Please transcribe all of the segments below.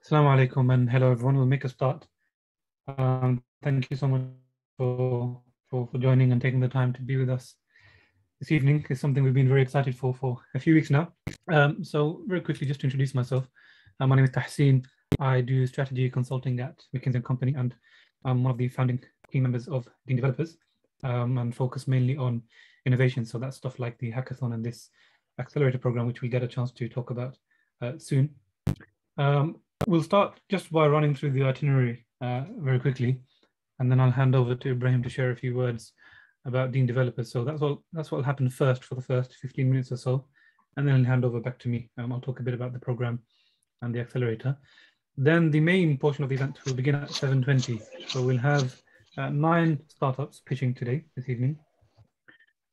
Assalamu alaikum and hello everyone. We'll make a start. Thank you so much for joining and taking the time to be with us this evening. It's something we've been very excited for a few weeks now. So very quickly, just to introduce myself, my name is Tahseen. I do strategy consulting at McKinsey & Company, and I'm one of the founding team members of Deen Developers, and focus mainly on innovation. So that's stuff like the hackathon and this Accelerator program, which we'll get a chance to talk about soon. We'll start just by running through the itinerary very quickly, and then I'll hand over to Ibrahim to share a few words about Deen Developers. So that's what will happen first for the first 15 minutes or so, and then I'll hand over back to me. I'll talk a bit about the program and the accelerator. Then the main portion of the event will begin at 7:20. So we'll have 9 startups pitching this evening.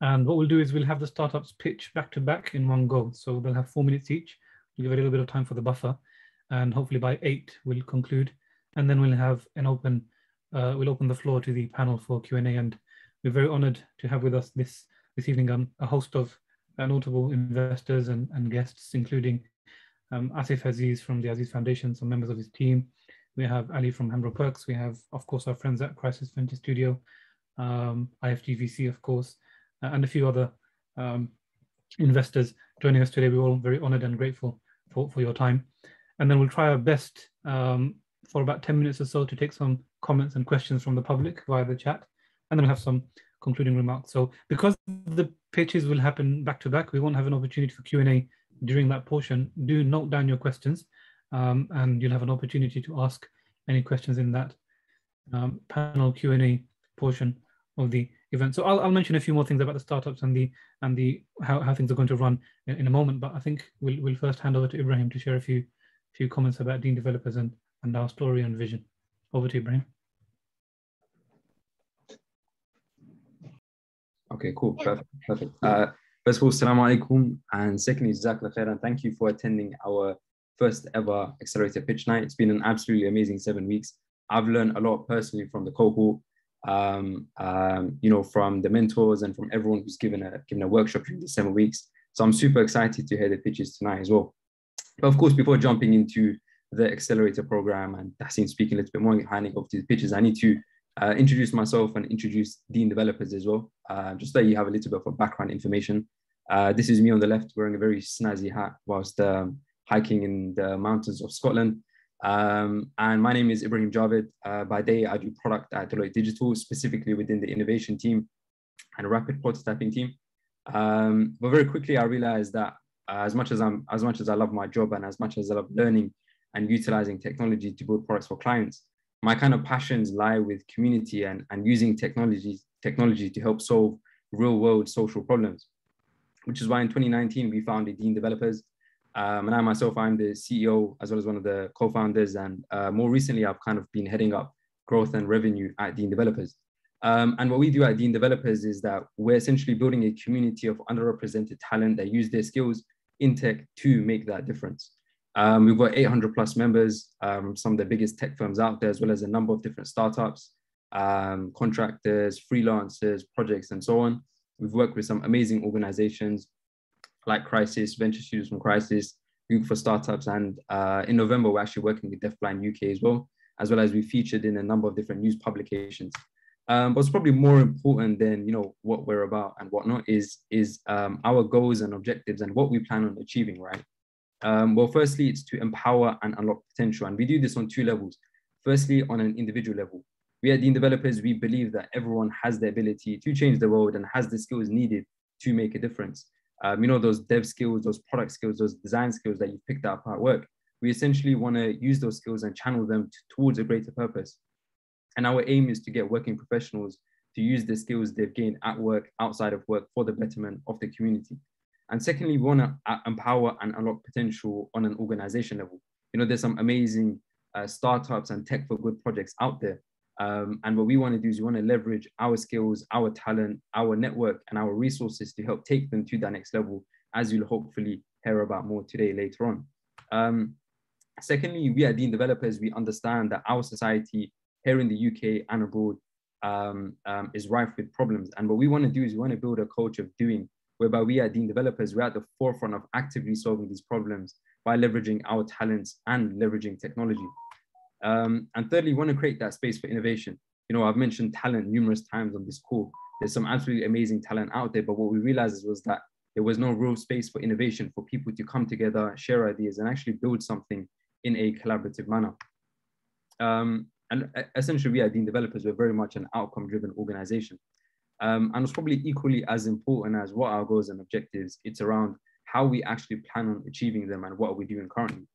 And what we'll do is we'll have the startups pitch back to back in one go. So they'll have 4 minutes each. We'll give a little bit of time for the buffer, and hopefully by 8 we'll conclude. And then we'll have we'll open the floor to the panel for Q&A. And we're very honored to have with us this evening a host of notable investors and guests, including Asif Aziz from the Aziz Foundation, some members of his team. We have Ali from Hambro Perks. We have, of course, our friends at Crisis Venture Studio, IFGVC, of course, and a few other investors joining us today. We're all very honored and grateful for your time. And then we'll try our best for about 10 minutes or so to take some comments and questions from the public via the chat. And then we'll have some concluding remarks. So because the pitches will happen back to back, we won't have an opportunity for Q&A during that portion. Do note down your questions, and you'll have an opportunity to ask any questions in that panel Q&A portion of the event. So I'll mention a few more things about the startups and how things are going to run in a moment. But I think we'll first hand over to Ibrahim to share a few comments about Deen Developers and our story and vision. Over to Ibrahim. Okay, cool, perfect. First of all, assalamu alaikum, and secondly, jazakallah khair, and thank you for attending our first ever Accelerator Pitch Night. It's been an absolutely amazing 7 weeks. I've learned a lot personally from the cohort, from the mentors and from everyone who's given a workshop during the 7 weeks. So I'm super excited to hear the pitches tonight as well. But of course, before jumping into the Accelerator program and Tahseen speaking a little bit more, handing over to the pitches, I need to introduce myself and introduce Deen Developers as well, just so you have a little bit of background information. This is me on the left wearing a very snazzy hat whilst hiking in the mountains of Scotland. And my name is Ibrahim Javed. By day, I do product at Deloitte Digital, specifically within the innovation team and rapid prototyping team. But very quickly, I realized that as much as I love my job and as much as I love learning and utilizing technology to build products for clients, my kind of passions lie with community and using technology to help solve real world social problems, which is why in 2019, we founded Deen Developers. And I myself, I'm the CEO as well as one of the co-founders. And more recently, I've kind of been heading up growth and revenue at Deen Developers. And what we do at Deen Developers is that we're essentially building a community of underrepresented talent that use their skills in tech to make that difference. We've got 800 plus members, some of the biggest tech firms out there, as well as a number of different startups, contractors, freelancers, projects, and so on. We've worked with some amazing organizations like Crisis, Venture Studios from Crisis, Google for Startups, and in November, we're actually working with Deafblind UK as well as we featured in a number of different news publications. But what's probably more important than what we're about and whatnot is our goals and objectives and what we plan on achieving, right? Well, firstly, it's to empower and unlock potential, and we do this on 2 levels. Firstly, on an individual level, we at Deen Developers, we believe that everyone has the ability to change the world and has the skills needed to make a difference. Those dev skills, those product skills, those design skills that you've picked up at work. We essentially want to use those skills and channel them towards a greater purpose. And our aim is to get working professionals to use the skills they've gained at work, outside of work, for the betterment of the community. And secondly, we want to empower and unlock potential on an organization level. There's some amazing startups and tech for good projects out there. And what we want to do is we want to leverage our skills, our talent, our network, and our resources to help take them to that next level, as you'll hopefully hear about more today later on. Secondly, we at Deen Developers, we understand that our society here in the UK and abroad is rife with problems. And what we want to do is we want to build a culture of doing, whereby we at Deen Developers, we're at the forefront of actively solving these problems by leveraging our talents and leveraging technology. And thirdly, we want to create that space for innovation. You know, I've mentioned talent numerous times on this call. There's some absolutely amazing talent out there, but what we realized was that there was no real space for innovation, for people to come together, share ideas, and actually build something in a collaborative manner. And essentially, we at Deen Developers, we're very much an outcome-driven organization. And it's probably equally as important as what our goals and objectives. It's around how we actually plan on achieving them and what are we doing currently.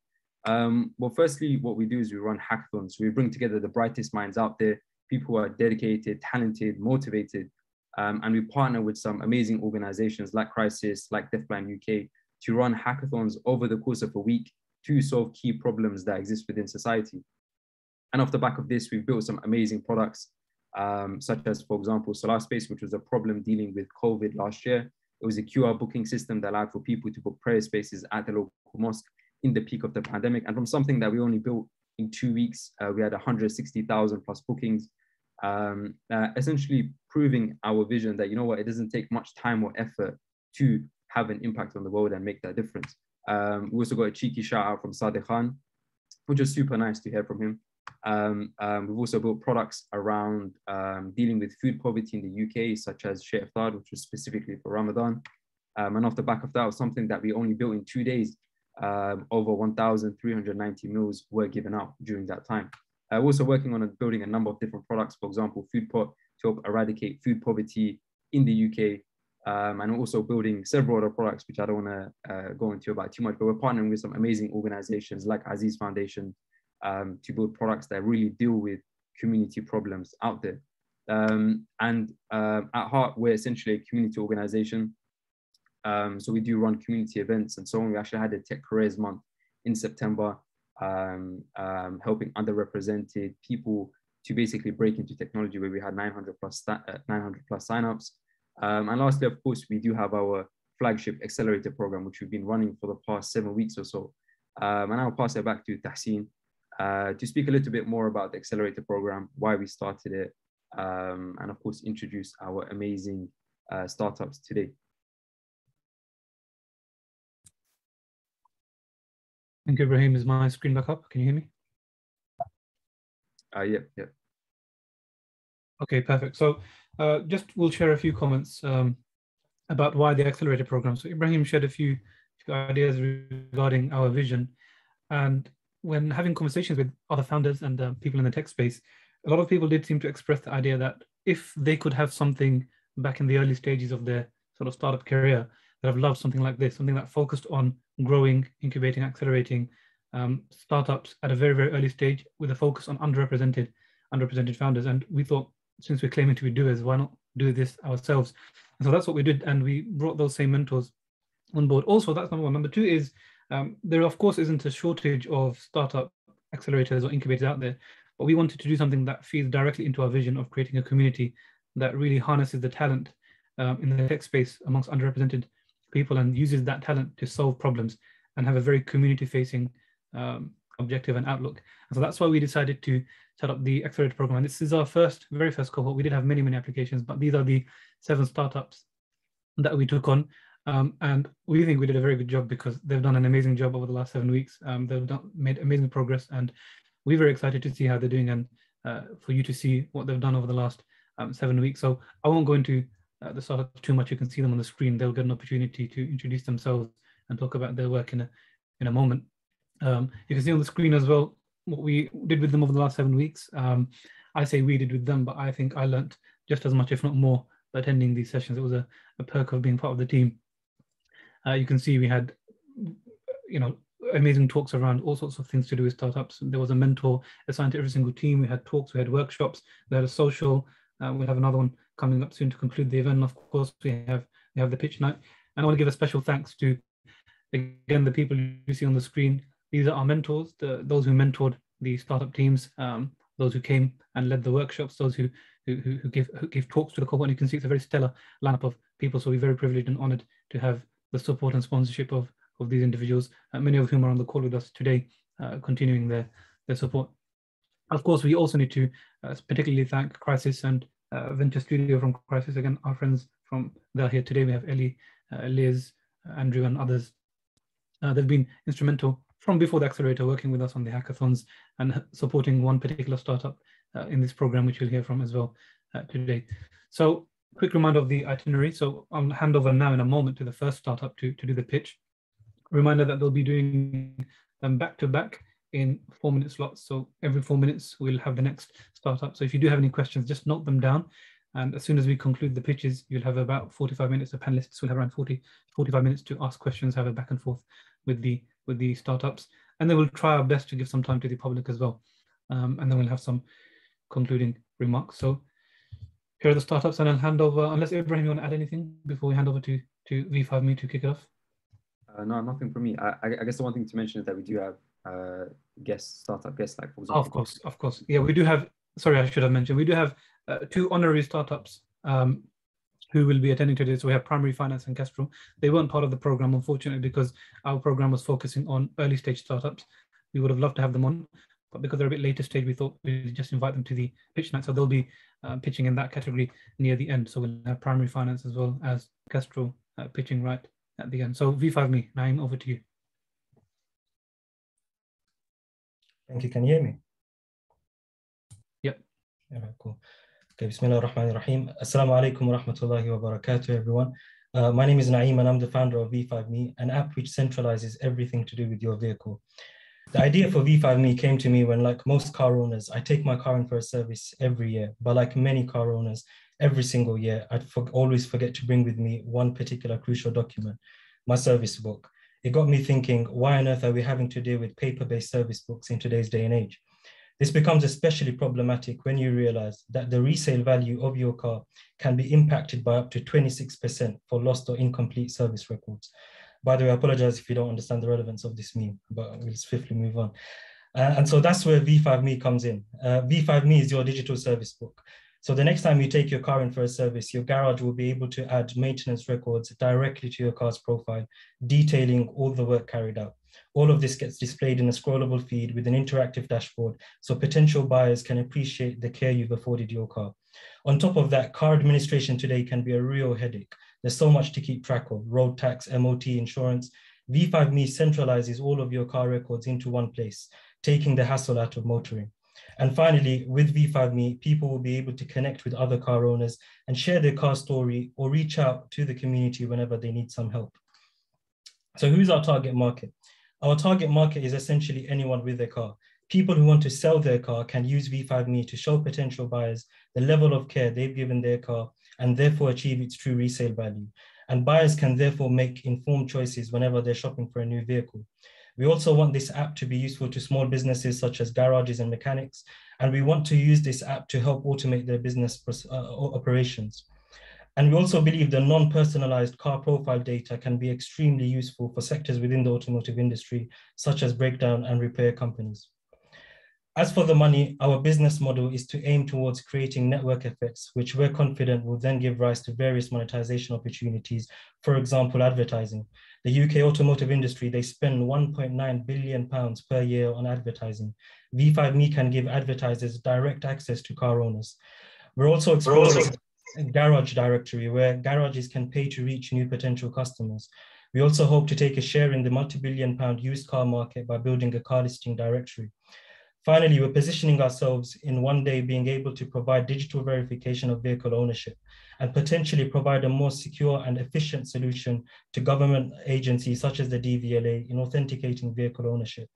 Well, firstly, what we do is we run hackathons. We bring together the brightest minds out there, people who are dedicated, talented, motivated, and we partner with some amazing organizations like Crisis, like Deafblind UK, to run hackathons over the course of a week to solve key problems that exist within society. And off the back of this, we've built some amazing products, such as, for example, Solar Space, which was a problem dealing with COVID last year. It was a QR booking system that allowed for people to book prayer spaces at the local mosque in the peak of the pandemic. And from something that we only built in 2 weeks, we had 160,000 plus bookings, essentially proving our vision that, you know what, it doesn't take much time or effort to have an impact on the world and make that difference. We also got a cheeky shout out from Sadiq Khan, which was super nice to hear from him. We've also built products around dealing with food poverty in the UK, such as Sheikh Iftar, which was specifically for Ramadan. And off the back of that was something that we only built in 2 days. Over 1,390 meals were given out during that time. We're also working on building a number of different products, for example, Food Pot, to help eradicate food poverty in the UK. And also building several other products, which I don't want to go into about too much, but we're partnering with some amazing organizations like Aziz Foundation to build products that really deal with community problems out there. And at heart, we're essentially a community organization. So we do run community events and so on. We actually had a Tech Careers Month in September, helping underrepresented people to basically break into technology, where we had 900 plus signups. And lastly, of course, we do have our flagship Accelerator program, which we've been running for the past 7 weeks or so. And I'll pass it back to Tahseen to speak a little bit more about the Accelerator program, why we started it, and of course, introduce our amazing startups today. Thank you, Ibrahim. Is my screen back up? Can you hear me? Yeah. Okay, perfect. So just we'll share a few comments about why the Accelerator program. So Ibrahim shared a few ideas regarding our vision. And when having conversations with other founders and people in the tech space, a lot of people did seem to express the idea that if they could have something back in the early stages of their sort of startup career, that have loved something like this, something that focused on growing, incubating, accelerating startups at a very, very early stage with a focus on underrepresented founders. And we thought, since we're claiming to be doers, why not do this ourselves? And so that's what we did. And we brought those same mentors on board. Also, that's number one. Number two is there, of course, isn't a shortage of startup accelerators or incubators out there, but we wanted to do something that feeds directly into our vision of creating a community that really harnesses the talent in the tech space amongst underrepresented people and uses that talent to solve problems and have a very community-facing objective and outlook. And so that's why we decided to set up the Accelerator program. And this is our very first cohort. We did have many, many applications, but these are the 7 startups that we took on. And we think we did a very good job because they've done an amazing job over the last 7 weeks. They've made amazing progress, and we're very excited to see how they're doing and for you to see what they've done over the last 7 weeks. So I won't go into the startups too much. You can see them on the screen. They'll get an opportunity to introduce themselves and talk about their work in a moment. You can see on the screen as well what we did with them over the last 7 weeks. I say we did with them, but I think I learned just as much, if not more, by attending these sessions. It was a perk of being part of the team. You can see we had, amazing talks around all sorts of things to do with startups. There was a mentor assigned to every single team. We had talks, we had workshops, we had a social. We'll have another one coming up soon to conclude the event. And of course, we have the pitch night. And I want to give a special thanks to, again, the people you see on the screen. These are our mentors, those who mentored the startup teams, those who came and led the workshops, those who gave talks to the cohort. And you can see it's a very stellar lineup of people. So we're very privileged and honored to have the support and sponsorship of these individuals, many of whom are on the call with us today, continuing their support. Of course, we also need to particularly thank Crisis and Venture Studio from Crisis. Again, our friends they're here today. We have Ellie, Liz, Andrew, and others They've been instrumental from before the Accelerator, working with us on the hackathons and supporting one particular startup in this program, which you'll hear from as well today. So quick reminder of the itinerary. So I'll hand over now in a moment to the first startup to do the pitch. Reminder that they'll be doing them back to back in 4-minute slots. So every 4 minutes, we'll have the next startup. So if you do have any questions, just note them down. And as soon as we conclude the pitches, you'll have about 45 minutes. The panelists will have around 45 minutes to ask questions, have a back and forth with the startups. And then we'll try our best to give some time to the public as well. And then we'll have some concluding remarks. So here are the startups, and I'll hand over, unless Ibrahim, you want to add anything before we hand over to V5Me to kick it off? No, nothing from me. I guess the one thing to mention is that we do have startup guests, like, for example. Of course. Yeah, we do have, sorry, I should have mentioned, we do have 2 honorary startups who will be attending today. So we have Primary Finance and Kestrl. They weren't part of the program, unfortunately, because our program was focusing on early stage startups. We would have loved to have them on, but because they're a bit later stage, we thought we'd just invite them to the pitch night. So they'll be pitching in that category near the end. So we'll have Primary Finance as well as Kestrl pitching right at the end. So V5Me, Naeem, over to you. Thank you. Can you hear me? Yep. Yeah, cool. Okay, Bismillah ar-Rahman ar-Rahim. Assalamu alaikum wa rahmatullahi wa barakatuh, everyone. My name is Naeem and I'm the founder of V5Me, an app which centralizes everything to do with your vehicle. The idea for V5Me came to me when, like most car owners, I take my car in for a service every year. But like many car owners, every single year, I'd always forget to bring with me one particular crucial document, my service book. It got me thinking, why on earth are we having to deal with paper-based service books in today's day and age? This becomes especially problematic when you realize that the resale value of your car can be impacted by up to 26% for lost or incomplete service records. By the way, I apologize if you don't understand the relevance of this meme, but we'll swiftly move on. And so that's where V5Me comes in. V5Me is your digital service book. So the next time you take your car in for a service, your garage will be able to add maintenance records directly to your car's profile, detailing all the work carried out. All of this gets displayed in a scrollable feed with an interactive dashboard, so potential buyers can appreciate the care you've afforded your car. On top of that, car administration today can be a real headache. There's so much to keep track of: road tax, MOT, insurance. V5Me centralizes all of your car records into one place, taking the hassle out of motoring. And finally, with V5Me, people will be able to connect with other car owners and share their car story or reach out to the community whenever they need some help. So who's our target market? Our target market is essentially anyone with a car. People who want to sell their car can use V5Me to show potential buyers the level of care they've given their car and therefore achieve its true resale value. And buyers can therefore make informed choices whenever they're shopping for a new vehicle. We also want this app to be useful to small businesses such as garages and mechanics, and we want to use this app to help automate their business operations. And we also believe the non-personalized car profile data can be extremely useful for sectors within the automotive industry, such as breakdown and repair companies. As for the money, our business model is to aim towards creating network effects, which we're confident will then give rise to various monetization opportunities, for example, advertising. The UK automotive industry, they spend £1.9 billion per year on advertising. V5Me can give advertisers direct access to car owners. We're also exploring a garage directory where garages can pay to reach new potential customers. We also hope to take a share in the multi-billion-pound used car market by building a car listing directory. Finally, we're positioning ourselves in one day being able to provide digital verification of vehicle ownership and potentially provide a more secure and efficient solution to government agencies such as the DVLA in authenticating vehicle ownership.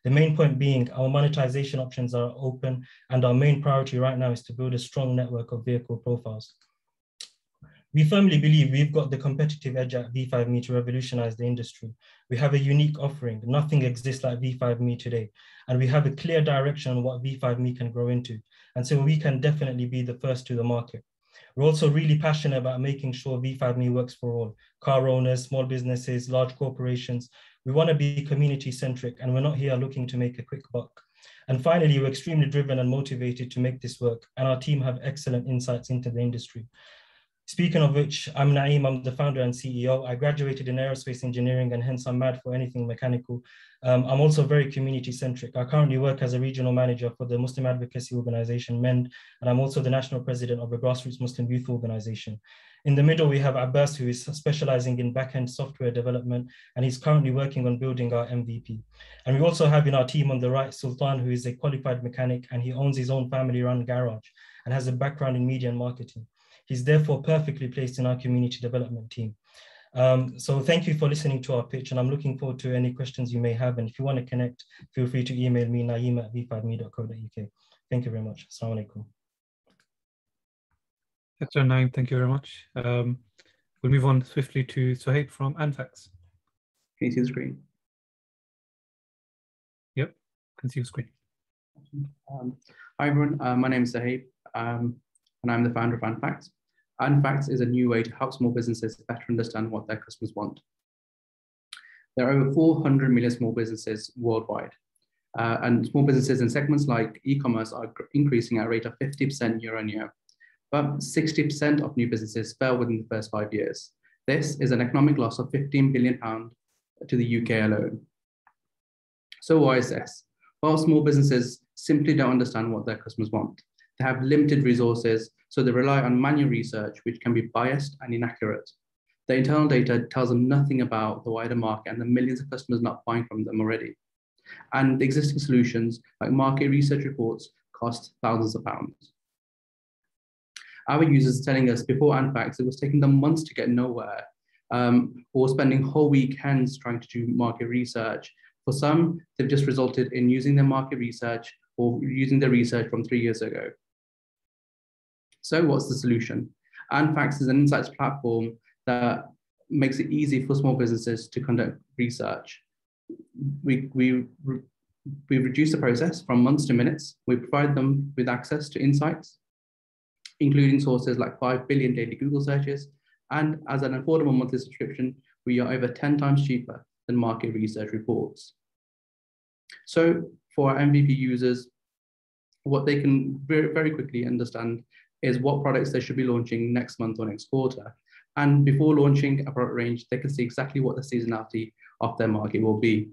The main point being our monetization options are open, and our main priority right now is to build a strong network of vehicle profiles. We firmly believe we've got the competitive edge at V5Me to revolutionize the industry. We have a unique offering. Nothing exists like V5Me today. And we have a clear direction on what V5Me can grow into. And so we can definitely be the first to the market. We're also really passionate about making sure V5Me works for all: car owners, small businesses, large corporations. We want to be community centric, and we're not here looking to make a quick buck. And finally, we're extremely driven and motivated to make this work. And our team have excellent insights into the industry. Speaking of which, I'm Naeem, I'm the founder and CEO. I graduated in aerospace engineering and hence I'm mad for anything mechanical. I'm also very community-centric. I currently work as a regional manager for the Muslim advocacy organization MEND, and I'm also the national president of the Grassroots Muslim Youth Organization. In the middle, we have Abbas, who is specializing in back-end software development, and he's currently working on building our MVP. And we also have in our team on the right, Sultan, who is a qualified mechanic, and he owns his own family-run garage and has a background in media and marketing. He's therefore perfectly placed in our community development team. So thank you for listening to our pitch, and I'm looking forward to any questions you may have. And if you want to connect, feel free to email me, naeem@v5me.co.uk. Thank you very much. Assalamu alaikum. That's Naeem, thank you very much. We'll move on swiftly to Suhaib from andfacts. Can you see the screen? Yep, can see the screen. Hi everyone, my name is Suhaib, and I'm the founder of andfacts. andfacts is a new way to help small businesses better understand what their customers want. There are over 400 million small businesses worldwide, and small businesses in segments like e-commerce are increasing at a rate of 50% year on year. But 60% of new businesses fail within the first 5 years. This is an economic loss of £15 billion to the UK alone. So why is this? Well, small businesses simply don't understand what their customers want. They have limited resources, so they rely on manual research, which can be biased and inaccurate. The internal data tells them nothing about the wider market and the millions of customers not buying from them already. And the existing solutions, like market research reports, cost thousands of pounds. Our users are telling us before andfacts, it was taking them months to get nowhere, or spending whole weekends trying to do market research. For some, they've just resulted in using their market research or using their research from 3 years ago. So what's the solution? andfacts is an insights platform that makes it easy for small businesses to conduct research. We reduce the process from months to minutes. We provide them with access to insights, including sources like 5 billion daily Google searches. And as an affordable monthly subscription, we are over 10 times cheaper than market research reports. So for our MVP users, what they can very quickly understand is what products they should be launching next month or next quarter. And before launching a product range, they can see exactly what the seasonality of their market will be.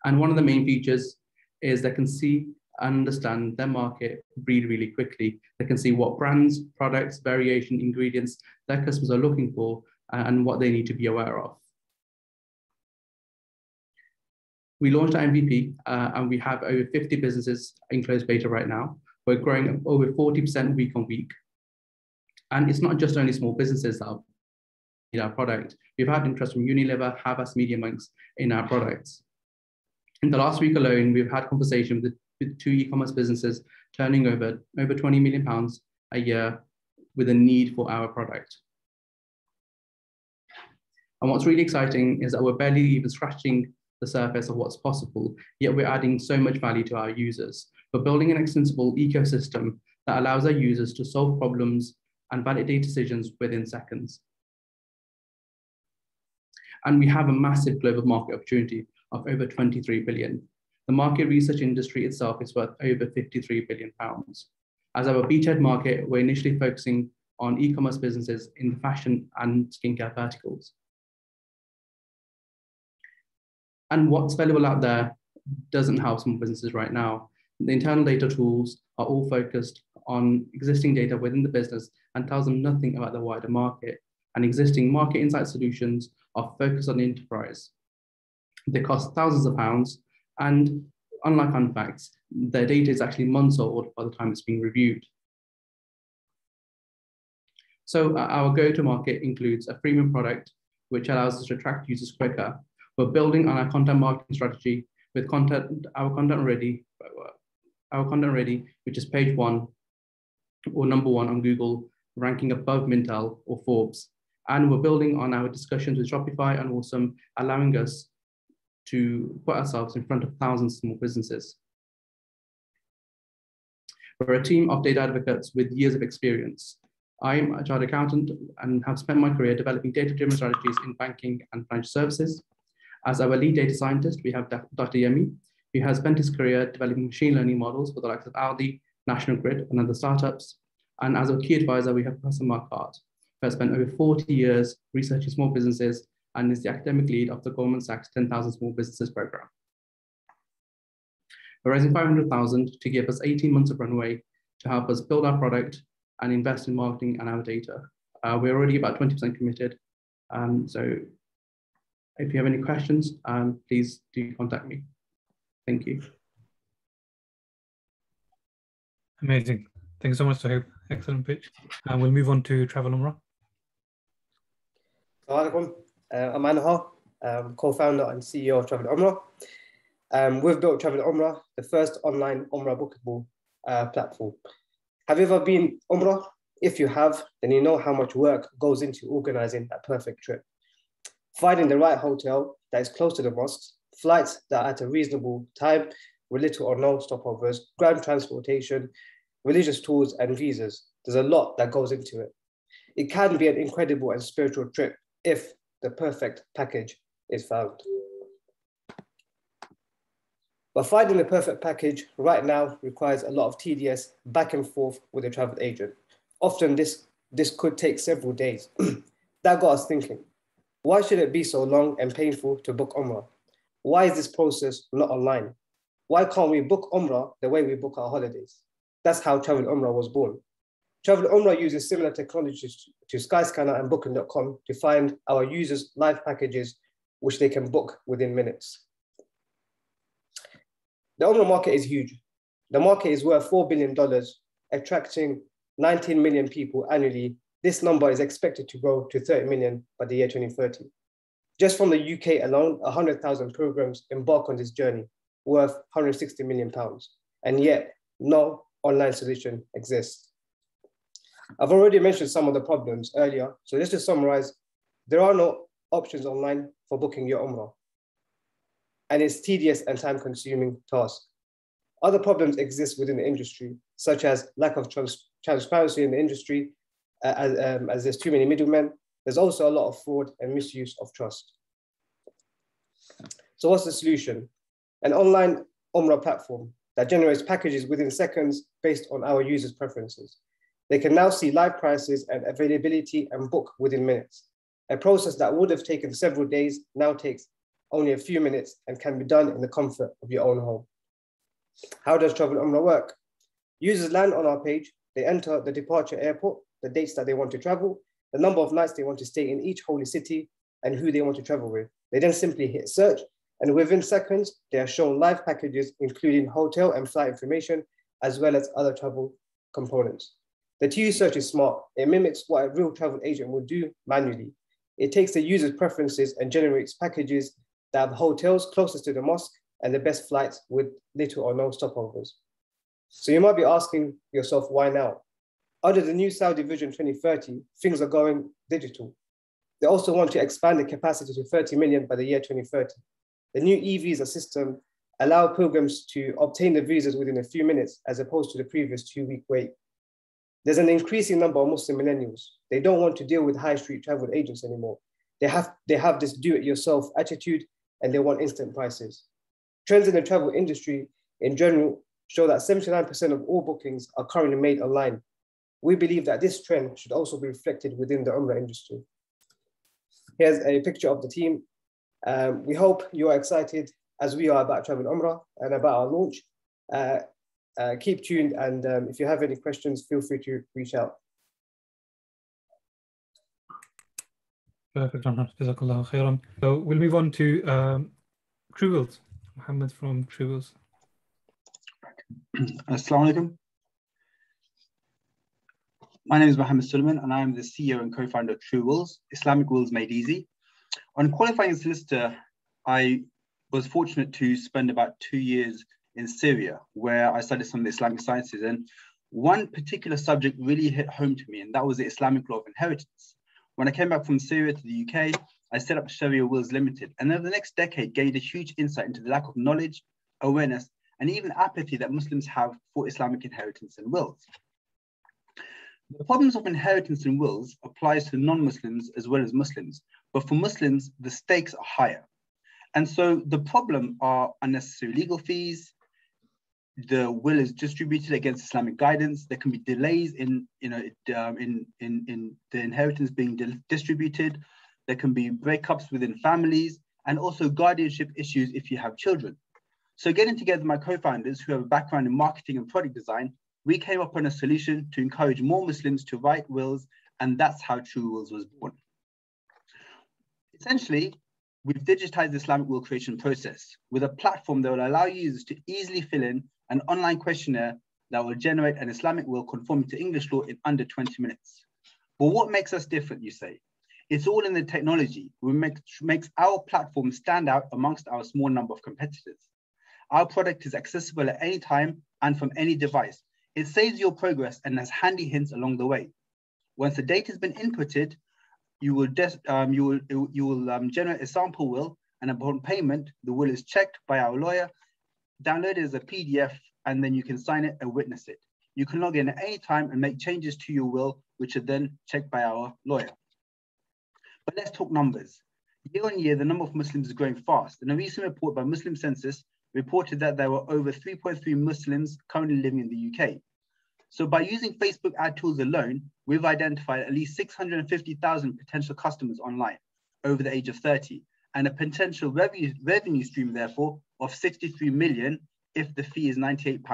And one of the main features is they can see and understand their market really quickly. They can see what brands, products, variation, ingredients their customers are looking for and what they need to be aware of. We launched our MVP and we have over 50 businesses in closed beta right now. We're growing over 40% week on week. And it's not just only small businesses that need our product. We've had interest from Unilever, Havas, Media Monks in our products. In the last week alone, we've had conversation with 2 e-commerce businesses turning over £20 million a year with a need for our product. And what's really exciting is that we're barely even scratching the surface of what's possible, yet we're adding so much value to our users. We're building an extensible ecosystem that allows our users to solve problems and validate decisions within seconds. And we have a massive global market opportunity of over 23 billion. The market research industry itself is worth over 53 billion pounds. As our beachhead market, we're initially focusing on e-commerce businesses in the fashion and skincare verticals. And what's available out there doesn't help small businesses right now. The internal data tools are all focused on existing data within the business and tells them nothing about the wider market. And existing market insight solutions are focused on the enterprise. They cost thousands of pounds, and unlike andfacts, their data is actually months old by the time it's being reviewed. So our go-to-market includes a freemium product, which allows us to attract users quicker. We're building on our content marketing strategy with our content ready, which is page 1 or number 1 on Google, ranking above Mintel or Forbes. And we're building on our discussions with Shopify and Awesome, allowing us to put ourselves in front of thousands of small businesses. We're a team of data advocates with years of experience. I'm a chartered accountant and have spent my career developing data-driven strategies in banking and financial services. As our lead data scientist, we have Dr. Yemi, who has spent his career developing machine learning models for the likes of Aldi, National Grid, and other startups. And as a key advisor, we have Professor Mark Hart, who has spent over 40 years researching small businesses and is the academic lead of the Goldman Sachs 10,000 Small Businesses Program. We're raising 500,000 to give us 18 months of runway to help us build our product and invest in marketing and our data. We're already about 20% committed. So if you have any questions, please do contact me. Thank you. Amazing. Thank you so much, Sahib. Excellent pitch. And we'll move on to Travel Umrah. Assalamualaikum. I'm Anha, co-founder and CEO of Travel Umrah. We've built Travel Umrah, the first online Umrah bookable platform. Have you ever been Umrah? If you have, then you know how much work goes into organizing that perfect trip. Finding the right hotel that is close to the mosques, flights that are at a reasonable time with little or no stopovers, ground transportation, religious tours and visas. There's a lot that goes into it. It can be an incredible and spiritual trip if the perfect package is found. But finding the perfect package right now requires a lot of tedious back and forth with a travel agent. Often this could take several days. That got us thinking, why should it be so long and painful to book Umrah? Why is this process not online? Why can't we book Umrah the way we book our holidays? That's how Travel Umrah was born. Travel Umrah uses similar technologies to Skyscanner and Booking.com to find our users' live packages, which they can book within minutes. The Umrah market is huge. The market is worth $4 billion, attracting 19 million people annually. This number is expected to grow to 30 million by the year 2030. Just from the UK alone, 100,000 programs embark on this journey, worth 160 million pounds, and yet no online solution exists. I've already mentioned some of the problems earlier, so just to summarize, there are no options online for booking your Umrah, and it's tedious and time-consuming task. Other problems exist within the industry, such as lack of transparency in the industry, as there's too many middlemen. There's also a lot of fraud and misuse of trust. So what's the solution? An online Umrah platform that generates packages within seconds based on our users' preferences. They can now see live prices and availability and book within minutes. A process that would have taken several days now takes only a few minutes and can be done in the comfort of your own home. How does Travel Umrah work? Users land on our page, they enter the departure airport, the dates that they want to travel, the number of nights they want to stay in each holy city, and who they want to travel with. They then simply hit search, and within seconds, they are shown live packages, including hotel and flight information, as well as other travel components. The TU search is smart. It mimics what a real travel agent would do manually. It takes the user's preferences and generates packages that have hotels closest to the mosque and the best flights with little or no stopovers. So you might be asking yourself, why now? Under the new Saudi Vision 2030, things are going digital. They also want to expand the capacity to 30 million by the year 2030. The new e-visa system allow pilgrims to obtain the visas within a few minutes as opposed to the previous 2-week wait. There's an increasing number of Muslim millennials. They don't want to deal with high street travel agents anymore. They have this do-it-yourself attitude and they want instant prices. Trends in the travel industry in general show that 79% of all bookings are currently made online. We believe that this trend should also be reflected within the Umrah industry. Here's a picture of the team. We hope you are excited as we are about Travel Umrah and about our launch. Keep tuned, and if you have any questions, feel free to reach out. Perfect, Jazakallah khairan. So we'll move on to Truebills. Mohammed from Truebills. Assalamu alaikum. My name is Mohammed Suleiman, and I am the CEO and co-founder of Truebills, Islamic Wills Made Easy. On qualifying as solicitor, I was fortunate to spend about 2 years in Syria, where I studied some of the Islamic sciences. And one particular subject really hit home to me, and that was the Islamic law of inheritance. When I came back from Syria to the UK, I set up Sharia Wills Limited, and over the next decade gained a huge insight into the lack of knowledge, awareness, and even apathy that Muslims have for Islamic inheritance and wills. The problems of inheritance and wills applies to non-Muslims as well as Muslims, but for Muslims, the stakes are higher. And so the problem are unnecessary legal fees, the will is distributed against Islamic guidance. There can be delays in the inheritance being distributed. There can be breakups within families, and also guardianship issues if you have children. So getting together my co-founders who have a background in marketing and product design, we came up on a solution to encourage more Muslims to write wills, and that's how True Wills was born. Essentially, we've digitized the Islamic will creation process with a platform that will allow users to easily fill in an online questionnaire that will generate an Islamic will conforming to English law in under 20 minutes. But what makes us different, you say? It's all in the technology, which makes our platform stand out amongst our small number of competitors. Our product is accessible at any time and from any device. It saves your progress and has handy hints along the way. Once the data has been inputted, you will generate a sample will, and upon payment, the will is checked by our lawyer, downloaded as a PDF, and then you can sign it and witness it. You can log in at any time and make changes to your will, which are then checked by our lawyer. But let's talk numbers. Year on year, the number of Muslims is growing fast, and a recent report by Muslim Census reported that there were over 3.3 Muslims currently living in the UK. So by using Facebook ad tools alone, we've identified at least 650,000 potential customers online over the age of 30, and a potential revenue stream, therefore, of 63 million if the fee is £98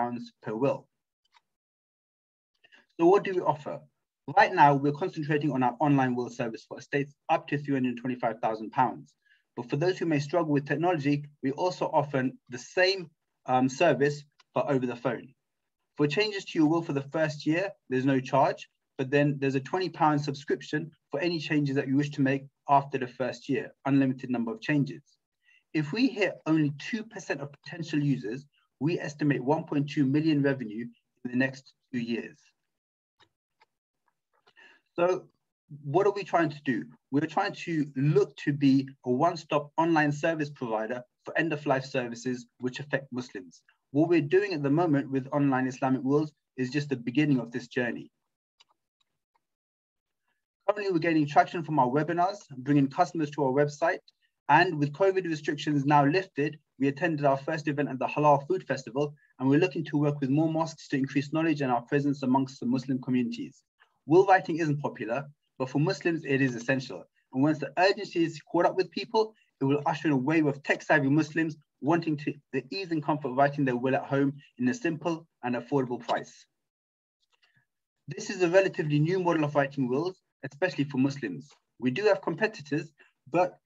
per will. So what do we offer? Right now, we're concentrating on our online will service for estates up to £325,000. But for those who may struggle with technology, we also offer the same service, but over the phone. For changes to your will for the first year, there's no charge, but then there's a £20 subscription for any changes that you wish to make after the first year, unlimited number of changes. If we hit only 2% of potential users, we estimate 1.2 million revenue in the next 2 years. So what are we trying to do? We're trying to look to be a one-stop online service provider for end-of-life services which affect Muslims. What we're doing at the moment with online Islamic wills is just the beginning of this journey. Currently, we're gaining traction from our webinars, bringing customers to our website. And with COVID restrictions now lifted, we attended our first event at the Halal Food Festival, and we're looking to work with more mosques to increase knowledge and our presence amongst the Muslim communities. Will writing isn't popular, but for Muslims, it is essential. And once the urgency is caught up with people, it will usher in a wave of tech-savvy Muslims wanting the ease and comfort of writing their will at home in a simple and affordable price. This is a relatively new model of writing wills, especially for Muslims. We do have competitors, but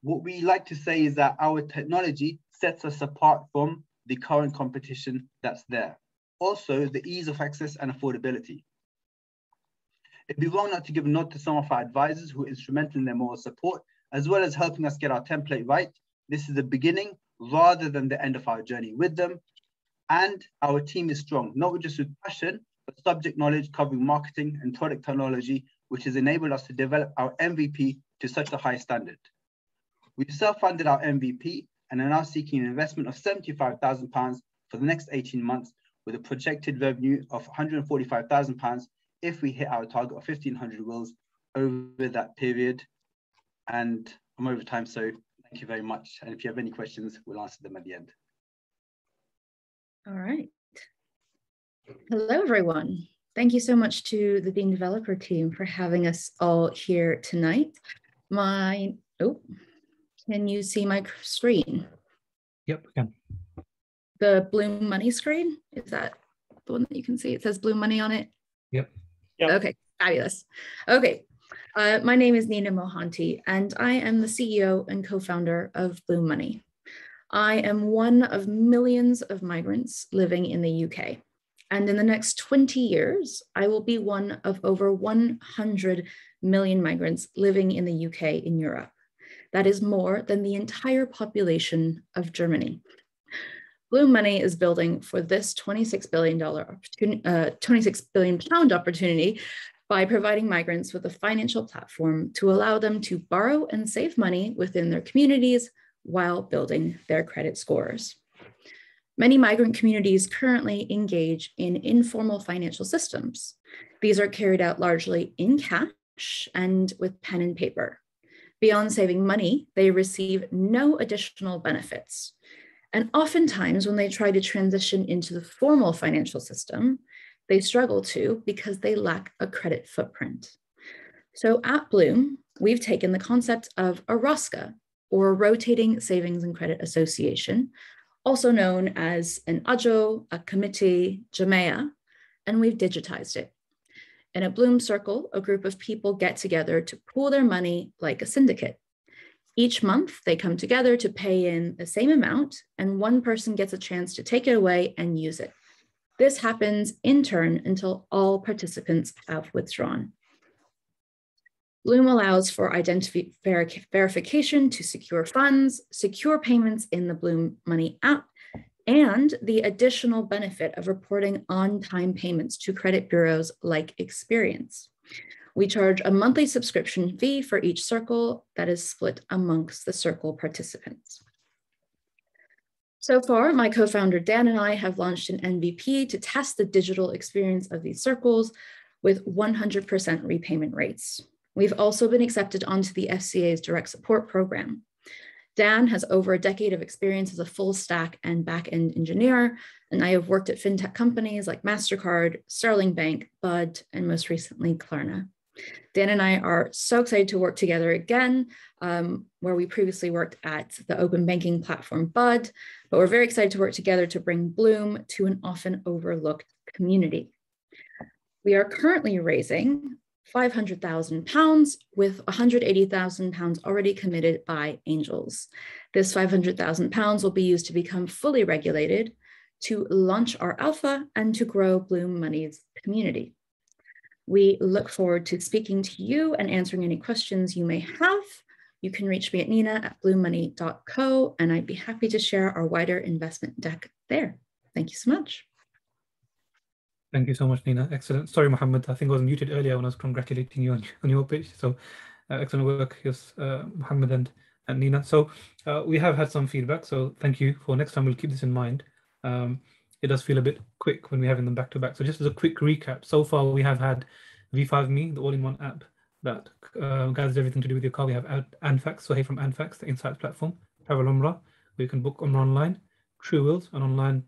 what we like to say is that our technology sets us apart from the current competition that's there. Also, the ease of access and affordability. It'd be wrong not to give a nod to some of our advisors who are instrumental in their moral support, as well as helping us get our template right. This is the beginning rather than the end of our journey with them. And our team is strong, not just with passion, but subject knowledge covering marketing and product technology, which has enabled us to develop our MVP to such a high standard. We've self-funded our MVP and are now seeking an investment of £75,000 for the next 18 months with a projected revenue of £145,000 if we hit our target of 1,500 wills over that period. And I'm over time, so thank you very much. And if you have any questions, we'll answer them at the end. All right. Hello, everyone. Thank you so much to the Deen developer team for having us all here tonight. Can you see my screen? Yep, we can. The Bloom Money screen, is that the one that you can see? It says Bloom Money on it. Yep. Okay, fabulous. Okay, my name is Nina Mohanty, and I am the CEO and co-founder of Bloom Money. I am one of millions of migrants living in the UK. And in the next 20 years, I will be one of over 100 million migrants living in the UK in Europe. That is more than the entire population of Germany. Bloom Money is building for this £26 billion opportunity by providing migrants with a financial platform to allow them to borrow and save money within their communities while building their credit scores. Many migrant communities currently engage in informal financial systems. These are carried out largely in cash and with pen and paper. Beyond saving money, they receive no additional benefits. And oftentimes when they try to transition into the formal financial system, they struggle to because they lack a credit footprint. So at Bloom, we've taken the concept of a ROSCA, or a Rotating Savings and Credit Association, also known as an AJO, a committee, Jamea, and we've digitized it. In a Bloom circle, a group of people get together to pool their money like a syndicate. Each month, they come together to pay in the same amount, and one person gets a chance to take it away and use it. This happens in turn until all participants have withdrawn. Bloom allows for identity verification to secure funds, secure payments in the Bloom Money app, and the additional benefit of reporting on-time payments to credit bureaus like Experience. We charge a monthly subscription fee for each circle that is split amongst the circle participants. So far, my co-founder Dan and I have launched an MVP to test the digital experience of these circles with 100% repayment rates. We've also been accepted onto the FCA's direct support program. Dan has over a decade of experience as a full stack and back-end engineer, and I have worked at fintech companies like MasterCard, Sterling Bank, Bud, and most recently Klarna. Dan and I are so excited to work together again, where we previously worked at the open banking platform Bud, but we're very excited to work together to bring Bloom to an often overlooked community. We are currently raising £500,000 with £180,000 already committed by angels. This £500,000 will be used to become fully regulated, to launch our alpha, and to grow Bloom Money's community. We look forward to speaking to you and answering any questions you may have. You can reach me at nina@bloommoney.co, and I'd be happy to share our wider investment deck there. Thank you so much. Thank you so much, Nina. Excellent. Sorry, Mohammed, I think I was muted earlier when I was congratulating you on your pitch. So excellent work, yes, Mohammed and Nina. So we have had some feedback, so thank you. For next time, we'll keep this in mind. It does feel a bit quick when we're having them back to back. So just as a quick recap, so far we have had V5Me, the all-in-one app that gathers everything to do with your car. We have andfacts, so hey from andfacts, the insights platform, Travel Umrah, where you can book Umrah online, True Wills, an online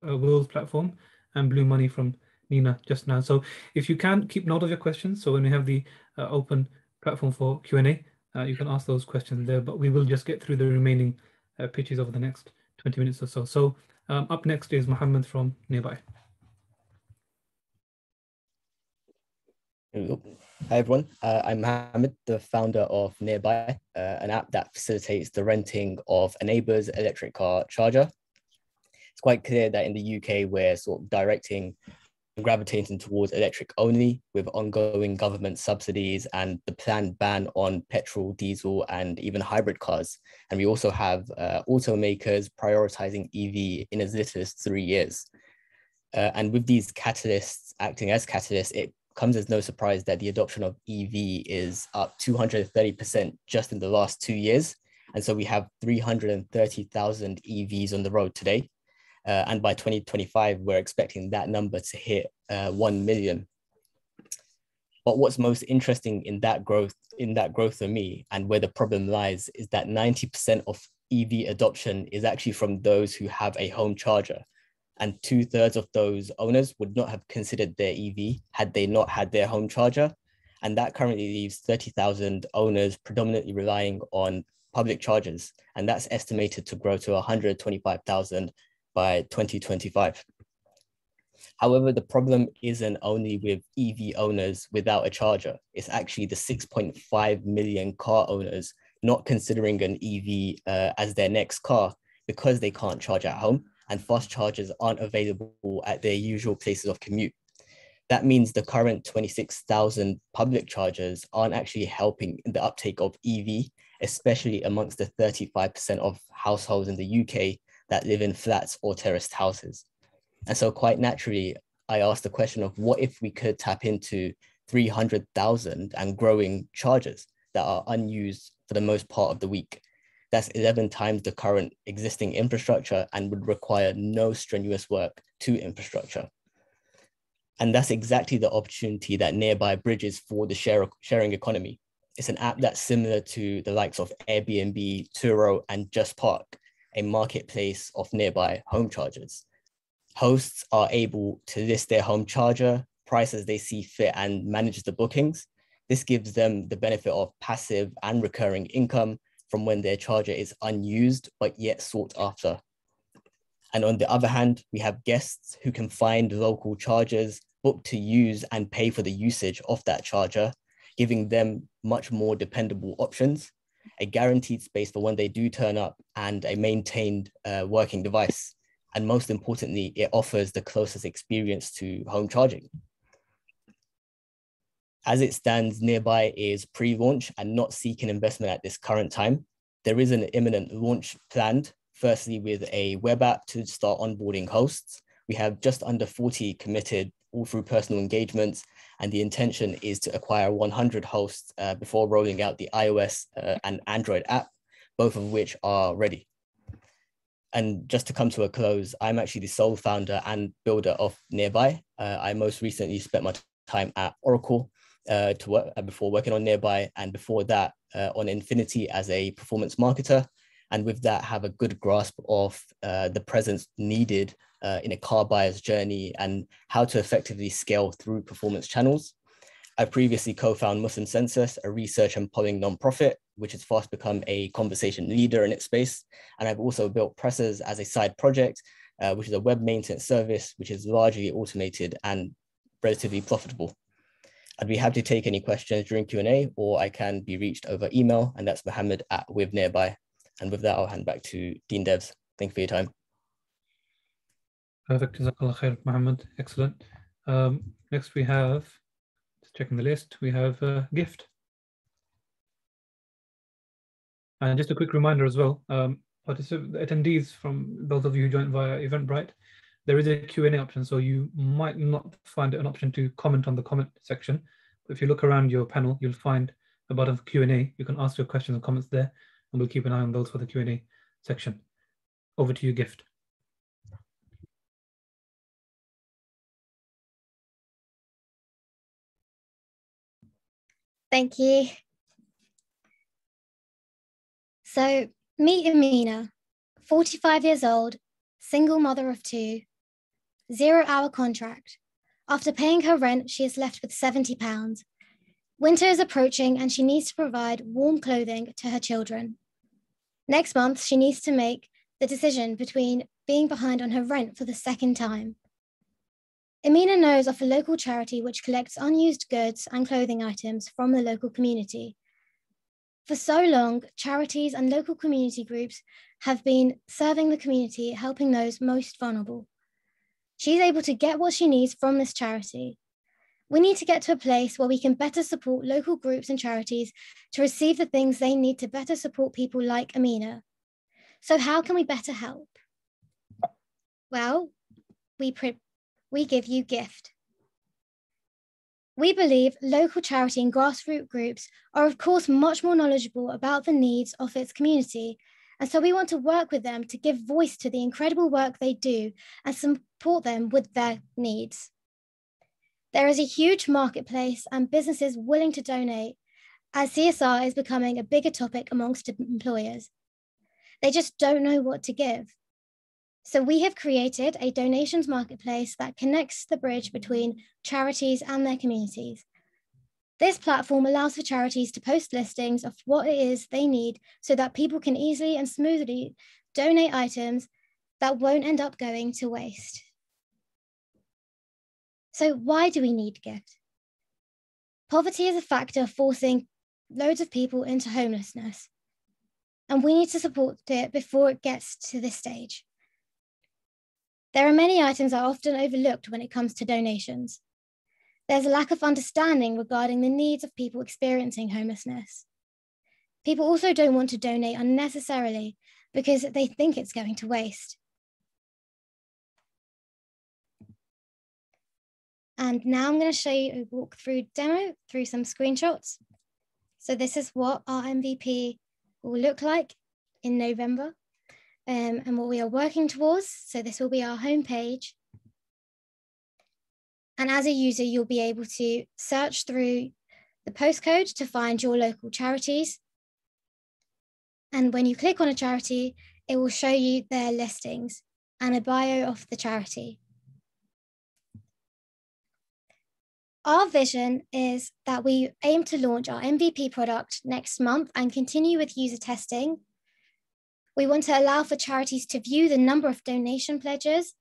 wills platform, and Blue Money from Nina just now. So if you can, keep note of your questions. So when we have the open platform for Q&A, you can ask those questions there, but we will just get through the remaining pitches over the next 20 minutes or so. So up next is Mohammed from Nearby. Hi everyone, I'm Mohammed, the founder of Nearby, an app that facilitates the renting of a neighbour's electric car charger. It's quite clear that in the UK we're sort of gravitating towards electric only, with ongoing government subsidies and the planned ban on petrol, diesel, and even hybrid cars. And we also have automakers prioritizing EV in as little as 3 years. And with these catalysts acting as catalysts, it comes as no surprise that the adoption of EV is up 230% just in the last 2 years. And so we have 330,000 EVs on the road today. And by 2025, we're expecting that number to hit 1 million. But what's most interesting in that growth for me, and where the problem lies, is that 90% of EV adoption is actually from those who have a home charger. And 2/3 of those owners would not have considered their EV had they not had their home charger. And that currently leaves 30,000 owners predominantly relying on public chargers. And that's estimated to grow to 125,000 by 2025. However, the problem isn't only with EV owners without a charger. It's actually the 6.5 million car owners not considering an EV as their next car because they can't charge at home and fast chargers aren't available at their usual places of commute. That means the current 26,000 public chargers aren't actually helping in the uptake of EV, especially amongst the 35% of households in the UK that live in flats or terraced houses. And so quite naturally, I asked the question of what if we could tap into 300,000 and growing chargers that are unused for the most part of the week. That's 11 times the current existing infrastructure and would require no strenuous work to infrastructure. And that's exactly the opportunity that Nearby bridges for the sharing economy. It's an app that's similar to the likes of Airbnb, Turo, and Just Park, a marketplace of nearby home chargers. Hosts are able to list their home charger, price as they see fit, and manage the bookings. This gives them the benefit of passive and recurring income from when their charger is unused, but yet sought after. And on the other hand, we have guests who can find local chargers, book to use and pay for the usage of that charger, giving them much more dependable options, a guaranteed space for when they do turn up, and a maintained working device. And most importantly, it offers the closest experience to home charging. As it stands, Nearby is pre-launch and not seeking investment at this current time. There is an imminent launch planned, firstly with a web app to start onboarding hosts. We have just under 40 committed, all through personal engagements, and the intention is to acquire 100 hosts before rolling out the iOS and Android app, both of which are ready. And just to come to a close, I'm actually the sole founder and builder of Nearby. I most recently spent my time at Oracle before working on Nearby, and before that on Infinity as a performance marketer. And with that, have a good grasp of the presence needed in a car buyer's journey and how to effectively scale through performance channels. I previously co-founded Muslim Census, a research and polling nonprofit, which has fast become a conversation leader in its space. And I've also built Pressers as a side project, which is a web maintenance service, which is largely automated and relatively profitable. I'd be happy to take any questions during Q&A, or I can be reached over email, and that's Mohammed@withnearby. And with that, I'll hand back to Deen Devs. Thank you for your time. Perfect. Jazakallah khair, Mohammed. Excellent. Next we have, just checking the list, we have Givt. And just a quick reminder as well, attendees, from those of you who joined via Eventbrite, there is a Q&A option, so you might not find an option to comment on the comment section. But if you look around your panel, you'll find a button for Q&A. You can ask your questions and comments there, and we'll keep an eye on those for the Q&A section. Over to you, Givt. Thank you. So, meet Amina, 45 years old, single mother of 2, 0-hour contract. After paying her rent, she is left with £70. Winter is approaching and she needs to provide warm clothing to her children. Next month, she needs to make the decision between being behind on her rent for the second time. Amina knows of a local charity which collects unused goods and clothing items from the local community. For so long, charities and local community groups have been serving the community, helping those most vulnerable. She's able to get what she needs from this charity. We need to get to a place where we can better support local groups and charities to receive the things they need to better support people like Amina. So how can we better help? Well, we give you Givt. We believe local charity and grassroots groups are, of course, much more knowledgeable about the needs of its community, and so we want to work with them to give voice to the incredible work they do and support them with their needs. There is a huge marketplace and businesses willing to donate, as CSR is becoming a bigger topic amongst employers. They just don't know what to give. So we have created a donations marketplace that connects the bridge between charities and their communities. This platform allows for charities to post listings of what it is they need so that people can easily and smoothly donate items that won't end up going to waste. So why do we need Givt? Poverty is a factor forcing loads of people into homelessness, and we need to support it before it gets to this stage. There are many items that are often overlooked when it comes to donations. There's a lack of understanding regarding the needs of people experiencing homelessness. People also don't want to donate unnecessarily because they think it's going to waste. And now I'm going to show you a walkthrough demo through some screenshots. So this is what our MVP will look like in November. And what we are working towards. So this will be our homepage. And as a user, you'll be able to search through the postcode to find your local charities. And when you click on a charity, it will show you their listings and a bio of the charity. Our vision is that we aim to launch our MVP product next month and continue with user testing. We want to allow for charities to view the number of donation pledges.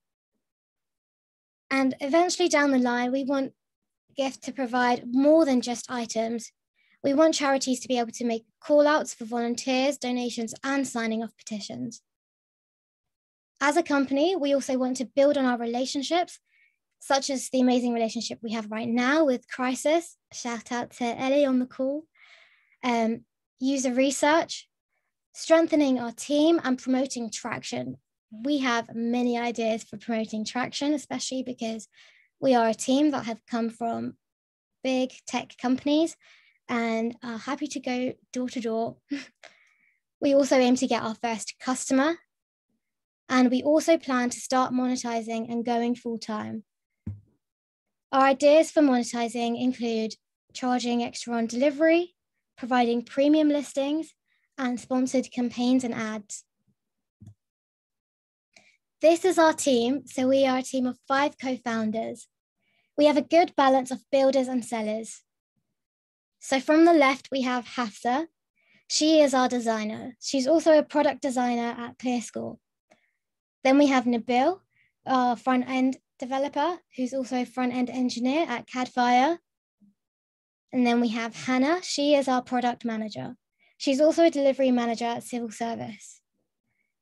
And eventually down the line, we want Givt to provide more than just items. We want charities to be able to make call outs for volunteers, donations, and signing of petitions. As a company, we also want to build on our relationships, such as the amazing relationship we have right now with Crisis. Shout out to Ellie on the call. User research, strengthening our team, and promoting traction. We have many ideas for promoting traction, especially because we are a team that have come from big tech companies and are happy to go door to door. We also aim to get our first customer, and we also plan to start monetizing and going full time. Our ideas for monetizing include charging extra on delivery, providing premium listings, and sponsored campaigns and ads. This is our team. So we are a team of 5 co-founders. We have a good balance of builders and sellers. So from the left, we have Hafsa. She is our designer. She's also a product designer at ClearScore. Then we have Nabil, our front-end developer, who's also a front-end engineer at Cadfire. And then we have Hannah. She is our product manager. She's also a delivery manager at Civil Service.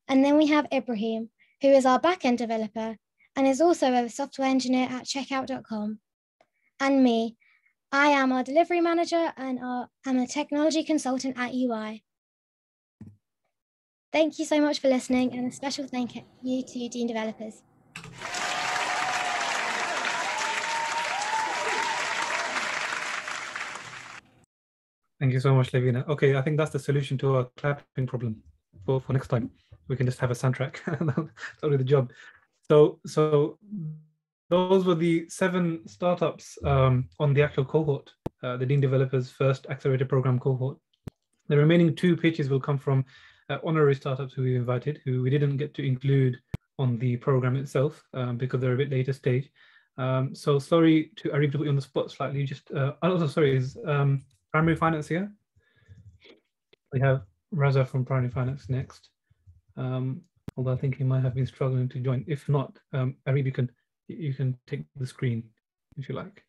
And then we have Ibrahim, who is our back-end developer and is also a software engineer at checkout.com. And me, I am our delivery manager and I'm a technology consultant at UI. Thank you so much for listening, and a special thank you to Deen developers. Thank you so much, Lavina. Okay, I think that's the solution to our clapping problem for next time. We can just have a soundtrack. That'll do the job. So those were the 7 startups on the actual cohort, the Deen developers first Accelerator program cohort. The remaining 2 pitches will come from honorary startups who we invited, who we didn't get to include on the program itself because they're a bit later stage. So sorry to Arif to put you on the spot slightly. Just also sorry, is Primary Finance here? We have Raza from Primary Finance next. Although I think he might have been struggling to join. If not, Arif, you can take the screen if you like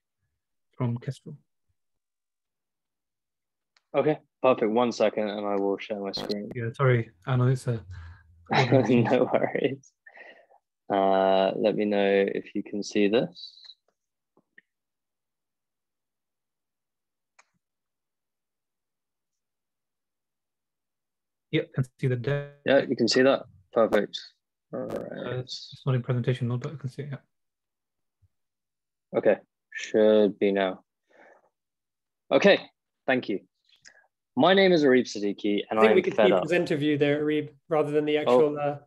from Kestrl. Okay, perfect. 1 second and I will share my screen. Yeah, sorry. I know it's a... No worries. Let me know if you can see this. Yeah, I can see the deck. Yeah, you can see that. Perfect. All right. It's not in presentation mode, but I can see it. Yeah. Okay, should be now. Okay, thank you. My name is Arif Siddiqui, and I think we could see presenter view there, Arif, rather than the actual.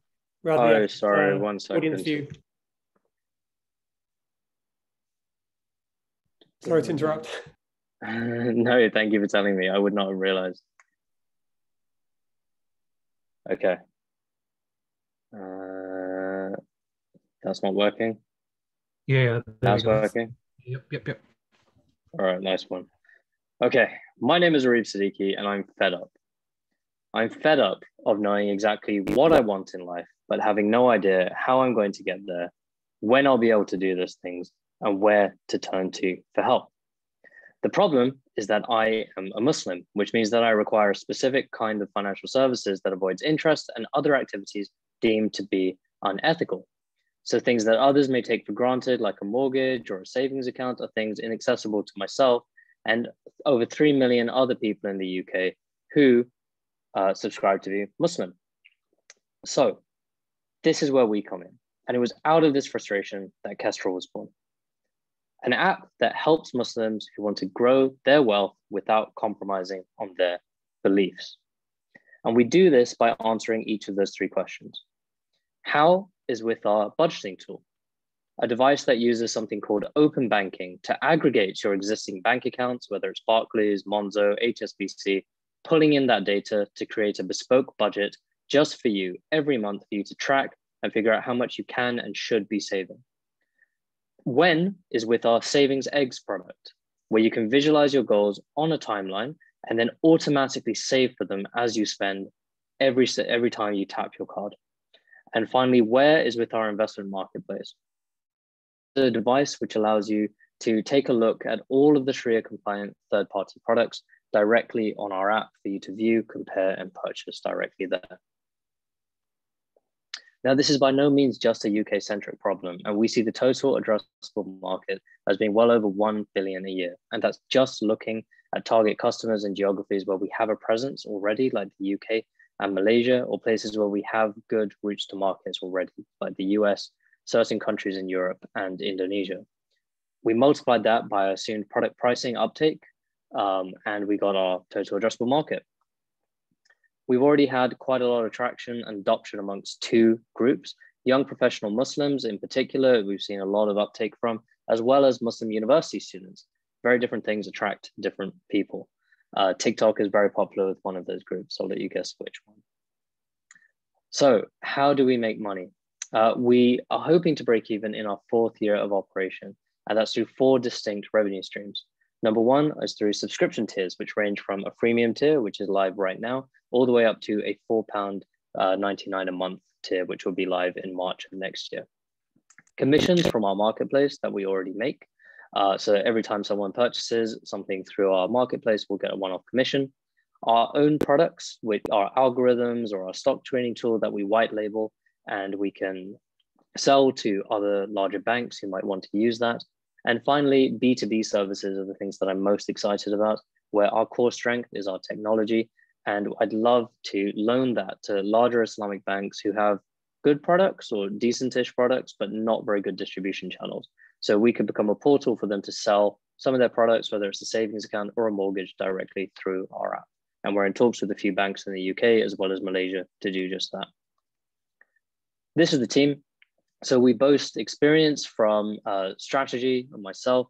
Sorry, 1 second. Audience view. Sorry to interrupt. No, thank you for telling me. I would not have realized. Okay. That's not working. Yeah, that's working. Yep. All right, nice one. Okay, my name is Arif Siddiqui, and I'm fed up. I'm fed up of knowing exactly what I want in life, but having no idea how I'm going to get there, when I'll be able to do those things, and where to turn to for help. The problem is that I am a Muslim, which means that I require a specific kind of financial services that avoids interest and other activities deemed to be unethical. So things that others may take for granted, like a mortgage or a savings account, are things inaccessible to myself and over 3 million other people in the UK who subscribe to be Muslim. So this is where we come in. And it was out of this frustration that Kestrl was born. An app that helps Muslims who want to grow their wealth without compromising on their beliefs. And we do this by answering each of those 3 questions. How is with our budgeting tool, a device that uses something called open banking to aggregate your existing bank accounts, whether it's Barclays, Monzo, HSBC, pulling in that data to create a bespoke budget just for you every month for you to track and figure out how much you can and should be saving. When is with our Savings Eggs product, where you can visualize your goals on a timeline and then automatically save for them as you spend every time you tap your card. And finally, where is with our investment marketplace, the device which allows you to take a look at all of the Sharia compliant third-party products directly on our app for you to view, compare, and purchase directly there. Now, this is by no means just a UK-centric problem, and we see the total addressable market as being well over 1 billion a year. And that's just looking at target customers in geographies where we have a presence already, like the UK and Malaysia, or places where we have good routes to markets already, like the US, certain countries in Europe, and Indonesia. We multiplied that by assumed product pricing uptake, and we got our total addressable market. We've already had quite a lot of traction and adoption amongst two groups, young professional Muslims in particular, we've seen a lot of uptake from, as well as Muslim university students. Very different things attract different people. TikTok is very popular with one of those groups. I'll let you guess which one. So how do we make money? We are hoping to break even in our 4th year of operation, and that's through 4 distinct revenue streams. Number 1 is through subscription tiers, which range from a freemium tier, which is live right now, all the way up to a £4.99 a month tier, which will be live in March of next year. Commissions from our marketplace that we already make. So every time someone purchases something through our marketplace, we'll get a one-off commission. Our own products, with our algorithms or our stock trading tool that we white label, and we can sell to other larger banks who might want to use that. And finally, B2B services are the things that I'm most excited about, where our core strength is our technology. And I'd love to loan that to larger Islamic banks who have good products or decentish products, but not very good distribution channels. So we could become a portal for them to sell some of their products, whether it's a savings account or a mortgage, directly through our app. And we're in talks with a few banks in the UK as well as Malaysia to do just that. This is the team. So we boast experience from strategy, myself,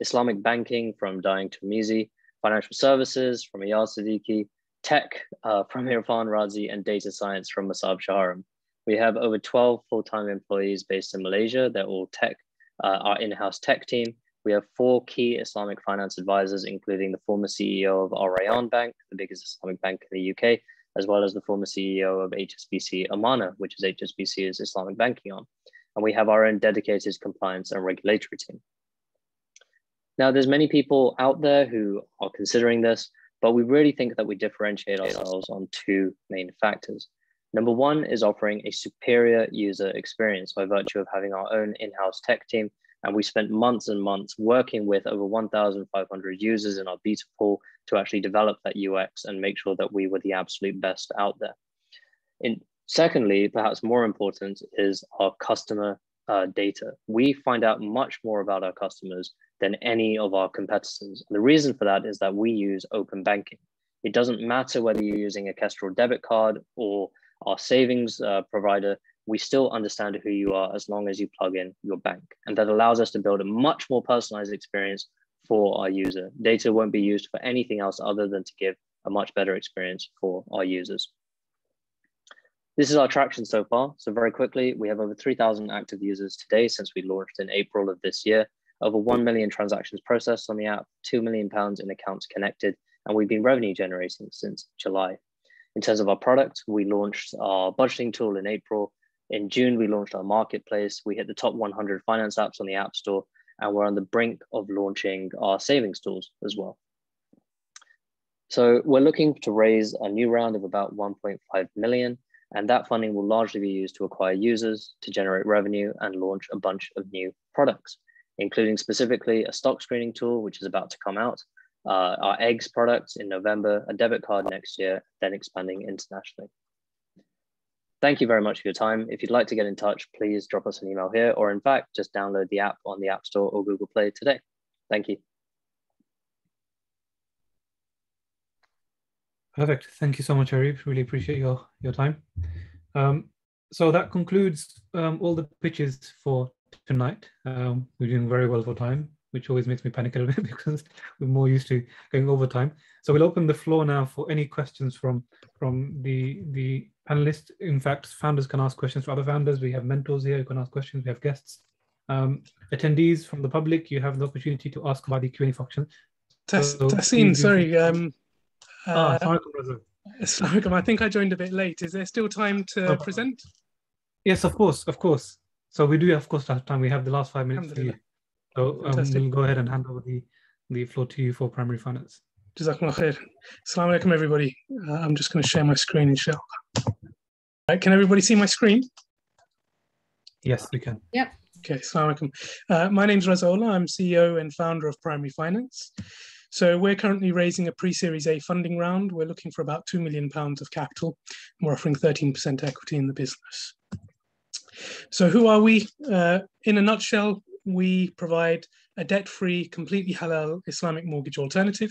Islamic banking from Deen Tirmizi, financial services from Iyad Siddiqui, tech from Irfan Razi, and data science from Masab Shaharam. We have over 12 full-time employees based in Malaysia. They're all tech, our in-house tech team. We have 4 key Islamic finance advisors, including the former CEO of Al Rayan Bank, the biggest Islamic bank in the UK, as well as the former CEO of HSBC Amana, which is HSBC's Islamic banking arm. And we have our own dedicated compliance and regulatory team. Now, there's many people out there who are considering this, but we really think that we differentiate ourselves on 2 main factors. Number 1 is offering a superior user experience by virtue of having our own in-house tech team. And we spent months and months working with over 1,500 users in our beta pool to actually develop that UX and make sure that we were the absolute best out there. Secondly, perhaps more important, is our customer data. We find out much more about our customers than any of our competitors. And the reason for that is that we use open banking. It doesn't matter whether you're using a Kestrl debit card or our savings provider, we still understand who you are as long as you plug in your bank. And that allows us to build a much more personalized experience for our user. Data won't be used for anything else other than to give a much better experience for our users. This is our traction so far. So very quickly, we have over 3,000 active users today since we launched in April of this year, over 1 million transactions processed on the app, £2 million in accounts connected, and we've been revenue generating since July. In terms of our product, we launched our budgeting tool in April. In June, we launched our marketplace. We hit the top 100 finance apps on the App Store, and we're on the brink of launching our savings tools as well. So we're looking to raise a new round of about 1.5 million, and that funding will largely be used to acquire users, to generate revenue, and launch a bunch of new products, including specifically a stock screening tool, which is about to come out, our eggs products in November, a debit card next year, then expanding internationally. Thank you very much for your time. If you'd like to get in touch, please drop us an email here, or in fact, just download the app on the App Store or Google Play today. Thank you. Perfect. Thank you so much, Arif. Really appreciate your time. So that concludes all the pitches for tonight. We're doing very well for time, which always makes me panic a little bit because we're more used to going over time. So we'll open the floor now for any questions from the panelists. In fact, founders can ask questions to other founders. We have mentors here who can ask questions. We have guests. Attendees from the public, you have the opportunity to ask by the Q&A function. Taseen, sorry. Assalamualaikum. I think I joined a bit late. Is there still time to present? Yes, of course. So we do, of course, have time. We have the last 5 minutes for you. So we'll go ahead and hand over the floor to you for primary finance. Jazakumullah khair. Assalamu alaikum, everybody. I'm just going to share my screen, inshallah. Right, can everybody see my screen? Yes, we can. Yep. Okay, assalamu alaikum. My name's Razaullah. I'm CEO and founder of Primary Finance. So we're currently raising a pre-Series A funding round. We're looking for about £2 million of capital. We're offering 13% equity in the business. So who are we? In a nutshell, we provide a debt-free, completely halal Islamic mortgage alternative.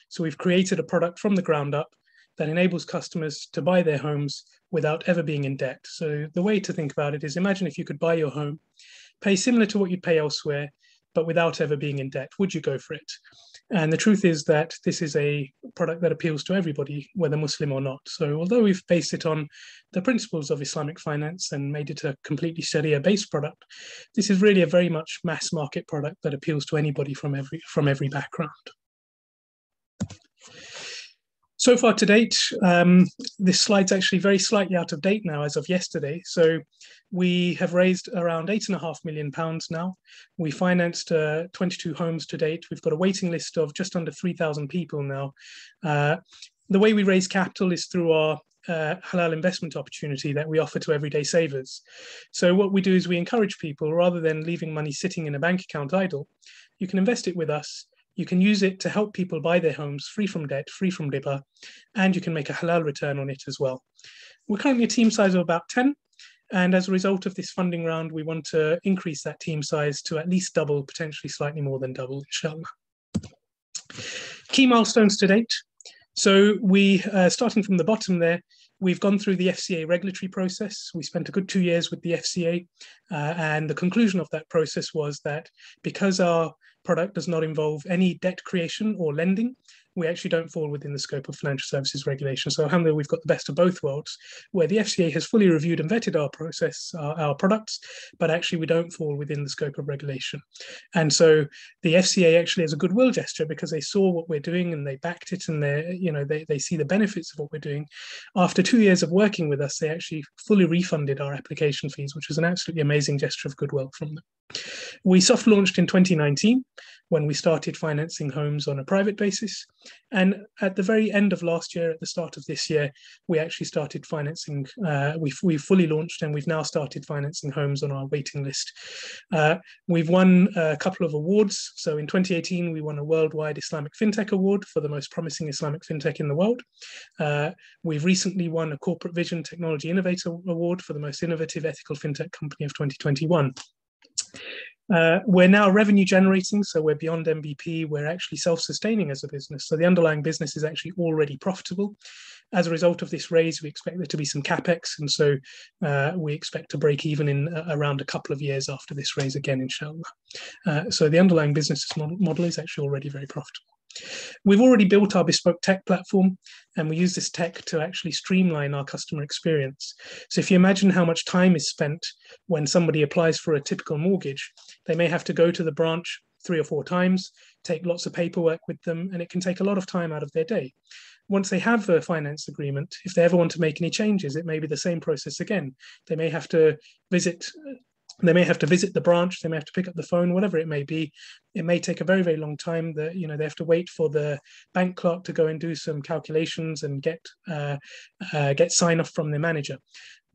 So we've created a product from the ground up that enables customers to buy their homes without ever being in debt. So the way to think about it is, imagine if you could buy your home, pay similar to what you'd pay elsewhere, but without ever being in debt. Would you go for it? And the truth is that this is a product that appeals to everybody, whether Muslim or not. So although we've based it on the principles of Islamic finance and made it a completely Sharia-based product, this is really a very much mass market product that appeals to anybody from every background. So far to date, this slide's actually very slightly out of date now as of yesterday. So we have raised around £8.5 million now. We financed 22 homes to date. We've got a waiting list of just under 3,000 people now. The way we raise capital is through our halal investment opportunity that we offer to everyday savers. So what we do is we encourage people, rather than leaving money sitting in a bank account idle, you can invest it with us. You can use it to help people buy their homes free from debt, free from riba, and you can make a halal return on it as well. We're currently a team size of about 10, and as a result of this funding round, we want to increase that team size to at least double, potentially slightly more than double, inshallah. Key milestones to date. So we, starting from the bottom there, we've gone through the FCA regulatory process. We spent a good 2 years with the FCA, and the conclusion of that process was that because our product does not involve any debt creation or lending, we actually don't fall within the scope of financial services regulation. So alhamdulillah, we've got the best of both worlds, where the FCA has fully reviewed and vetted our process, our products, but actually we don't fall within the scope of regulation. And so the FCA actually has a goodwill gesture because they saw what we're doing and they backed it, and they see the benefits of what we're doing. After 2 years of working with us, they actually fully refunded our application fees, which was an absolutely amazing gesture of goodwill from them. We soft launched in 2019 when we started financing homes on a private basis. And at the very end of last year, at the start of this year, we actually started financing, we fully launched, and we've now started financing homes on our waiting list. We've won a couple of awards. So in 2018, we won a Worldwide Islamic FinTech Award for the most promising Islamic FinTech in the world. We've recently won a Corporate Vision Technology Innovator Award for the most innovative ethical FinTech company of 2021. We're now revenue generating, so we're beyond MVP. We're actually self-sustaining as a business. So the underlying business is actually already profitable. As a result of this raise, we expect there to be some CapEx. And so we expect to break even in around a couple of years after this raise again, inshallah. So the underlying business model is actually already very profitable. We've already built our bespoke tech platform, and we use this tech to actually streamline our customer experience. So if you imagine how much time is spent when somebody applies for a typical mortgage, they may have to go to the branch 3 or 4 times, take lots of paperwork with them, and it can take a lot of time out of their day. Once they have a finance agreement, if they ever want to make any changes, it may be the same process again. They may have to visit the branch, they may have to pick up the phone, whatever it may be. It may take a very, very long time. That they have to wait for the bank clerk to go and do some calculations and get sign off from their manager.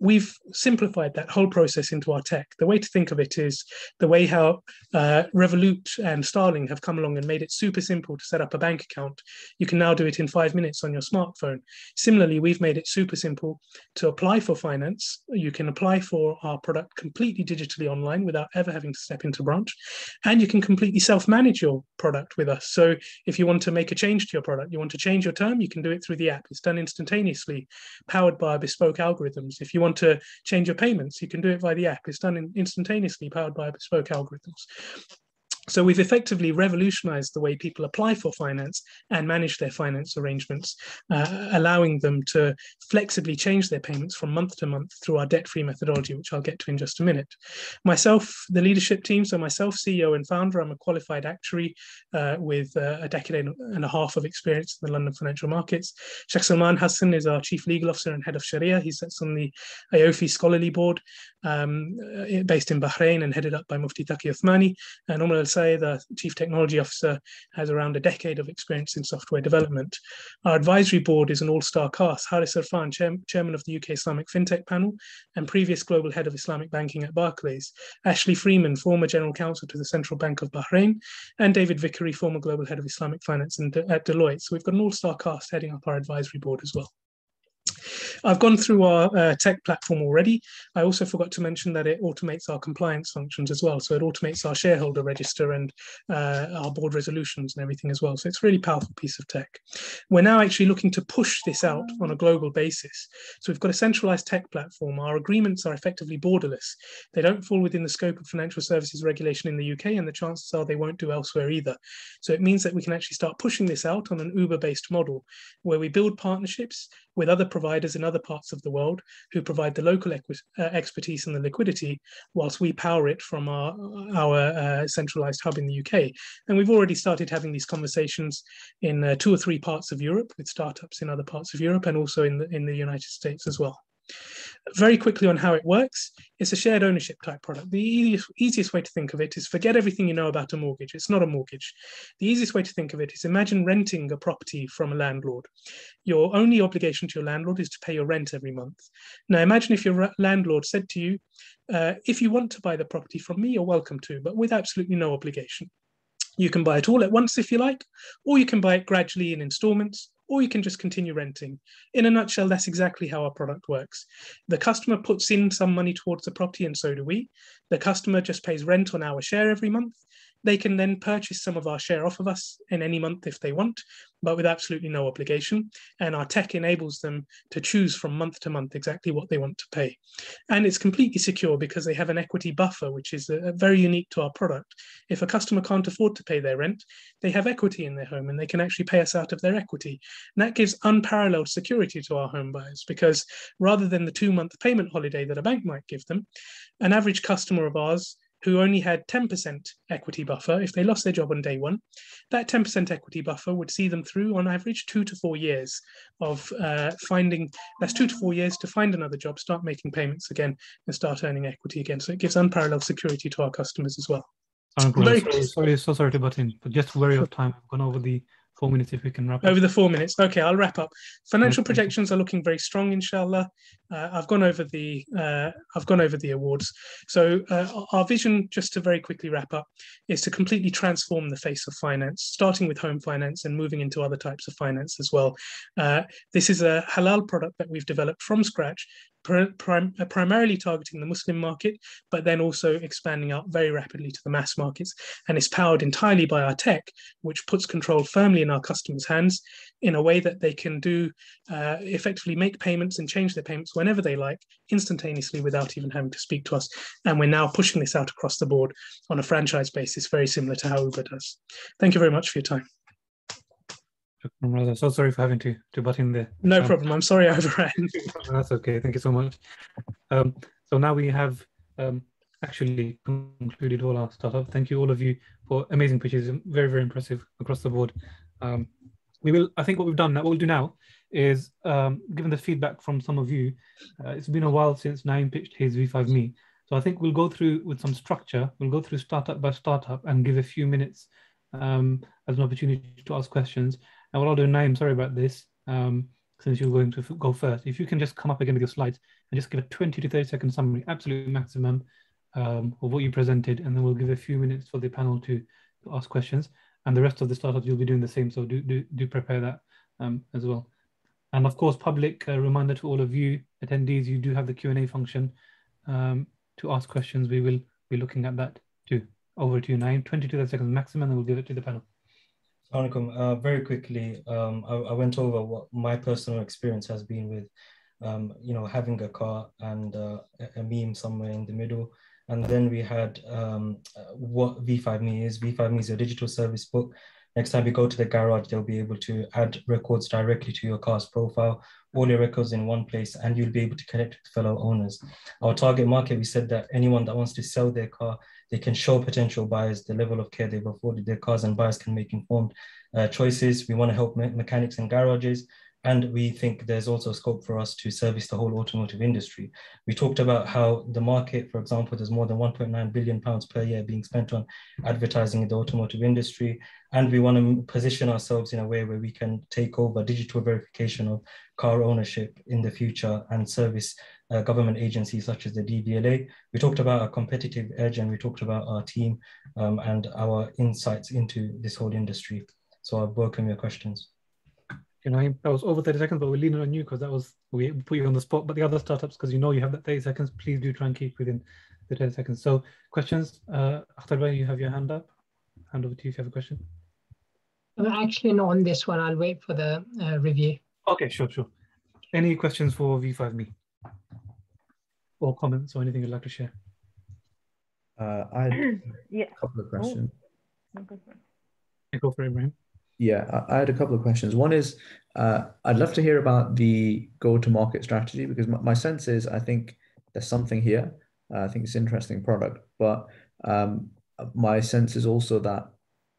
We've simplified that whole process into our tech. The way to think of it is the way how Revolut and Starling have come along and made it super simple to set up a bank account. You can now do it in 5 minutes on your smartphone. Similarly, we've made it super simple to apply for finance. You can apply for our product completely digitally online without ever having to step into branch. And you can completely self-manage your product with us. So if you want to make a change to your product, you want to change your term, you can do it through the app. It's done instantaneously, powered by bespoke algorithms. If you want to change your payments, you can do it via the app. It's done instantaneously, powered by bespoke algorithms. So we've effectively revolutionized the way people apply for finance and manage their finance arrangements, allowing them to flexibly change their payments from month to month through our debt-free methodology, which I'll get to in just a minute. Myself, the leadership team, so myself, CEO and founder, I'm a qualified actuary with a decade and a half of experience in the London financial markets. Sheikh Salman Hassan is our chief legal officer and head of Sharia. He sits on the AOFI scholarly board based in Bahrain and headed up by Mufti Taqi Uthmani. And Umrah the Chief Technology Officer, has around a decade of experience in software development. Our advisory board is an all-star cast. Haris Irfan, Chairman of the UK Islamic FinTech Panel and previous Global Head of Islamic Banking at Barclays. Ashley Freeman, former General Counsel to the Central Bank of Bahrain. And David Vickery, former Global Head of Islamic Finance at Deloitte. So we've got an all-star cast heading up our advisory board as well. I've gone through our tech platform already. I also forgot to mention that it automates our compliance functions as well. So it automates our shareholder register and our board resolutions and everything as well. So it's a really powerful piece of tech. We're now actually looking to push this out on a global basis. So we've got a centralized tech platform. Our agreements are effectively borderless. They don't fall within the scope of financial services regulation in the UK, and the chances are they won't do elsewhere either. So it means that we can actually start pushing this out on an Uber-based model where we build partnerships with other providers in other parts of the world who provide the local expertise and the liquidity, whilst we power it from our centralized hub in the UK. And we've already started having these conversations in 2 or 3 parts of Europe with startups in other parts of Europe and also in the United States as well. Very quickly on how it works, it's a shared ownership type product. The easiest way to think of it is forget everything you know about a mortgage. It's not a mortgage. The easiest way to think of it is imagine renting a property from a landlord. Your only obligation to your landlord is to pay your rent every month. Now imagine if your landlord said to you, if you want to buy the property from me, you're welcome to, but with absolutely no obligation. You can buy it all at once if you like, or you can buy it gradually in installments, or you can just continue renting. In a nutshell, that's exactly how our product works. The customer puts in some money towards the property, and so do we. The customer just pays rent on our share every month. They can then purchase some of our share off of us in any month if they want, but with absolutely no obligation. And our tech enables them to choose from month to month exactly what they want to pay. And it's completely secure because they have an equity buffer, which is very unique to our product. If a customer can't afford to pay their rent, they have equity in their home and they can actually pay us out of their equity. And that gives unparalleled security to our home buyers because rather than the 2-month payment holiday that a bank might give them, an average customer of ours who only had 10% equity buffer, if they lost their job on day one, that 10% equity buffer would see them through on average 2 to 4 years of that's 2 to 4 years to find another job, start making payments again and start earning equity again. So it gives unparalleled security to our customers as well. Sorry to butt in, but just wary of time. I've gone over the 4 minutes if we can wrap up. Over the 4 minutes. Okay, I'll wrap up. Financial projections are looking very strong, inshallah. I've gone over the awards. So our vision, just to very quickly wrap up, is to completely transform the face of finance, starting with home finance and moving into other types of finance as well. This is a halal product that we've developed from scratch, primarily targeting the Muslim market, but then also expanding out very rapidly to the mass markets. And it's powered entirely by our tech, which puts control firmly in our customers' hands in a way that they can do effectively make payments and change their payments whenever they like, instantaneously without even having to speak to us. And we're now pushing this out across the board on a franchise basis, very similar to how Uber does. Thank you very much for your time. So sorry for having to butt in there. No problem. I'm sorry I overran. That's okay. Thank you so much. So now we have actually concluded all our startup. Thank you all of you for amazing pitches. Very, very impressive across the board. I think what we'll do now is, given the feedback from some of you, it's been a while since Naeem pitched his V5Me. So I think we'll go through with some structure. We'll go through startup by startup and give a few minutes as an opportunity to ask questions. And what I'll do, Naeem, sorry about this, since you're going to go first. If you can just come up again with your slides and just give a 20 to 30 second summary, absolute maximum of what you presented, and then we'll give a few minutes for the panel to ask questions. And the rest of the startups, you'll be doing the same, so do prepare that as well. And of course, public reminder to all of you attendees, you do have the Q&A function to ask questions. We will be looking at that too. Over to you, Naeem. 20 to 30 seconds maximum, and then we'll give it to the panel. Very quickly, I went over what my personal experience has been with, having a car and a meme somewhere in the middle. And then we had what V5Me is. V5Me is a digital service book. Next time you go to the garage, they'll be able to add records directly to your car's profile, all your records in one place, and you'll be able to connect with fellow owners. Our target market, we said that anyone that wants to sell their car, they can show potential buyers the level of care they've afforded their cars, and buyers can make informed choices. We want to help mechanics and garages. And we think there's also scope for us to service the whole automotive industry. We talked about how the market, for example, there's more than 1.9 billion pounds per year being spent on advertising in the automotive industry. And we want to position ourselves in a way where we can take over digital verification of car ownership in the future and service government agencies such as the DVLA. We talked about our competitive edge, and we talked about our team and our insights into this whole industry. So I'll welcome your questions. You know, that was over 30 seconds, but we're leaning on you because that was, we put you on the spot. But the other startups, because you know you have that 30 seconds, please do try and keep within the 30 seconds. So questions, Akhtar, you have your hand up. Hand over to you if you have a question. I'm actually not on this one. I'll wait for the review. Okay, sure. Any questions for V5Me? Or comments or anything you'd like to share? I had a couple of questions. Go for it, Ibrahim. Yeah, I had a couple of questions. One is, I'd love to hear about the go-to-market strategy, because my sense is I think there's something here. I think it's an interesting product, but my sense is also that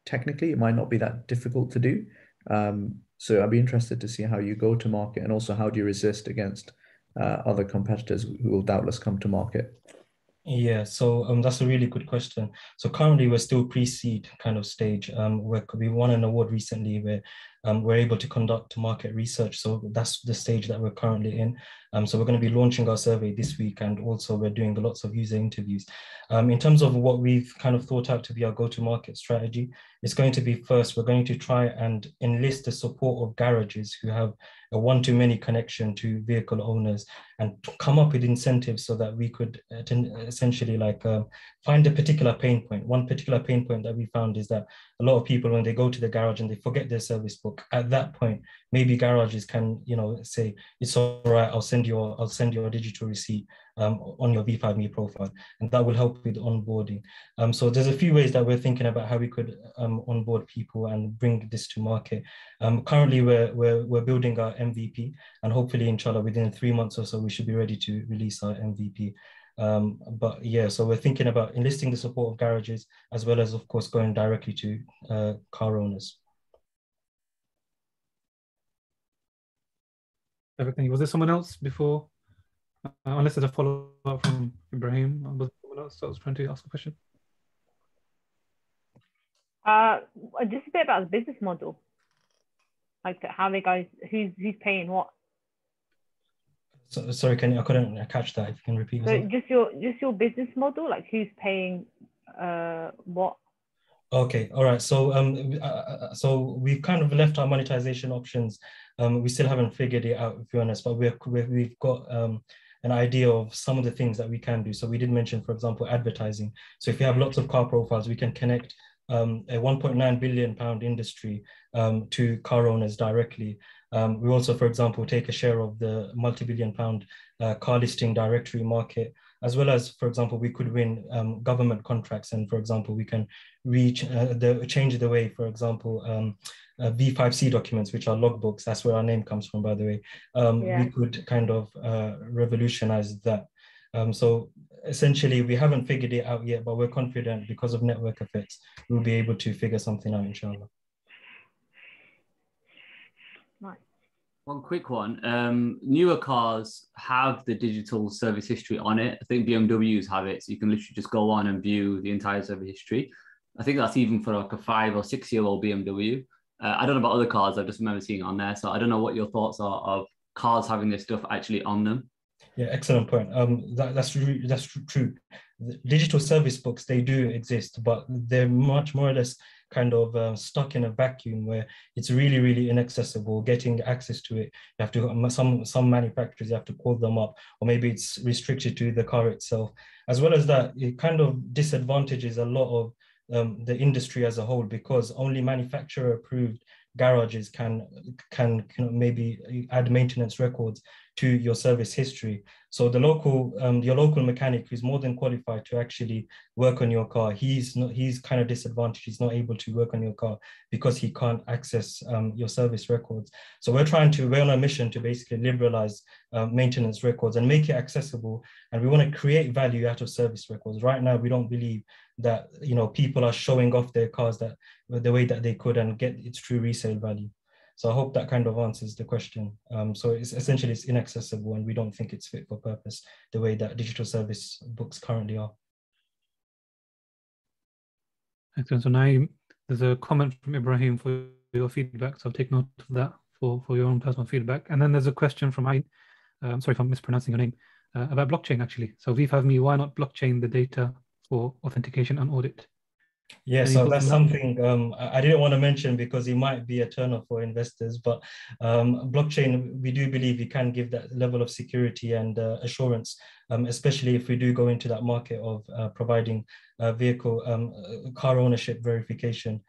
technically it might not be that difficult to do. So I'd be interested to see how you go to market, and also how do you resist against other competitors who will doubtless come to market. Yeah, so that's a really good question. So currently we're still pre-seed kind of stage. We won an award recently where we're able to conduct market research. So that's the stage that we're currently in. So we're going to be launching our survey this week, and also we're doing lots of user interviews. In terms of what we've kind of thought out to be our go-to-market strategy, it's going to be, first, we're going to try and enlist the support of garages who have a one-to-many connection to vehicle owners, and come up with incentives so that we could essentially find a particular pain point. One particular pain point that we found is that a lot of people, when they go to the garage and they forget their service book, at that point, maybe garages can, say, it's all right, I'll send you a digital receipt on your V5Me profile, and that will help with onboarding. So there's a few ways that we're thinking about how we could onboard people and bring this to market. Currently, we're building our MVP, and hopefully, inshallah, within 3 months or so, we should be ready to release our MVP. But yeah, so we're thinking about enlisting the support of garages, as well as, of course, going directly to car owners. Everything. Was there someone else before? Unless there's a follow-up from Ibrahim. Was there someone else that was trying to ask a question? Just a bit about the business model. Like how they guys, who's paying what? So, sorry, I couldn't catch that. If you can repeat. So just your business model, like who's paying what? Okay, all right. So so we've kind of left our monetization options. We still haven't figured it out, to be honest, but we've got an idea of some of the things that we can do. So we did mention, for example, advertising. So if you have lots of car profiles, we can connect a 1.9 billion pound industry to car owners directly. We also, for example, take a share of the multi-billion pound car listing directory market, as well as, for example, we could win government contracts. And for example, we can change the way, for example, V5C documents, which are logbooks, that's where our name comes from, by the way. We could kind of revolutionize that. So essentially, we haven't figured it out yet, but we're confident because of network effects, we'll be able to figure something out, inshallah. One quick one. Newer cars have the digital service history on it. I think BMWs have it, so you can literally just go on and view the entire service history. I think that's even for like a 5 or 6 year old BMW. I don't know about other cars, I just remember seeing it on there. So I don't know what your thoughts are of cars having this stuff actually on them. Yeah, excellent point. That's true. The digital service books, they do exist, but they're much more or less kind of stuck in a vacuum where it's really, really inaccessible. Getting access to it, you have to, some manufacturers, you have to call them up, or maybe it's restricted to the car itself. As well as that, it kind of disadvantages a lot of the industry as a whole, because only manufacturer approved garages can maybe add maintenance records to your service history. So the local, your local mechanic who's more than qualified to actually work on your car, he's kind of disadvantaged. He's not able to work on your car because he can't access your service records. So we're on a mission to basically liberalize maintenance records and make it accessible. And we want to create value out of service records. Right now, we don't believe that people are showing off their cars the way that they could and get its true resale value. So I hope that kind of answers the question. So it's essentially it's inaccessible, and we don't think it's fit for purpose the way that digital service books currently are. Excellent. So now there's a comment from Ibrahim for your feedback. So I'll take note of that for your own personal feedback. And then there's a question from sorry if I'm mispronouncing your name, about blockchain actually. So V5Me, why not blockchain the data for authentication and audit? Yeah, so that's something I didn't want to mention because it might be a turnoff for investors, but blockchain, we do believe it can give that level of security and assurance, especially if we do go into that market of providing vehicle car ownership verification,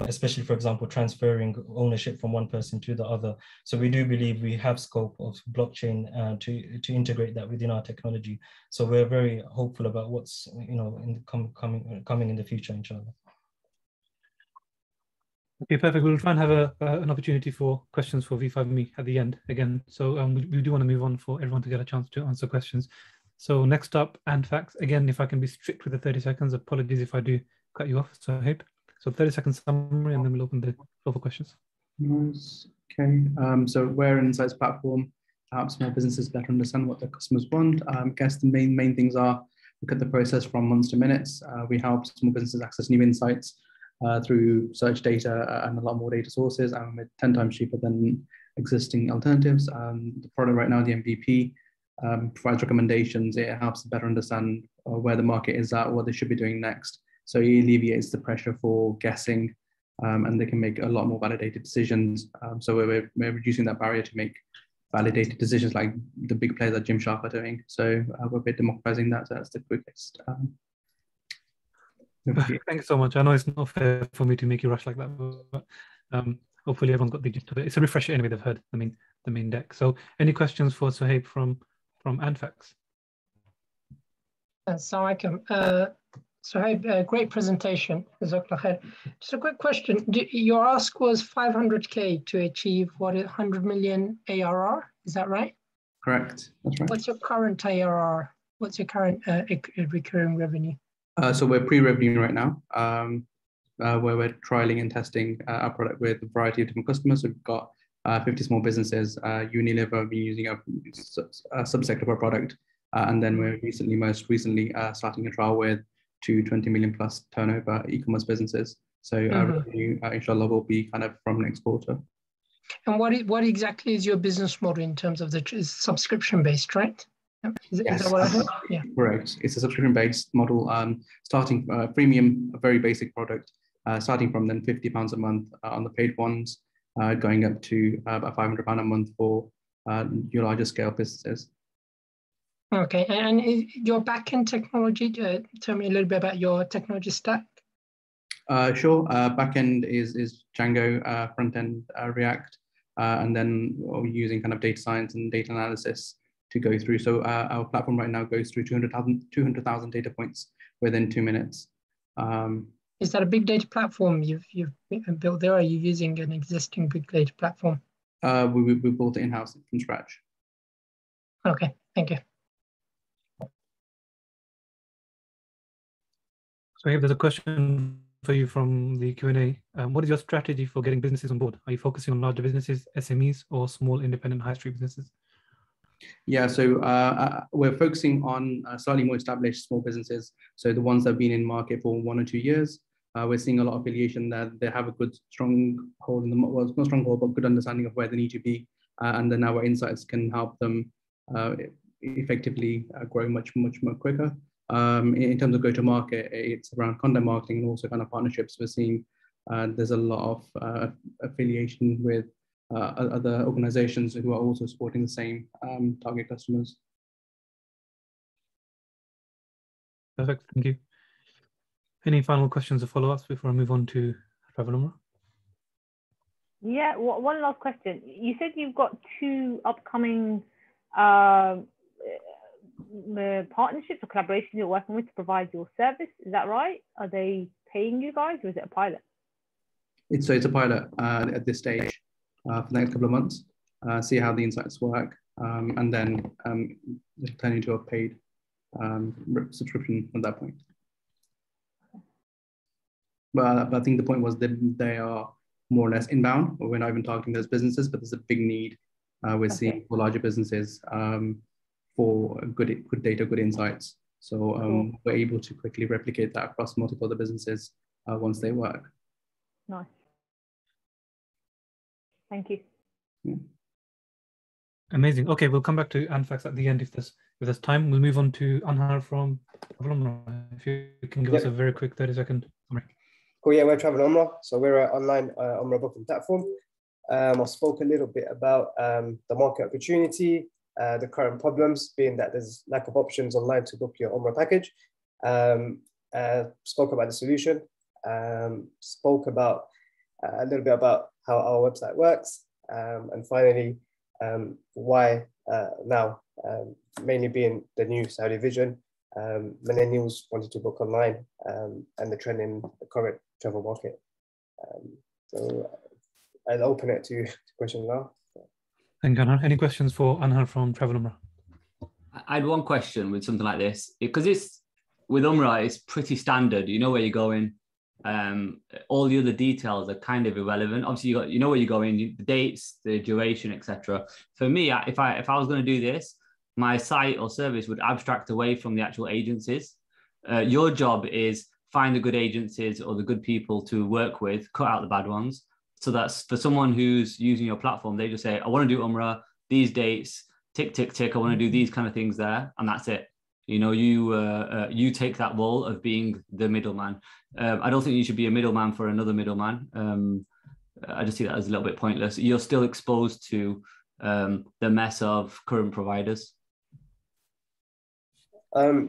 especially, for example, transferring ownership from one person to the other. So we do believe we have scope of blockchain to integrate that within our technology. So we're very hopeful about what's coming in the future, inshallah. Okay, perfect. We'll try and have an opportunity for questions for V5Me at the end again. So we do want to move on for everyone to get a chance to answer questions. So next up, andfacts. Again, if I can be strict with the 30 seconds, apologies if I do cut you off. So I hope. So 30-second summary, and then we'll open the floor for questions. Nice. Okay. So we're an insights platform to help small businesses better understand what their customers want. I guess the main things are look at the process from months to minutes. We help small businesses access new insights through search data and a lot more data sources, and we're 10 times cheaper than existing alternatives. The product right now, the MVP, provides recommendations. It helps better understand where the market is at, what they should be doing next. So it alleviates the pressure for guessing, and they can make a lot more validated decisions. So we're reducing that barrier to make validated decisions like the big players like Gymshark are doing. So we're a bit democratizing that. So that's the quickest. Thank you so much. I know it's not fair for me to make you rush like that, but hopefully everyone's got the gist of it. It's a refresher anyway. They've heard the main deck. So any questions for Suhaib from andfacts? Assalamualaikum. Suhaib, great presentation. Just a quick question. Your ask was 500K to achieve 100 million ARR. Is that right? Correct. That's right. What's your current ARR? What's your current recurring revenue? So we're pre-revenue right now, where we're trialing and testing our product with a variety of different customers. So we've got 50 small businesses. Unilever have been using a subsector of our product. And then we're most recently starting a trial with 20 million plus turnover e-commerce businesses. So revenue, inshallah, will be kind of from next quarter. And what exactly is your business model in terms of the subscription based, right? Is that what I heard? Yeah. Correct. It's a subscription based model, starting premium, a very basic product, starting from then £50 a month on the paid ones, going up to about £500 a month for your larger scale businesses. Okay, and your backend technology, tell me a little bit about your technology stack. Sure. Backend is Django, front end React, and then we're using kind of data science and data analysis to go through. So our platform right now goes through 200,000 data points within 2 minutes. Is that a big data platform you've built there, or are you using an existing big data platform? We built it in-house from scratch. Okay, thank you. So there's a question for you from the Q&A. What is your strategy for getting businesses on board? Are you focusing on larger businesses, SMEs, or small independent high street businesses? Yeah, so we're focusing on slightly more established small businesses. So the ones that have been in market for 1 or 2 years, we're seeing a lot of affiliation that they have a good, strong hold in the, well, not strong hold, but good understanding of where they need to be. And then our insights can help them effectively grow much more quicker. In terms of go-to-market, it's around content marketing and also kind of partnerships. We're seeing there's a lot of affiliation with other organizations who are also supporting the same target customers. Perfect, thank you. Any final questions or follow-ups before I move on to Travel Umrah? Yeah, one last question. You said you've got 2 upcoming partnerships or collaborations you're working with to provide your service? Is that right? Are they paying you guys, or is it a pilot? It's a pilot at this stage for the next couple of months. See how the insights work, and then it'll turn into a paid subscription at that point. But I think the point was that they are more or less inbound, or we're not even targeting those businesses, but there's a big need we're seeing for larger businesses for good data, good insights. So we're able to quickly replicate that across multiple other businesses once they work. Nice. Thank you. Yeah. Amazing. Okay, we'll come back to andfacts at the end if there's time. We'll move on to Anhar from Umrah. If you can give us a very quick 30-second summary. Cool, yeah, we're Travel Umrah. So we're an online Umrah booking platform. I spoke a little bit about the market opportunity, the current problems being that there's lack of options online to book your Umrah package. Spoke about the solution. Spoke about a little bit about how our website works. And finally, why now, mainly being the new Saudi vision, millennials wanted to book online, and the trend in the current travel market. So I'll open it to questions now. Thank you, Anhar. Any questions for Anhar from Travel Umrah? I had one question with something like this, because it's with Umrah, it's pretty standard. You know where you're going. All the other details are kind of irrelevant. Obviously, you know where you're going, the dates, the duration, etc. For me, if I was going to do this, my site or service would abstract away from the actual agencies. Your job is find the good agencies or the good people to work with, cut out the bad ones. So that's for someone who's using your platform, they just say, I want to do Umrah, these dates, tick, tick, tick. I want to do these kind of things there. And that's it. You know, you take that role of being the middleman. I don't think you should be a middleman for another middleman. I just see that as a little bit pointless. You're still exposed to the mess of current providers.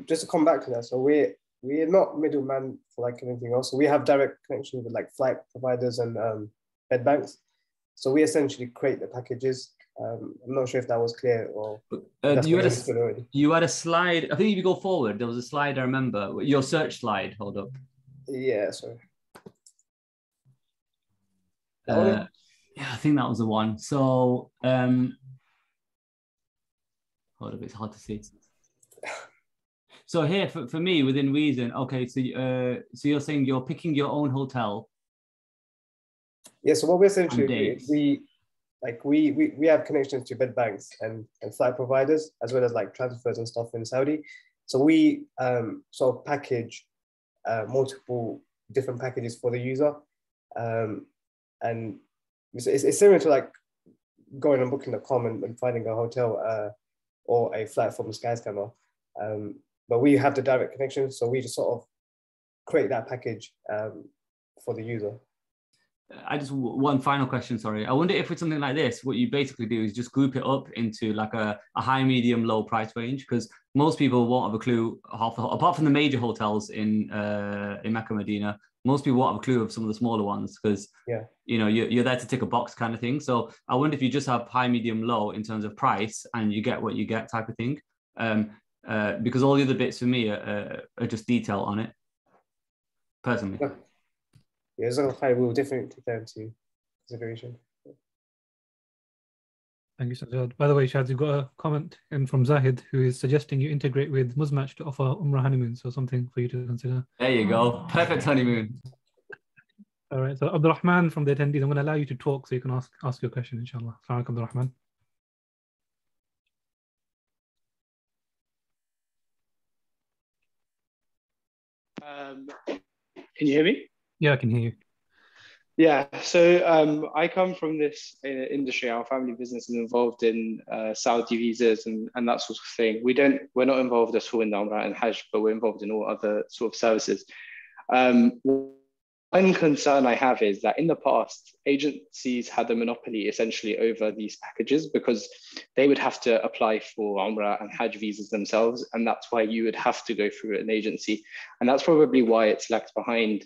Just to come back to that, so we're not middleman for like anything else. So we have direct connection with like flight providers and bed banks. So we essentially create the packages. I'm not sure if that was clear or you had a slide. I think if you go forward, there was a slide I remember. Your search slide. Hold up. Yeah, sorry. Yeah, I think that was the one. So hold up, it's hard to see. So here, for me, within reason, okay, so you're saying you're picking your own hotel. Yeah, so what we're essentially, we have connections to bed banks and flight providers, as well as like transfers and stuff in Saudi. So we sort of package multiple different packages for the user. And it's similar to like going on booking.com and finding a hotel or a flight from Skyscanner. But we have the direct connection, so we just sort of create that package for the user. One final question, sorry. I wonder if with something like this, what you basically do is just group it up into like a high, medium, low price range, because most people won't have a clue, apart from the major hotels in Mecca, Medina, most people won't have a clue of some of the smaller ones, because you know, you're there to tick a box kind of thing. So I wonder if you just have high, medium, low in terms of price and you get what you get type of thing. Because all the other bits for me are just detail on it, personally. Yeah, as long as high, we'll definitely take that into consideration. Thank you, Sajjad. By the way, Shad, you've got a comment in from Zahid, who is suggesting you integrate with Muzmatch to offer Umrah honeymoon, so something for you to consider. There you go. Perfect honeymoon. All right, so Abdurrahman from the attendees, I'm going to allow you to talk so you can ask your question, inshallah. Assalamu alaikum, Abdurrahman. Can you hear me? Yeah, I can hear you. Yeah, so I come from this industry. Our family business is involved in Saudi visas and that sort of thing. We're not involved at all in the Umrah and Hajj, but we're involved in all other sort of services. One concern I have is that in the past, agencies had a monopoly essentially over these packages because they would have to apply for Umrah and Hajj visas themselves. And that's why you would have to go through an agency. And that's probably why it's lagged behind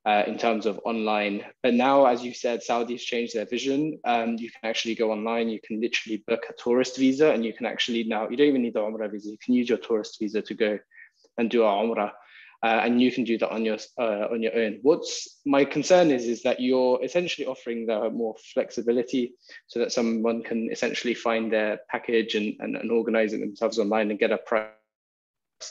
in terms of online. But now, as you said, Saudi's changed their vision. You can actually go online, you can literally book a tourist visa, and you can actually now, you don't even need the Umrah visa, you can use your tourist visa to go and do our Umrah. And you can do that on your own. What's my concern is that you're essentially offering the more flexibility so that someone can essentially find their package and organize it themselves online and get a price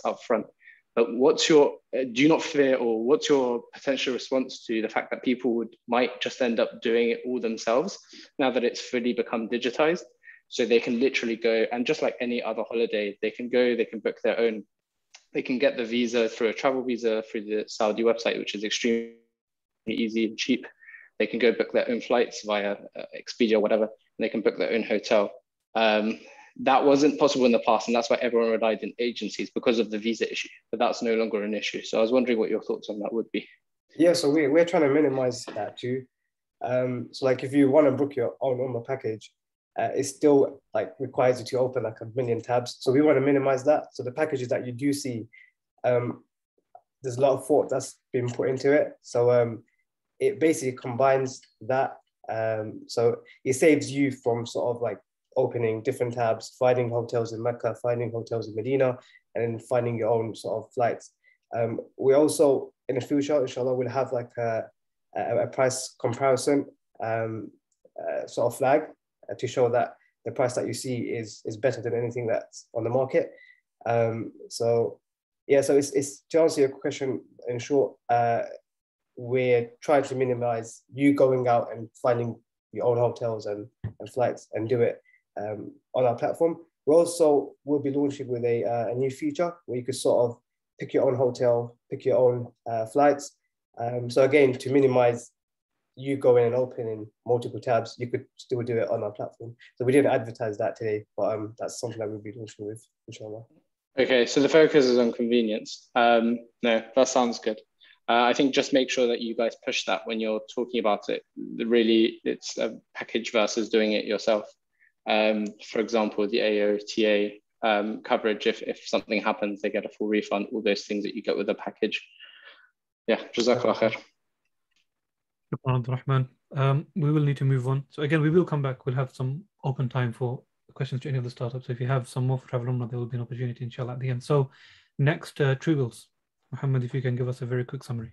up front. But what's your, do you not fear, or what's your potential response to the fact that people might just end up doing it all themselves now that it's fully become digitized? So they can literally go, and just like any other holiday, they can go, they can book their own, they can get the visa through a travel visa through the Saudi website, which is extremely easy and cheap. They can go book their own flights via Expedia or whatever, and they can book their own hotel. That wasn't possible in the past, and that's why everyone relied on agencies because of the visa issue, but that's no longer an issue. So I was wondering what your thoughts on that would be. Yeah, so we're trying to minimize that too. So like if you want to book your own Umrah package, it still like requires you to open like 1 million tabs. So we want to minimize that. So the packages that you do see, there's a lot of thought that's been put into it. So it basically combines that. So it saves you from sort of like opening different tabs, finding hotels in Mecca, finding hotels in Medina, and then finding your own sort of flights. We also, in the future, inshallah, we'll have like a price comparison sort of flag to show that the price that you see is better than anything that's on the market. So yeah, so it's to answer your question in short, we're trying to minimize you going out and finding your own hotels and flights and do it on our platform. We also will be launching with a new feature where you could sort of pick your own hotel, pick your own flights. So again, to minimize you going and opening multiple tabs, you could still do it on our platform. So we didn't advertise that today, but that's something that we'll be launching with, inshallah. Okay, so the focus is on convenience. No, that sounds good. I think just make sure that you guys push that when you're talking about it. Really, it's a package versus doing it yourself. For example, the AOTA coverage, if something happens, they get a full refund, all those things that you get with the package. Yeah, Jazakallah khair. We will need to move on. So again, we will come back. We'll have some open time for questions to any of the startups. So if you have some more for Travel Umrah, there will be an opportunity, inshallah, at the end. So next, Truebills. Mohammed, if you can give us a very quick summary.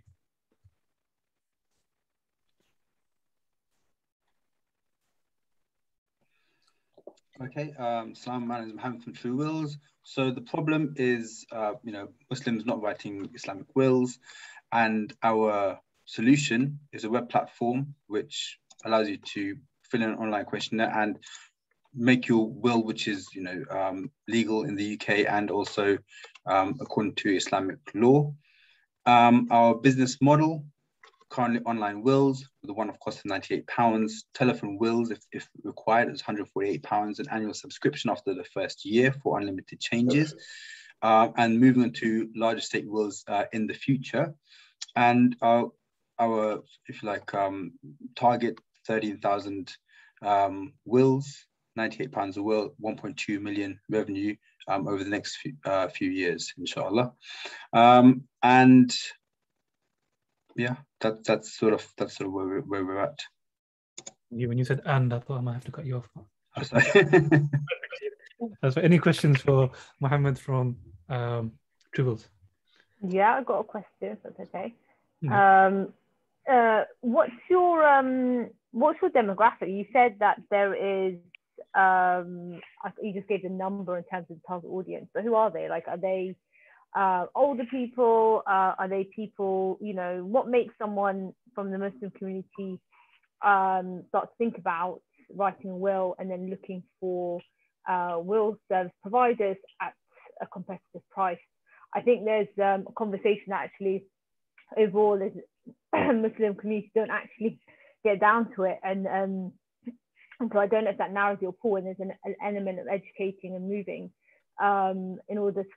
Okay, Salam, my name is Mohammed from Truebills. So the problem is, Muslims not writing Islamic wills, and our solution is a web platform which allows you to fill in an online questionnaire and make your will, which is legal in the UK and also according to Islamic law. Our business model, currently online wills with a one-off cost of £98, telephone wills if required is £148, an annual subscription after the first year for unlimited changes, and moving on to large estate wills in the future. And our if you like, target 13,000 wills, £98 a will, 1.2 million revenue over the next few years, inshallah. And yeah, that's sort of where we're at. When you said "and," I thought I might have to cut you off. That's any questions for Mohammed from Truebills? Yeah, I got a question. If that's okay. Mm-hmm. What's your demographic? You said that there is. You just gave the number in terms of the target audience, but who are they? Like, are they older people? Are they people? What makes someone from the Muslim community start to think about writing a will and then looking for will service providers at a competitive price? I think there's a conversation that actually overall as Muslim community don't actually get down to it, and so I don't know if that narrows your pool, and there's an element of educating and moving in order to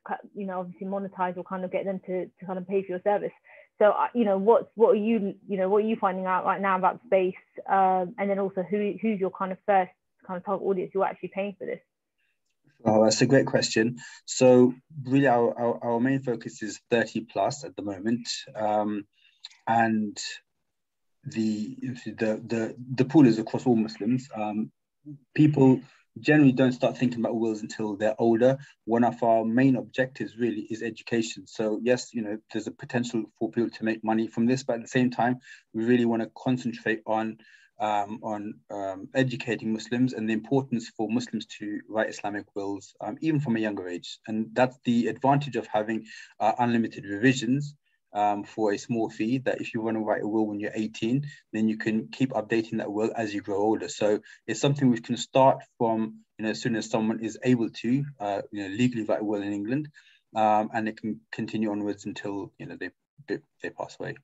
obviously monetize or kind of get them to kind of pay for your service. So what are you finding out right now about the space, and then also who's your kind of first kind of target audience you're actually paying for this? Oh, that's a great question. So really our main focus is 30 plus at the moment. and the pool is across all Muslims. People generally don't start thinking about wills until they're older. One of our main objectives really is education. So yes, there's a potential for people to make money from this, but at the same time, we really want to concentrate on educating Muslims and the importance for Muslims to write Islamic wills, even from a younger age. And that's the advantage of having unlimited revisions for a small fee, that if you want to write a will when you're 18, then you can keep updating that will as you grow older. So it's something we can start from, as soon as someone is able to, legally write a will in England, and it can continue onwards until, they pass away.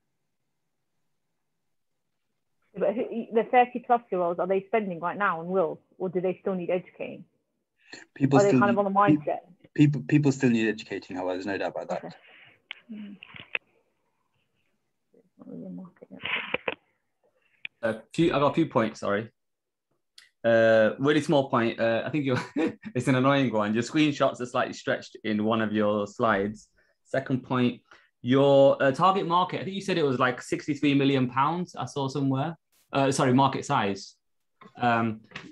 But the 30-plus-year-olds, are they spending right now on wills, or do they still need educating? People are they still kind of on the mindset? People still need educating, however, there's no doubt about that. Okay. I got a few points, sorry. Really small point. I think it's an annoying one. Your screenshots are slightly stretched in one of your slides. Second point, your target market, I think you said it was like 63 million pounds. I saw somewhere. Sorry, market size,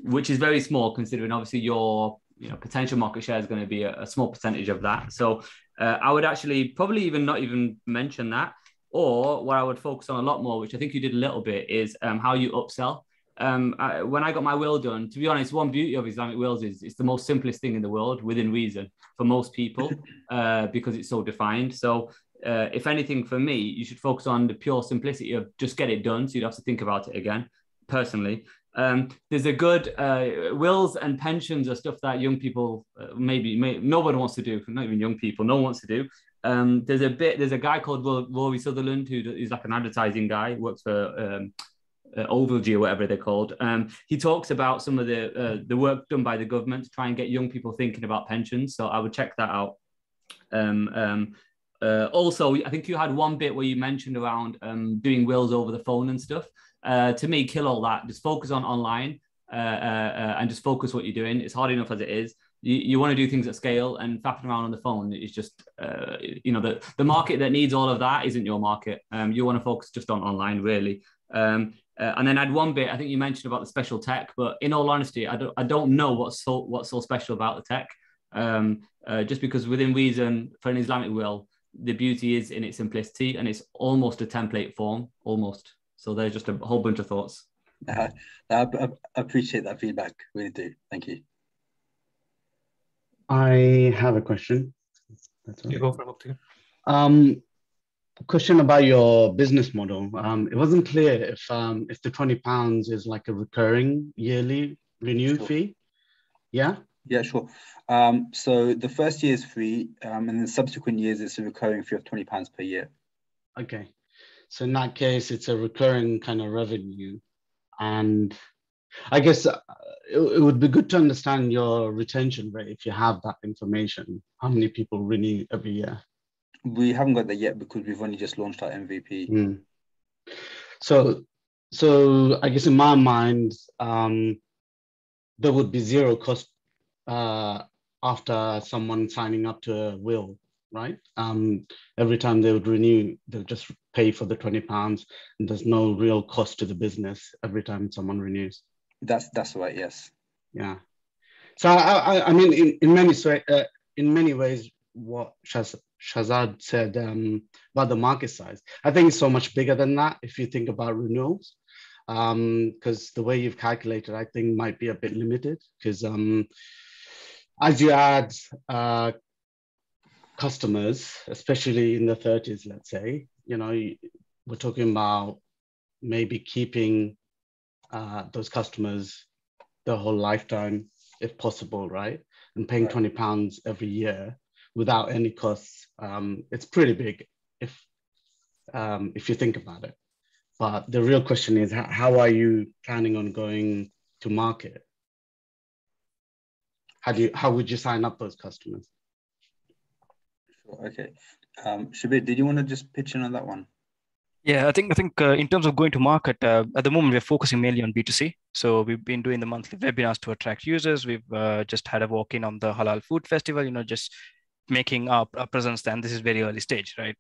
which is very small considering obviously your potential market share is going to be a small percentage of that. So I would actually probably not even mention that. Or what I would focus on a lot more, which I think you did a little bit, is how you upsell. When I got my will done, to be honest, one beauty of Islamic wills is it's the most simplest thing in the world within reason for most people because it's so defined. So if anything, for me, you should focus on the pure simplicity of just get it done so you don't have to think about it again, personally. There's a good wills and pensions are stuff that young people maybe nobody wants to do, not even young people, no one wants to do. There's a guy called Rory Sutherland who is like an advertising guy, works for Ovalgy or whatever they're called. He talks about some of the work done by the government to try and get young people thinking about pensions. So I would check that out. Also, I think you had one bit where you mentioned around doing wills over the phone and stuff. To me, kill all that. Just focus on online and just focus what you're doing. It's hard enough as it is. You want to do things at scale, and faffing around on the phone is just, the market that needs all of that isn't your market. You want to focus just on online, really. And then I had one bit, I think you mentioned about the special tech, but in all honesty, I don't know what's so special about the tech. Just because within reason, for an Islamic will, the beauty is in its simplicity, and it's almost a template form, almost. So there's just a whole bunch of thoughts. I appreciate that feedback, really do. Thank you. I have a question. You go for it. Question about your business model. It wasn't clear if the £20 is like a recurring yearly renew fee. Yeah. Yeah, sure. So the first year is free, and in the subsequent years it's a recurring fee of £20 per year. Okay. So in that case, it's a recurring kind of revenue, and I guess it would be good to understand your retention rate if you have that information. How many people renew every year? We haven't got that yet because we've only just launched our MVP. So I guess in my mind, there would be zero cost after someone signing up to a will, right? Every time they would renew, they'll just pay for the £20, and there's no real cost to the business every time someone renews. That's right. Yes. Yeah. So I mean, in many ways, what Shazad said about the market size, I think it's so much bigger than that if you think about renewals, because the way you've calculated, I think, might be a bit limited, because as you add customers, especially in the 30s, let's say, we're talking about maybe keeping those customers their whole lifetime, if possible, right? And paying £20 every year without any costs. It's pretty big if you think about it. But the real question is, how are you planning on going to market? How would you sign up those customers? Sure. Okay. Shabir, did you want to just pitch in on that one? Yeah, I think in terms of going to market, at the moment, we're focusing mainly on B2C. So we've been doing the monthly webinars to attract users. We've just had a walk-in on the Halal Food Festival, just making our presence then. This is very early stage, right?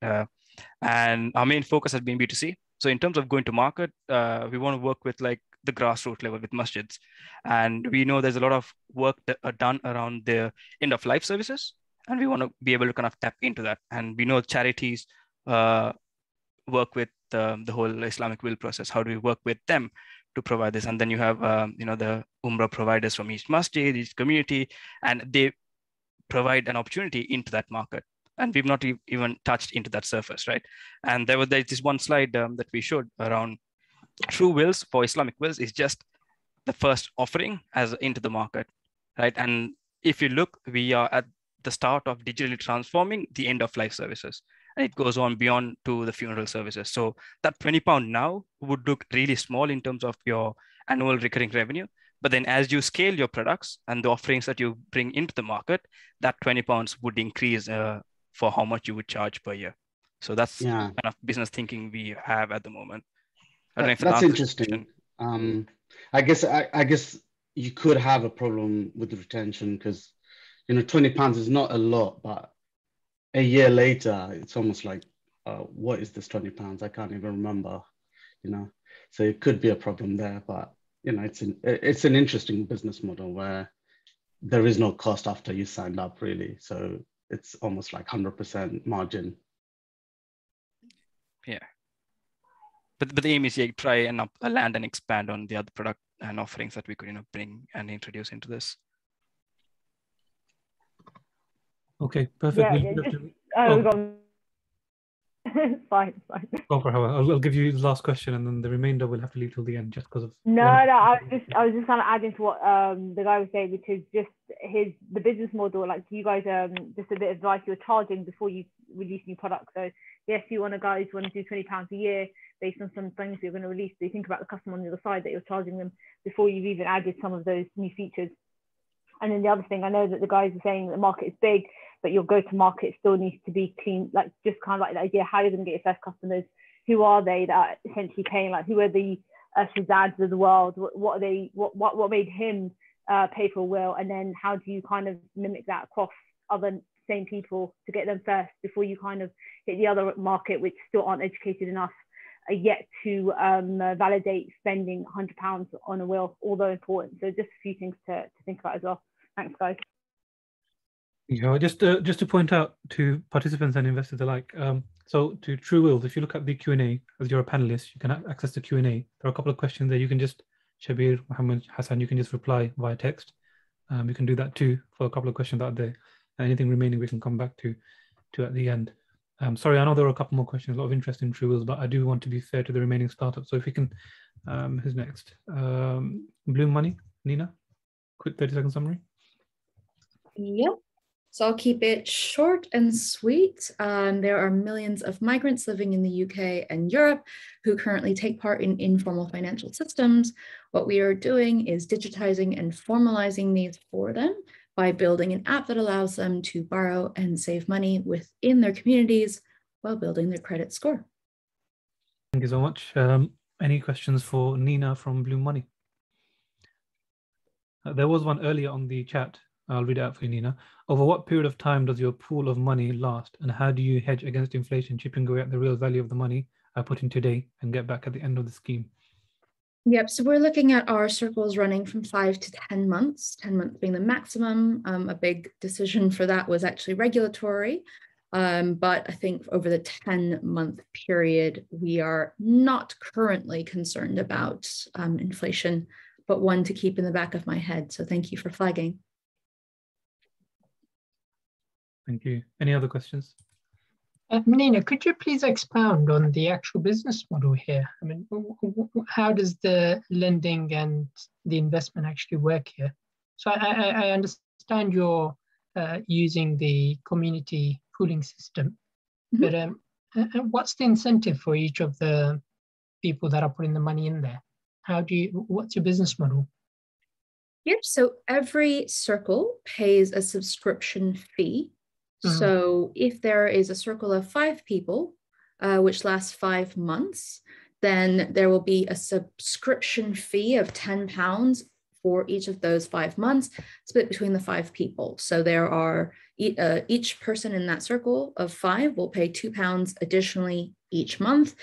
And our main focus has been B2C. So in terms of going to market, we want to work with like the grassroots level with masjids. And we know there's a lot of work that are done around the end of life services. And we want to be able to kind of tap into that. And we know charities work with the whole Islamic will process. How do we work with them to provide this? And then you have, the Umrah providers from each masjid, each community, and they provide an opportunity into that market. And we've not even touched into that surface, right? And there's this one slide that we showed around True Wills for Islamic wills is just the first offering as into the market, right? And if you look, we are at the start of digitally transforming the end of life services. And it goes on beyond to the funeral services. So that £20 now would look really small in terms of your annual recurring revenue. But then as you scale your products and the offerings that you bring into the market, that £20 would increase for how much you would charge per year. So that's kind of business thinking we have at the moment. I don't know if that's interesting. I guess you could have a problem with the retention because, £20 is not a lot, but a year later, it's almost like, what is this £20? I can't even remember, So it could be a problem there, but it's an interesting business model where there is no cost after you signed up, really. So it's almost like 100% margin. Yeah. But the aim is try and land and expand on the other product and offerings that we could bring and introduce into this. Okay, perfect. Fine. Go for Hawa. I'll give you the last question, and then the remainder we'll have to leave till the end, just because of. No. I was just kind of adding to what the guy was saying, which is just the business model. Like you guys, just a bit of advice you're charging before you release new products. So yes, you want to do £20 a year based on some things you're going to release. So you think about the customer on the other side that you're charging them before you've even added some of those new features. And then the other thing, I know that the guys are saying the market is big, but your go-to-market still needs to be clean, like just kind of like the idea, how you're going to get your first customers, who are they that are essentially paying, like who are the Shazads of the world, what are they, what made him pay for a will, and then how do you kind of mimic that across other same people to get them first before you kind of hit the other market, which still aren't educated enough yet to validate spending £100 on a will, although important. So just a few things to think about as well. Thanks, guys. Yeah, just to point out to participants and investors alike, so to True Wills, if you look at the Q&A, as you're a panelist, you can access the Q&A. There are a couple of questions there. You can just, Shabir, Mohammed, Hassan, you can just reply via text. You can do that too for a couple of questions out there. And anything remaining we can come back to at the end. Sorry, I know there are a couple more questions, a lot of interest in True Wills, but I do want to be fair to the remaining startups. So if we can, who's next? Bloom Money, Nina, quick 30-second summary. Yep. So I'll keep it short and sweet. There are millions of migrants living in the UK and Europe who currently take part in informal financial systems. What we are doing is digitizing and formalizing these for them by building an app that allows them to borrow and save money within their communities while building their credit score. Thank you so much. Any questions for Nina from Bloom Money? There was one earlier on the chat. I'll read it out for you, Nina. Over what period of time does your pool of money last, and how do you hedge against inflation, chipping away at the real value of the money I put in today and get back at the end of the scheme? Yep, so we're looking at our circles running from 5 to 10 months, 10 months being the maximum. A big decision for that was actually regulatory, but I think over the 10-month period, we are not currently concerned about inflation, but one to keep in the back of my head. So thank you for flagging. Thank you. Any other questions? Nina, could you please expound on the actual business model here? I mean, how does the lending and the investment actually work here? So I understand you're using the community pooling system, but what's the incentive for each of the people that are putting the money in there? What's your business model? Yep, so every circle pays a subscription fee. So if there is a circle of 5 people, which lasts 5 months, then there will be a subscription fee of £10 for each of those 5 months, split between the 5 people. So there are, Each person in that circle of 5 will pay £2 additionally each month.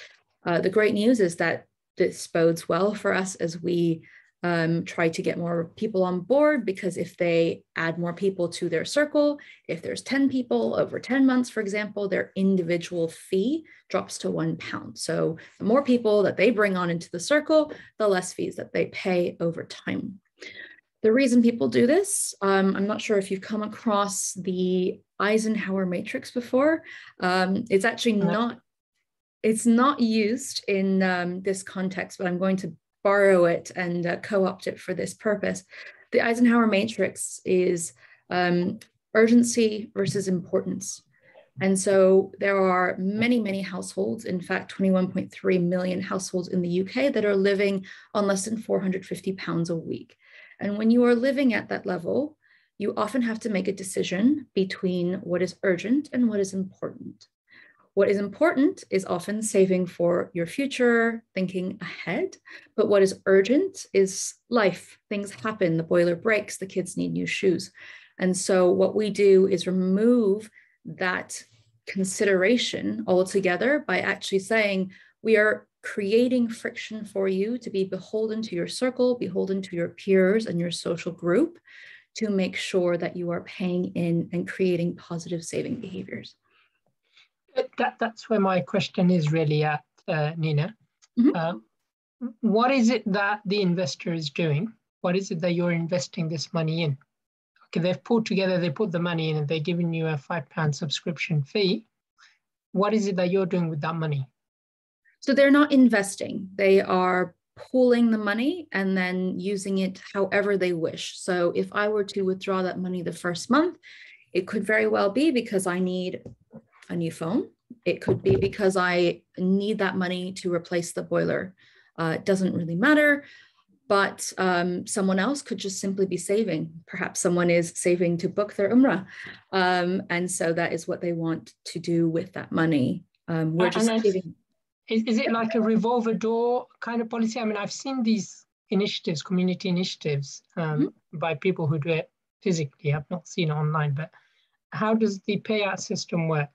The great news is that this bodes well for us as we try to get more people on board, because if they add more people to their circle, if there's 10 people over 10 months, for example, their individual fee drops to £1. So the more people that they bring on into the circle, the less fees that they pay over time. The reason people do this, I'm not sure if you've come across the Eisenhower matrix before. It's actually it's not used in this context, but I'm going to borrow it and co-opt it for this purpose. The Eisenhower matrix is urgency versus importance. And so there are many, many households, in fact, 21.3 million households in the UK that are living on less than £450 a week. And when you are living at that level, you often have to make a decision between what is urgent and what is important. What is important is often saving for your future, thinking ahead. But what is urgent is life. Things happen, the boiler breaks, the kids need new shoes. And so what we do is remove that consideration altogether by actually saying, we are creating friction for you to be beholden to your circle, beholden to your peers and your social group, to make sure that you are paying in and creating positive saving behaviors. That's where my question is really at, Nina. Mm-hmm. What is it that the investor is doing? What is it that you're investing this money in? Okay, they've pulled together, they put the money in and they're giving you a £5 subscription fee. What is it that you're doing with that money? So they're not investing. They are pooling the money and then using it however they wish. So if I were to withdraw that money the first month, it could very well be because I need a new phone. It could be because I need that money to replace the boiler. It doesn't really matter, but someone else could just simply be saving. Perhaps someone is saving to book their Umrah. And so that is what they want to do with that money. We're just giving. Is it like a revolver door kind of policy? I mean, I've seen these initiatives, community initiatives by people who do it physically. I've not seen it online, but how does the payout system work?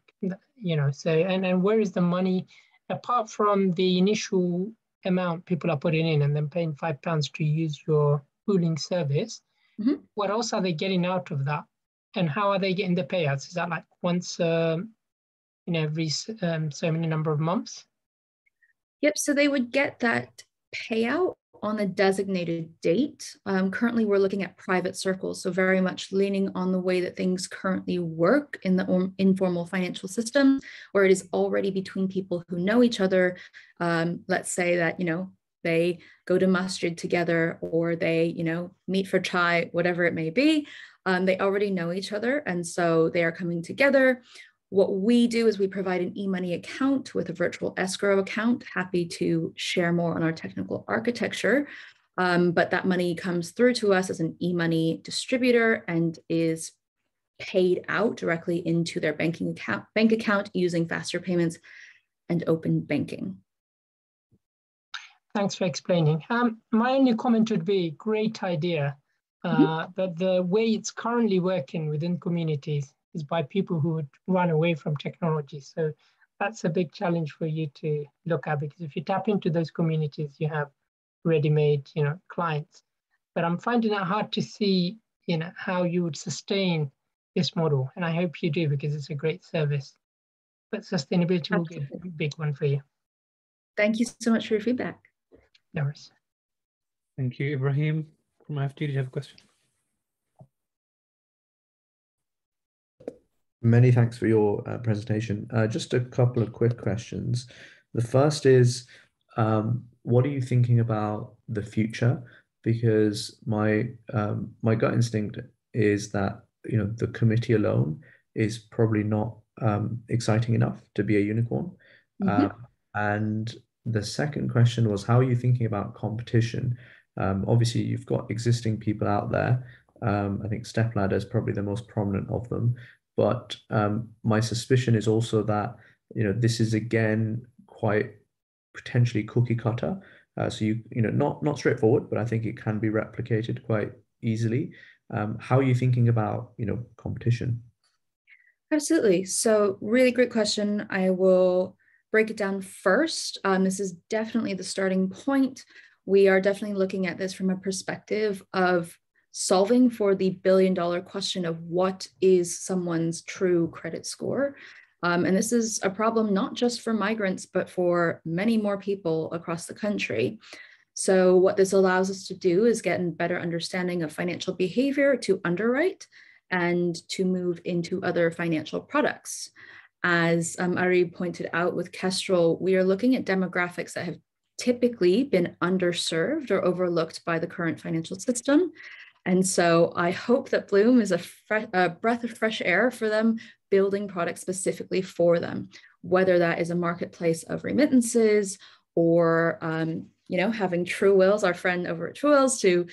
You know, so and where is the money, apart from the initial amount people are putting in and then paying £5 to use your pooling service? Mm-hmm. What else are they getting out of that, and how are they getting the payouts? Is that like once in every so many number of months? Yep. So they would get that payout on a designated date. Currently, we're looking at private circles, so very much leaning on the way that things currently work in the informal financial system, where it is already between people who know each other. Let's say that, you know, they go to masjid together, or they, you know, meet for chai, whatever it may be. They already know each other, and so they are coming together. What we do is we provide an e-money account with a virtual escrow account. Happy to share more on our technical architecture, but that money comes through to us as an e-money distributor and is paid out directly into their bank account using faster payments and open banking. Thanks for explaining. My only comment would be great idea, but the way it's currently working within communities is by people who would run away from technology. So that's a big challenge for you to look at, because if you tap into those communities, you have ready-made, you know, clients. But I'm finding it hard to see, you know, how you would sustain this model. And I hope you do, because it's a great service. But sustainability will be a big one for you. Thank you so much for your feedback. No worries. Thank you. Ibrahim from IFT, did you have a question? Many thanks for your presentation. Just a couple of quick questions. The first is, what are you thinking about the future? Because my gut instinct is that, you know, the committee alone is probably not exciting enough to be a unicorn. And the second question was, how are you thinking about competition? Obviously, you've got existing people out there. I think StepLadder is probably the most prominent of them. But my suspicion is also that, you know, this is again quite potentially cookie cutter. So you know, not straightforward, but I think it can be replicated quite easily. How are you thinking about, you know, competition? Absolutely. So really great question. I will break it down first. This is definitely the starting point. We are definitely looking at this from a perspective of solving for the billion-dollar question of what is someone's true credit score. And this is a problem not just for migrants, but for many more people across the country. So what this allows us to do is get a better understanding of financial behavior to underwrite and to move into other financial products. As Ari pointed out with Kestrl, we are looking at demographics that have typically been underserved or overlooked by the current financial system. And so I hope that Bloom is a breath of fresh air for them, building products specifically for them, whether that is a marketplace of remittances or having True Wills, our friend over at True Wills, to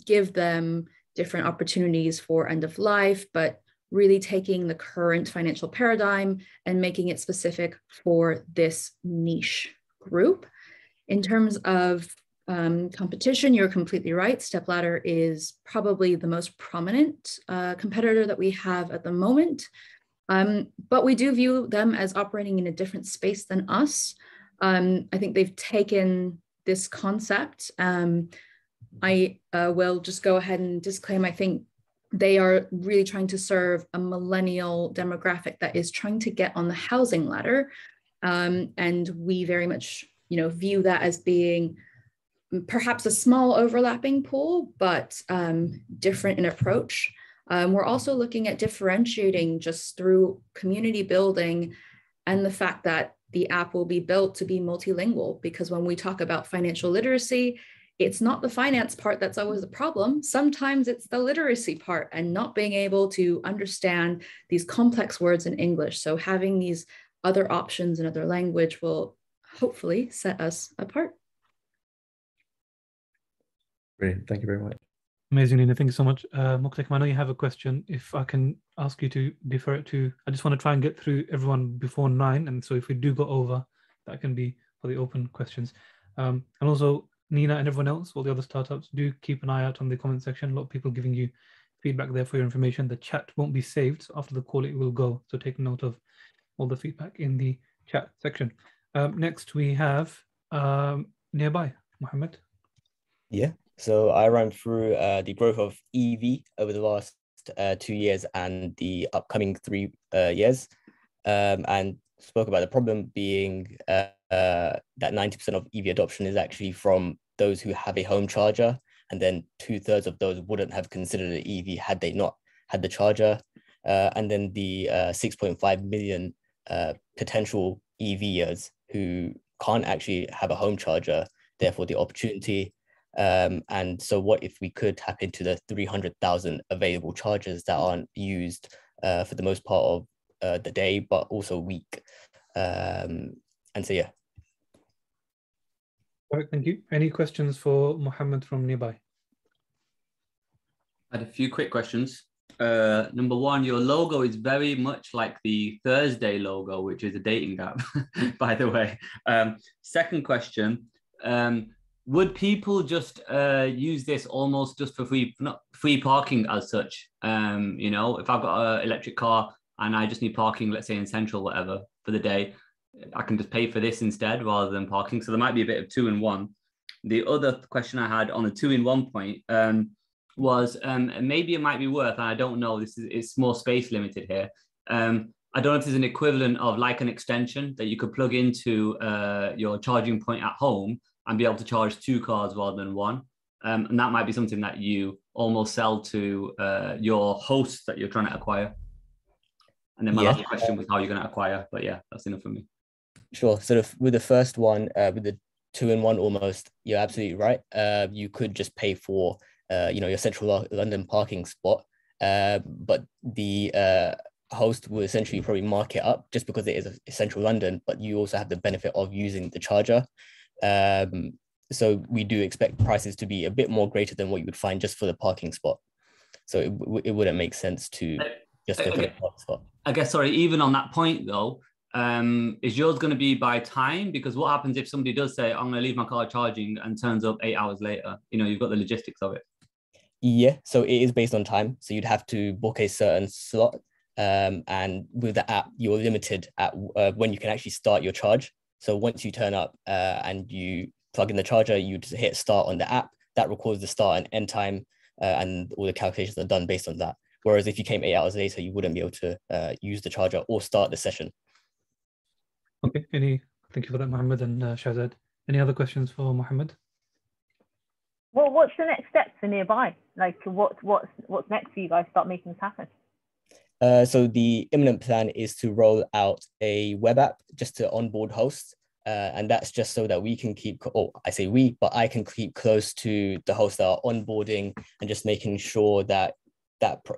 give them different opportunities for end of life, but really taking the current financial paradigm and making it specific for this niche group. In terms of competition, you're completely right. StepLadder is probably the most prominent competitor that we have at the moment, but we do view them as operating in a different space than us. I think they've taken this concept. I will just go ahead and disclaim, I think they are really trying to serve a millennial demographic that is trying to get on the housing ladder. And we very much, view that as being perhaps a small overlapping pool, but different in approach. We're also looking at differentiating just through community building and the fact that the app will be built to be multilingual, because when we talk about financial literacy, it's not the finance part that's always the problem. Sometimes it's the literacy part and not being able to understand these complex words in English. So having these other options in other language will hopefully set us apart. Brilliant. Thank you very much. Amazing, Nina. Thank you so much. Muqtakim, I know you have a question. If I can ask you to defer it to, I just want to try and get through everyone before 9. And so if we do go over, that can be for the open questions. And also, Nina and everyone else, all the other startups, do keep an eye out on the comment section. A lot of people giving you feedback there for your information. The chat won't be saved. So after the call, it will go. So take note of all the feedback in the chat section. Next, we have Nearby, Mohammed. Yeah, so I ran through the growth of EV over the last 2 years and the upcoming 3 years, and spoke about the problem being that 90% of EV adoption is actually from those who have a home charger, and then 2/3 of those wouldn't have considered an EV had they not had the charger. And then the 6.5 million potential EVers who can't actually have a home charger, therefore the opportunity. And so what if we could tap into the 300,000 available chargers that aren't used for the most part of the day, but also week. And so, yeah. All right, thank you. Any questions for Mohammed from Nearby? I had a few quick questions. Number one, your logo is very much like the Thursday logo, which is a dating app, by the way. Second question, would people just use this almost just for free parking as such? If I've got an electric car and I just need parking, let's say in Central, whatever, for the day, I can just pay for this instead rather than parking. So there might be a bit of 2-in-1. The other question I had on the 2-in-1 point was maybe it might be worth, and I don't know, it's more space limited here. I don't know if there's an equivalent of like an extension that you could plug into your charging point at home and be able to charge 2 cars rather than 1. And that might be something that you almost sell to your hosts that you're trying to acquire. And then my last question was how you're going to acquire, but yeah, that's enough for me. Sure. So with the first one, with the 2-in-1 almost, you're absolutely right. You could just pay for, your central London parking spot, but the host will essentially probably mark it up just because it is a central London, but you also have the benefit of using the charger. So we do expect prices to be a bit more greater than what you would find just for the parking spot. So it wouldn't make sense to just go for the parking spot. I guess, sorry, even on that point though, is yours going to be by time? Because what happens if somebody does say, I'm going to leave my car charging and turns up 8 hours later? You've got the logistics of it. Yeah, so it is based on time. So you'd have to book a certain slot. And with the app, you're limited at when you can actually start your charge. So once you turn up and you plug in the charger, you just hit start on the app. That records the start and end time, and all the calculations are done based on that. Whereas if you came 8 hours later, you wouldn't be able to use the charger or start the session. Okay, thank you for that, Mohammed and Shahzad. Any other questions for Mohammed? Well, what's the next step for Nearby? Like, what's next for you guys to start making this happen? So the imminent plan is to roll out a web app just to onboard hosts. And that's just so that we can keep, I say we, but I can keep close to the hosts that are onboarding and just making sure that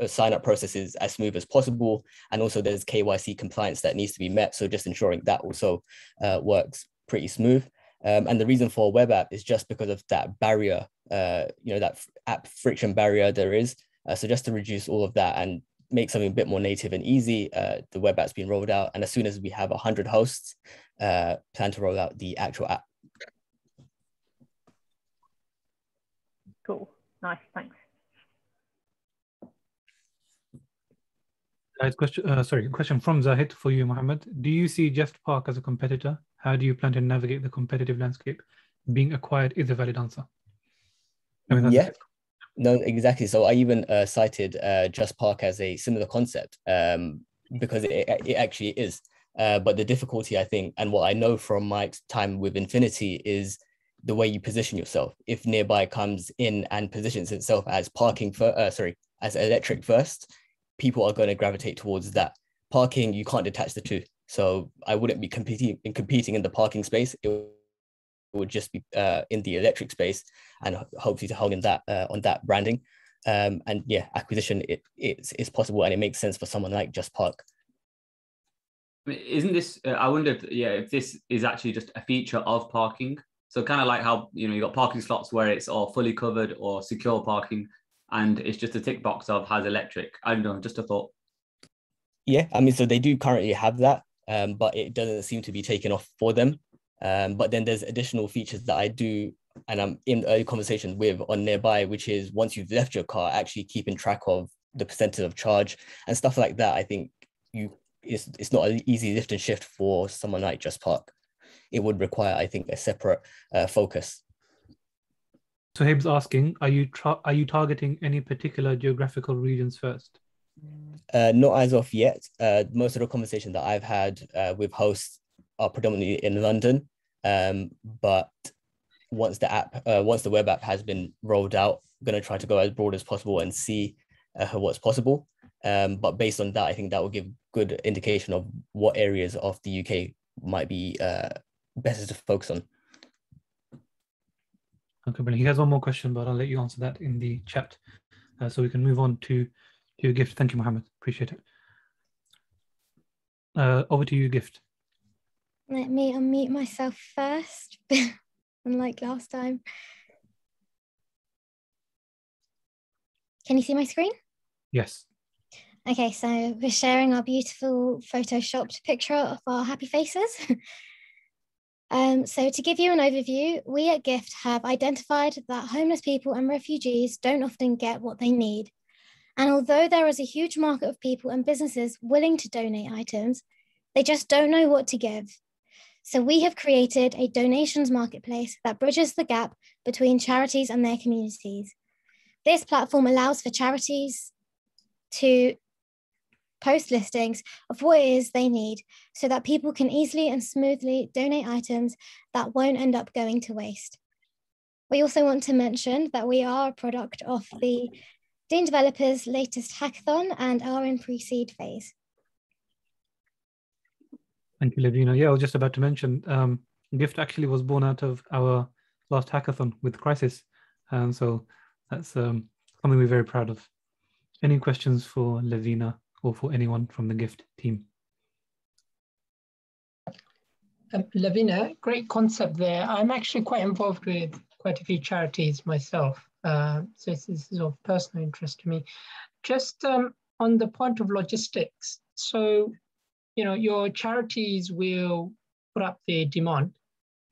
sign-up process is as smooth as possible. And also there's KYC compliance that needs to be met. So just ensuring that also works pretty smooth. And the reason for a web app is just because of that barrier, that app friction barrier there is. So just to reduce all of that and make something a bit more native and easy, the web app's been rolled out. And as soon as we have 100 hosts, plan to roll out the actual app. Cool, nice, thanks. Question from Zahid for you, Mohammed. Do you see Givt Park as a competitor? How do you plan to navigate the competitive landscape? Being acquired is a valid answer. Yeah, no, exactly. So I even cited Just Park as a similar concept because it actually is. But the difficulty, I think, and what I know from my time with Infinity is the way you position yourself. If Nearby comes in and positions itself as as electric first, people are going to gravitate towards that. Parking, you can't detach the two. So I wouldn't be competing in the parking space. It would just be in the electric space, and hopefully to hone in that on that branding. And yeah, acquisition it's possible, and it makes sense for someone like Just Park. Isn't this? I wondered, if this is actually just a feature of parking. So kind of like how you got parking slots where it's all fully covered or secure parking, and it's just a tick box of has electric. I don't know, just a thought. Yeah, I mean, so they do currently have that, but it doesn't seem to be taken off for them. But then there's additional features that I do, and I'm in early conversations with on Nearby, which is once you've left your car, actually keeping track of the percentage of charge and stuff like that. I think it's not an easy lift and shift for someone like Just Park. It would require, I think, a separate focus. So Hab's asking, are you targeting any particular geographical regions first? Not as of yet. Most of the conversations that I've had with hosts are predominantly in London. But once the web app has been rolled out, I'm going to try to go as broad as possible and see what's possible. But based on that, I think that will give good indication of what areas of the UK might be better to focus on. Okay, brilliant. He has one more question, but I'll let you answer that in the chat. So we can move on to Givt. Thank you, Mohammed. Appreciate it. Over to you, Givt. Let me unmute myself first, unlike last time. Can you see my screen? Yes. Okay, so we're sharing our beautiful photoshopped picture of our happy faces. So to give you an overview, we at Givt have identified that homeless people and refugees don't often get what they need. And although there is a huge market of people and businesses willing to donate items, they just don't know what to give. So we have created a donations marketplace that bridges the gap between charities and their communities. This platform allows for charities to post listings of what it is they need so that people can easily and smoothly donate items that won't end up going to waste. We also want to mention that we are a product of the Deen developers' latest hackathon and are in pre-seed phase. Thank you, Lavina. Yeah, I was just about to mention, Givt actually was born out of our last hackathon with Crisis. And so that's something we're very proud of. Any questions for Lavina or for anyone from the Givt team? Lavina, great concept there. I'm actually quite involved with quite a few charities myself. So this is of personal interest to me. Just on the point of logistics. So, your charities will put up their demand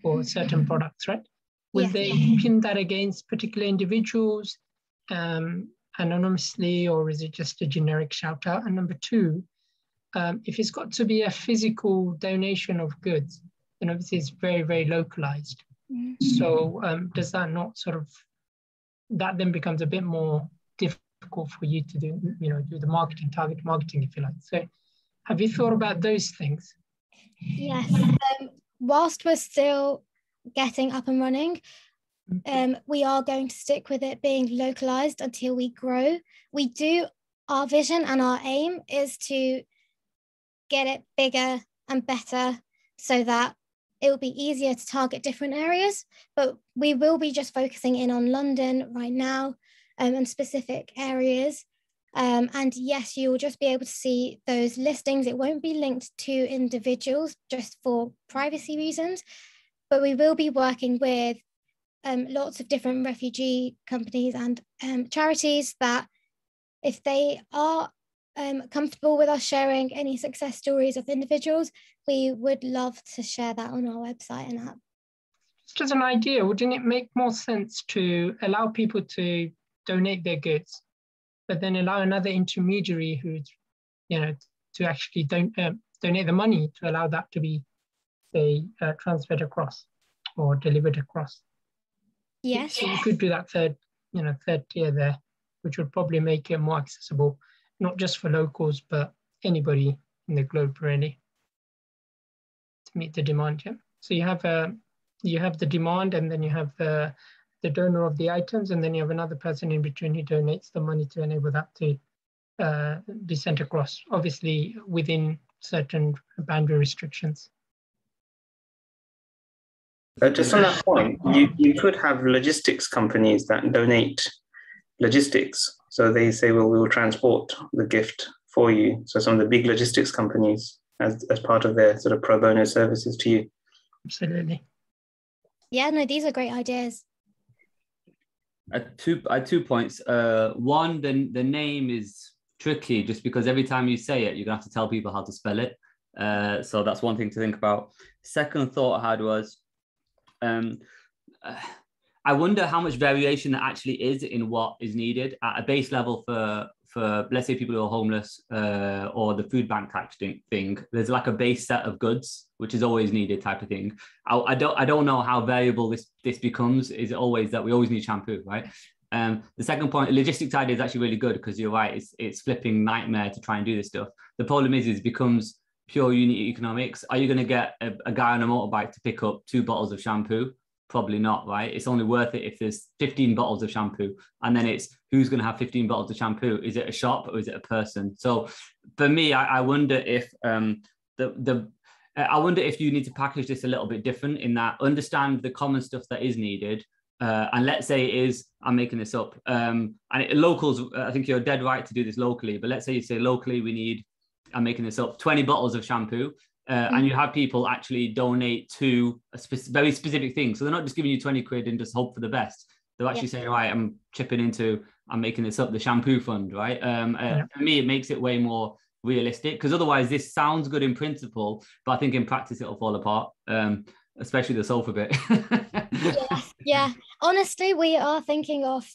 for certain products, right? Will they pin that against particular individuals anonymously, or is it just a generic shout out? And number two, if it's got to be a physical donation of goods, then obviously it's very, very localized. So does that not sort of, that then becomes a bit more difficult for you to do, do the marketing, target marketing, if you like. So have you thought about those things? Yes. Whilst we're still getting up and running, we are going to stick with it being localized until we grow. Our vision and our aim is to get it bigger and better so that it will be easier to target different areas, but we will be just focusing in on London right now and specific areas. And yes, you will just be able to see those listings. It won't be linked to individuals just for privacy reasons, but we will be working with lots of different refugee companies and charities that if they are comfortable with us sharing any success stories of individuals, we would love to share that on our website and app. Just as an idea, wouldn't it make more sense to allow people to donate their goods, but then allow another intermediary who, to actually donate the money to allow that to be, say, transferred across or delivered across? Yes. So you could do that third tier there, which would probably make it more accessible, not just for locals, but anybody in the globe, really, to meet the demand. Yeah. So you have the demand, and then you have the donor of the items, and then you have another person in between who donates the money to enable that to be sent across, obviously within certain boundary restrictions. Just on that point, you could have logistics companies that donate logistics. So they say, well, we will transport the gift for you. So some of the big logistics companies as part of their sort of pro bono services to you. Absolutely. Yeah, no, these are great ideas. I had 2 points. One, the name is tricky just because every time you say it, you're gonna have to tell people how to spell it. So that's one thing to think about. Second thought I had was, I wonder how much variation there actually is in what is needed at a base level for let's say people who are homeless or the food bank type thing. There's like a base set of goods which is always needed type of thing. I don't know how variable this becomes. Is it always that we always need shampoo, right? The second point, logistics idea is actually really good because you're right. It's flipping nightmare to try and do this stuff. The problem is it becomes pure unit economics. Are you going to get a guy on a motorbike to pick up 2 bottles of shampoo? Probably not, right? It's only worth it if there's 15 bottles of shampoo, and then it's who's going to have 15 bottles of shampoo? Is it a shop or is it a person? So for me, I wonder if I wonder if you need to package this a little bit different in that understand the common stuff that is needed. And let's say it is, I'm making this up, locals, I think you're dead right to do this locally, but let's say you say locally we need, I'm making this up, 20 bottles of shampoo. And you have people actually donate to a very specific thing. So they're not just giving you 20 quid and just hope for the best. They're actually saying, right, I'm chipping into, I'm making this up, the shampoo fund, right? For me, it makes it way more realistic because otherwise this sounds good in principle, but I think in practice it'll fall apart, especially the sofa bit. Yeah. Honestly, we are thinking of,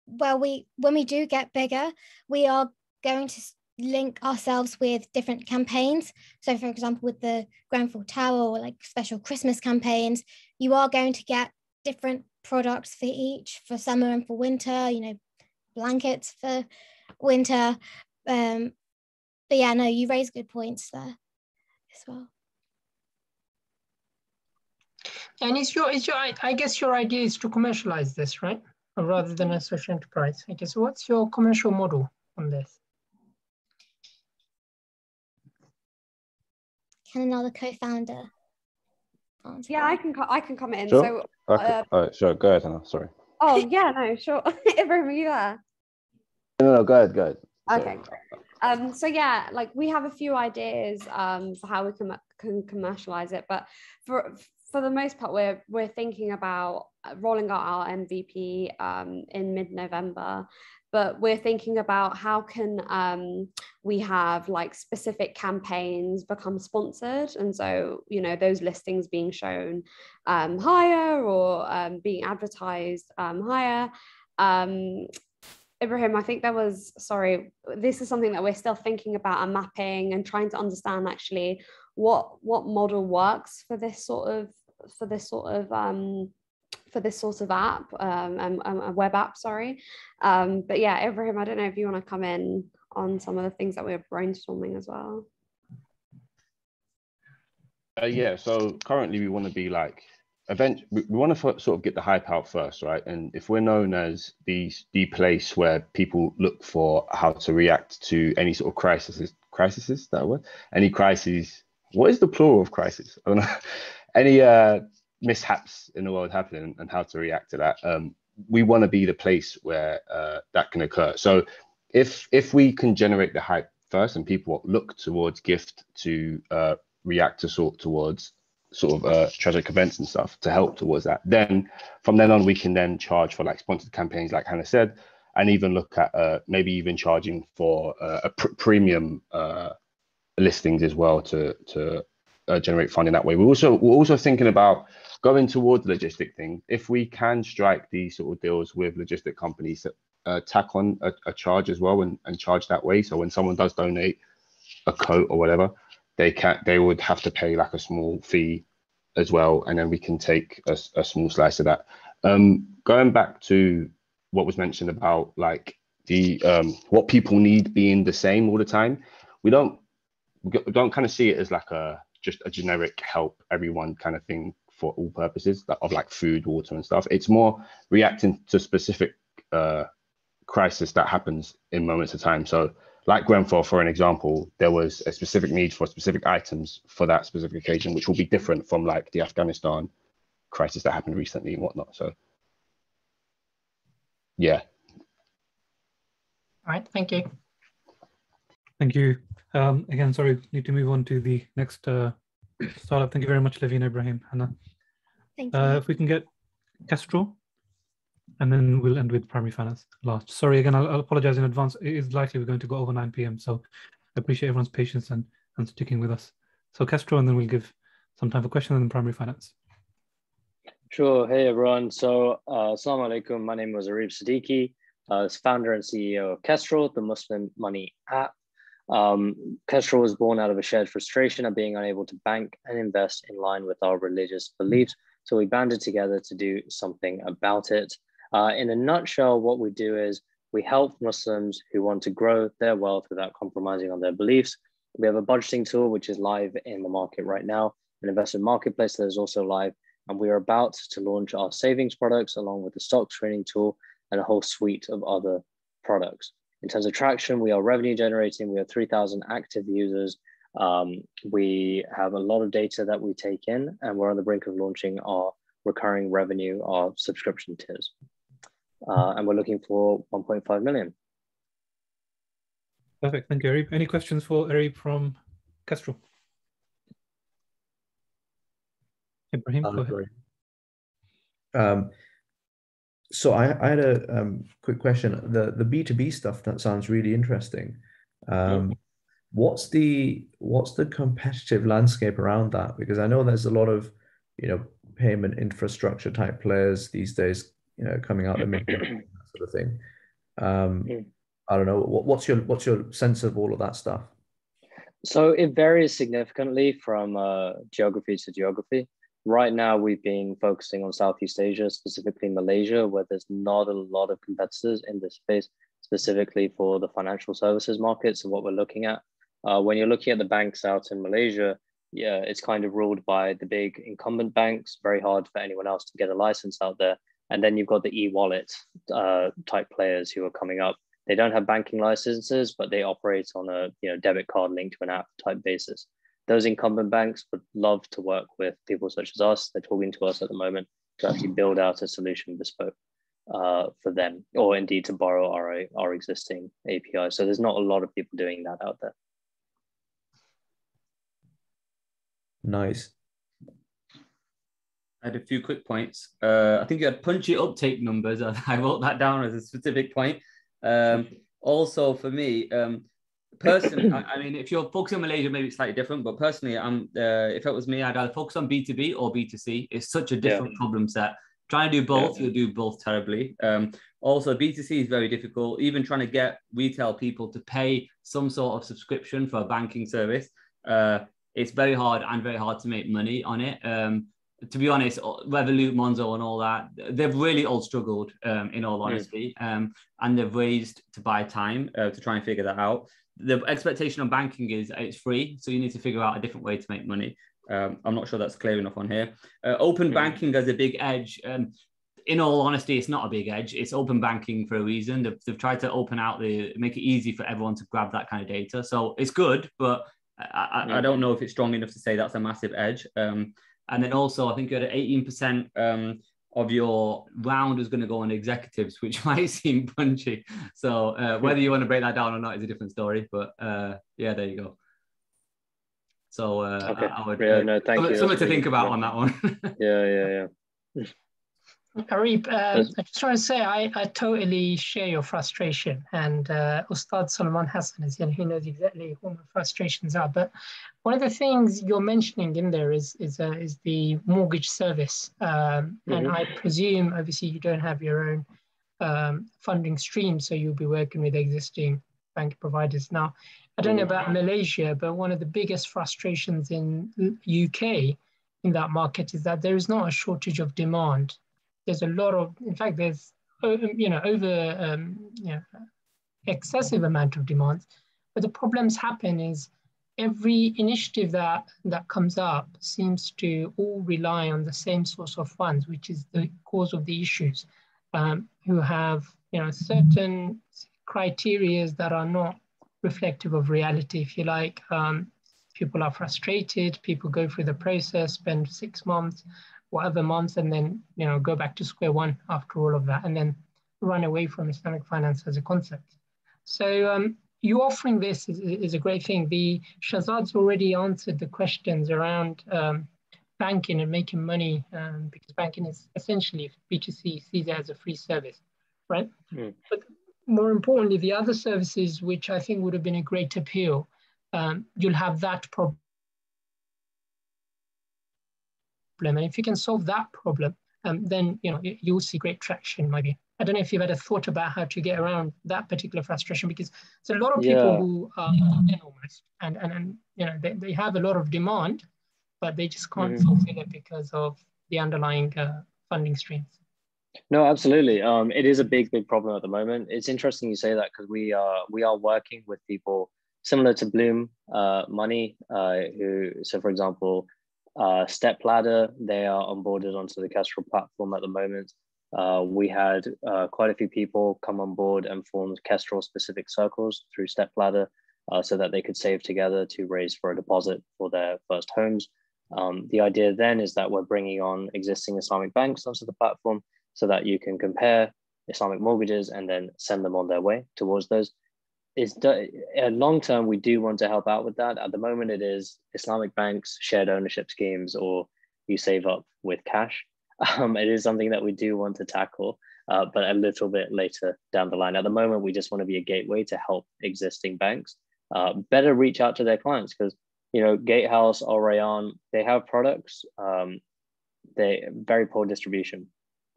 when we do get bigger, we are going to link ourselves with different campaigns. So for example, with the Grenfell Tower or like special Christmas campaigns, you are going to get different products for each, for summer and for winter, blankets for winter. But yeah, no, you raise good points there as well. And I guess your idea is to commercialize this, right? Or rather than a social enterprise. I guess, what's your commercial model on this? Can another co-founder answer? Yeah, I can comment in. Sure. So, Okay. Sure. Go ahead, Hannah. Sorry. Oh yeah, no, sure. Ibrahim, are you there? No, go ahead. Okay, great. So yeah, like we have a few ideas for how we can commercialize it, but for the most part, we're thinking about rolling out our MVP in mid-November. But we're thinking about how can we have like specific campaigns become sponsored, and so those listings being shown higher or being advertised higher. Ibrahim, I think this is something that we're still thinking about and mapping and trying to understand actually what model works for this sort of app and a web app, sorry. But yeah, Ibrahim, I don't know if you want to come in on some of the things that we're brainstorming as well. Yeah, so currently we want to be like, we want to sort of get the hype out first, right? And if we're known as the place where people look for how to react to any sort of crises, that word? Any crises, what is the plural of crisis? I don't know. Any mishaps in the world happening and how to react to that. We want to be the place where that can occur. So if we can generate the hype first and people look towards Givt to react towards tragic events and stuff to help towards that, then from then on we can then charge for like sponsored campaigns like Hannah said, and even look at maybe even charging for premium listings as well to generate funding that way. We're also thinking about going towards the logistic thing. If we can strike these sort of deals with logistic companies that tack on a charge as well and charge that way, so when someone does donate a coat or whatever, they would have to pay like a small fee as well, and then we can take a small slice of that. Going back to what was mentioned about like the what people need being the same all the time, we don't kind of see it as like just a generic help everyone kind of thing for all purposes of like food, water and stuff. It's more reacting to specific crisis that happens in moments of time. So like Grenfell, for an example, there was a specific need for specific items for that specific occasion, which will be different from like the Afghanistan crisis that happened recently and whatnot. So yeah. All right, thank you. Thank you. Again, sorry, need to move on to the next startup. Thank you very much, Livy and Ibrahim. Hannah. Thank you. If we can get Kestrl, and then we'll end with primary finance last. Sorry, again, I'll apologize in advance. It is likely we're going to go over 9 p.m. So I appreciate everyone's patience and sticking with us. So Kestrl, and then we'll give some time for questions and then primary finance. Sure. Hey, everyone. So Assalamu alaikum. My name was Arif Siddiqui, founder and CEO of Kestrl, the Muslim money app. Kestrl was born out of a shared frustration of being unable to bank and invest in line with our religious beliefs. So we banded together to do something about it. In a nutshell, what we do is we help Muslims who want to grow their wealth without compromising on their beliefs. We have a budgeting tool, which is live in the market right now, an investment marketplace that is also live. And we are about to launch our savings products along with the stock trading tool and a whole suite of other products. In terms of traction, we are revenue generating. We have 3,000 active users. We have a lot of data that we take in, and we're on the brink of launching our recurring revenue, our subscription tiers. And we're looking for 1.5 million. Perfect. Thank you, Arif. Any questions for Arif from Kestrl? Ibrahim, go ahead. So I had a quick question. The B2B stuff, that sounds really interesting. What's the competitive landscape around that? Because I know there's a lot of payment infrastructure type players these days, coming out and making that sort of thing. I don't know. What's your sense of all of that stuff? So it varies significantly from geography to geography. Right now, we've been focusing on Southeast Asia, specifically Malaysia, where there's not a lot of competitors in this space, specifically for the financial services market. So what we're looking at, when you're looking at the banks out in Malaysia, yeah, it's kind of ruled by the big incumbent banks, very hard for anyone else to get a license out there. And then you've got the e-wallet type players who are coming up. They don't have banking licenses, but they operate on a debit card linked to an app type basis. Those incumbent banks would love to work with people such as us. They're talking to us at the moment to actually build out a solution bespoke for them, or indeed to borrow our existing API. So there's not a lot of people doing that out there. Nice. I had a few quick points. I think you had punchy uptake numbers. I wrote that down as a specific point. Also for me, personally, I mean, if you're focusing on Malaysia, maybe it's slightly different, but personally, if it was me, I'd either focus on B2B or B2C. It's such a different problem set. trying to do both, you'll do both terribly. Also, B2C is very difficult. Even trying to get retail people to pay some sort of subscription for a banking service, it's very hard to make money on it. To be honest, Revolut, Monzo and all that, they've really all struggled, in all honesty. And they've raised to buy time to try and figure that out. The expectation on banking is it's free, so you need to figure out a different way to make money. I'm not sure that's clear enough on here. Open banking has a big edge. In all honesty, it's not a big edge. It's open banking for a reason. They've tried to make it easy for everyone to grab that kind of data. So it's good, but I don't know if it's strong enough to say that's a massive edge. And then also, I think you had 18% of your round is going to go on executives, which might seem punchy. So whether you want to break that down or not is a different story. But yeah, there you go. So okay. I would, no, thank you. Something to think about on that one. yeah. Arif, I just want to say I totally share your frustration, and Ustad Salman Hassan is here. He knows exactly what my frustrations are. But one of the things you're mentioning in there is the mortgage service, and I presume obviously you don't have your own funding stream, so you'll be working with existing bank providers. Now, I don't know about Malaysia, but one of the biggest frustrations in UK in that market is that there is not a shortage of demand. There's a lot of, in fact, there's excessive amount of demands. But the problems happen is every initiative that comes up seems to all rely on the same source of funds, which is the cause of the issues, who have certain criteria that are not reflective of reality, if you like. People are frustrated, people go through the process, spend 6 months, whatever months, and then go back to square one after all of that, and then run away from Islamic finance as a concept. So you offering this is a great thing. The Shahzad's already answered the questions around banking and making money, because banking is essentially, B2C sees it as a free service, right? But more importantly, the other services, which I think would have been a great appeal, you'll have that problem. And if you can solve that problem, then you'll see great traction. Maybe I don't know if you've had a thought about how to get around that particular frustration, because there's a lot of people who are almost and they have a lot of demand, but they just can't fulfill it because of the underlying funding streams. No, absolutely. It is a big problem at the moment. It's interesting you say that, because we are working with people similar to Bloom Money, so for example, Stepladder, they are onboarded onto the Kestrl platform at the moment. We had quite a few people come on board and form Kestrl specific circles through Stepladder, so that they could save together to raise for a deposit for their first homes. The idea then is that we're bringing on existing Islamic banks onto the platform so that you can compare Islamic mortgages and then send them on their way towards those. Long term, we do want to help out with that. At the moment, it is Islamic banks, shared ownership schemes, or you save up with cash. It is something that we do want to tackle, but a little bit later down the line. At the moment, we just want to be a gateway to help existing banks better reach out to their clients, because Gatehouse, Al Rayyan, they have products. They very poor distribution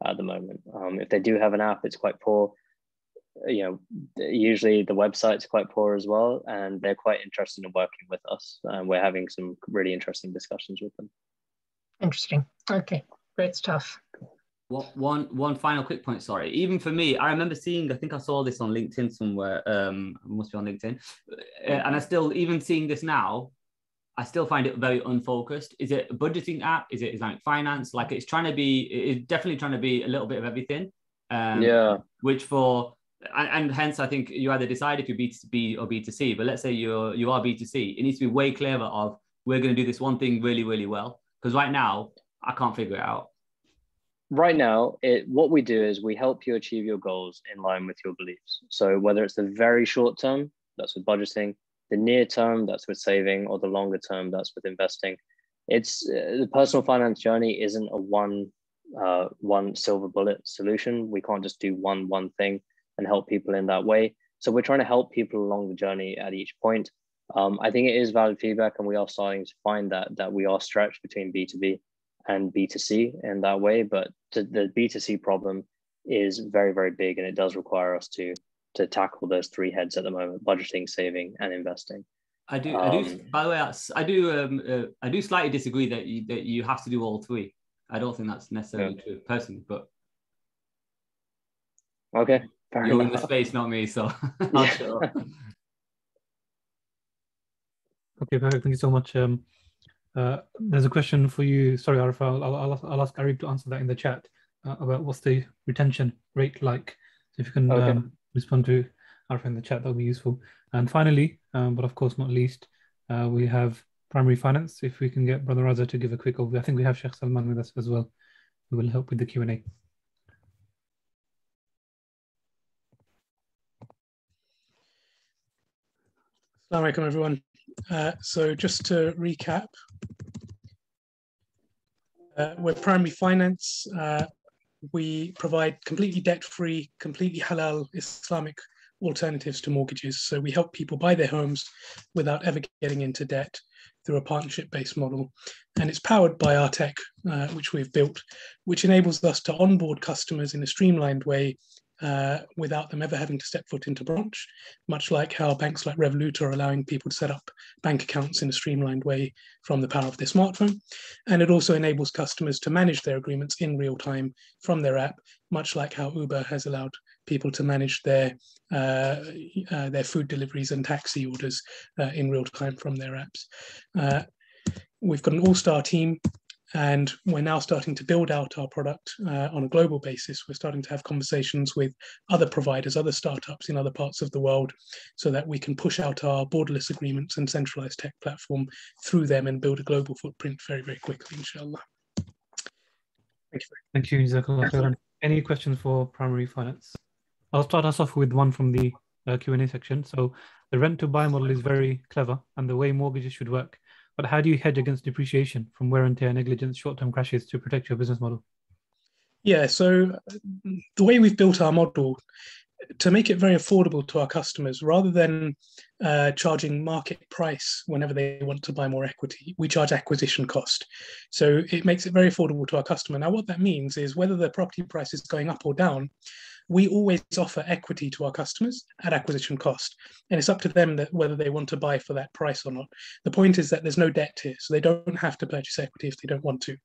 at the moment. If they do have an app, it's quite poor. Usually the website's quite poor as well, and they're quite interested in working with us, and we're having some really interesting discussions with them. Interesting. Okay, great stuff. One final quick point, sorry. Even for me, I remember seeing, I think I saw this on LinkedIn somewhere, must be on LinkedIn, and I still, even seeing this now, I still find it very unfocused. Is it a budgeting app? Is it Islamic finance? Like it's definitely trying to be a little bit of everything. Which and hence I think you either decide if you're B2B or B2C, but let's say you are B2C, it needs to be way clearer of, we're going to do this one thing really, really well. Because right now, I can't figure it out. Right now, what we do is we help you achieve your goals in line with your beliefs. So whether it's the very short term, that's with budgeting, the near term, that's with saving, or the longer term, that's with investing. It's the personal finance journey isn't a one silver bullet solution. We can't just do one thing and help people in that way. So we're trying to help people along the journey at each point. I think it is valid feedback, and we are starting to find that we are stretched between B2B and B2C in that way, but the B2C problem is very, very big, and it does require us to tackle those three heads at the moment: budgeting, saving, and investing. I do. By the way, I do slightly disagree that you have to do all three. I don't think that's necessarily true, personally. But okay, you're in the space, not me, so I'll shut up. Okay, perfect. Thank you so much. There's a question for you. Sorry, Arif, I'll ask Arif to answer that in the chat about what's the retention rate like. So if you can respond to Arif in the chat, that'll be useful. And finally, but of course not least, we have primary finance. If we can get Brother Raza to give a quick overview. I think we have Sheikh Salman with us as well, who will help with the Q&A. Assalamu alaikum, everyone. So just to recap, we're primary finance. We provide completely debt-free, completely halal Islamic alternatives to mortgages. So we help people buy their homes without ever getting into debt through a partnership-based model. And it's powered by our tech, which we've built, which enables us to onboard customers in a streamlined way without them ever having to step foot into branch, much like how banks like Revolut are allowing people to set up bank accounts in a streamlined way from the power of their smartphone. And it also enables customers to manage their agreements in real time from their app, much like how Uber has allowed people to manage their food deliveries and taxi orders in real time from their apps. We've got an all-star team, and we're now starting to build out our product on a global basis. We're starting to have conversations with other providers, other startups in other parts of the world, so that we can push out our borderless agreements and centralized tech platform through them and build a global footprint very, very quickly, inshallah. Thank you. Thank you, Jazakallah khairan. Any questions for primary finance? I'll start us off with one from the Q&A section. So the rent to buy model is very clever and the way mortgages should work. But how do you hedge against depreciation from wear and tear, negligence, short-term crashes to protect your business model? Yeah, so the way we've built our model to make it very affordable to our customers, rather than charging market price whenever they want to buy more equity, we charge acquisition cost. So it makes it very affordable to our customer. Now, what that means is whether the property price is going up or down, we always offer equity to our customers at acquisition cost. And it's up to them that whether they want to buy for that price or not. The point is that there's no debt here, so they don't have to purchase equity if they don't want to.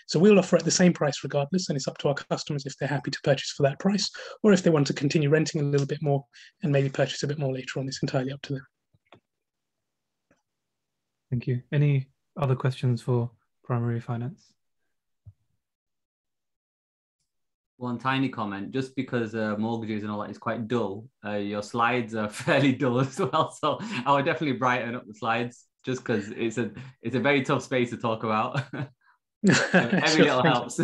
So we'll offer at the same price regardless, and it's up to our customers if they're happy to purchase for that price, or if they want to continue renting a little bit more and maybe purchase a bit more later on. It's entirely up to them. Thank you. Any other questions for primary finance? One tiny comment, just because mortgages and all that is quite dull, your slides are fairly dull as well. So I would definitely brighten up the slides, just because it's a very tough space to talk about. Every little helps.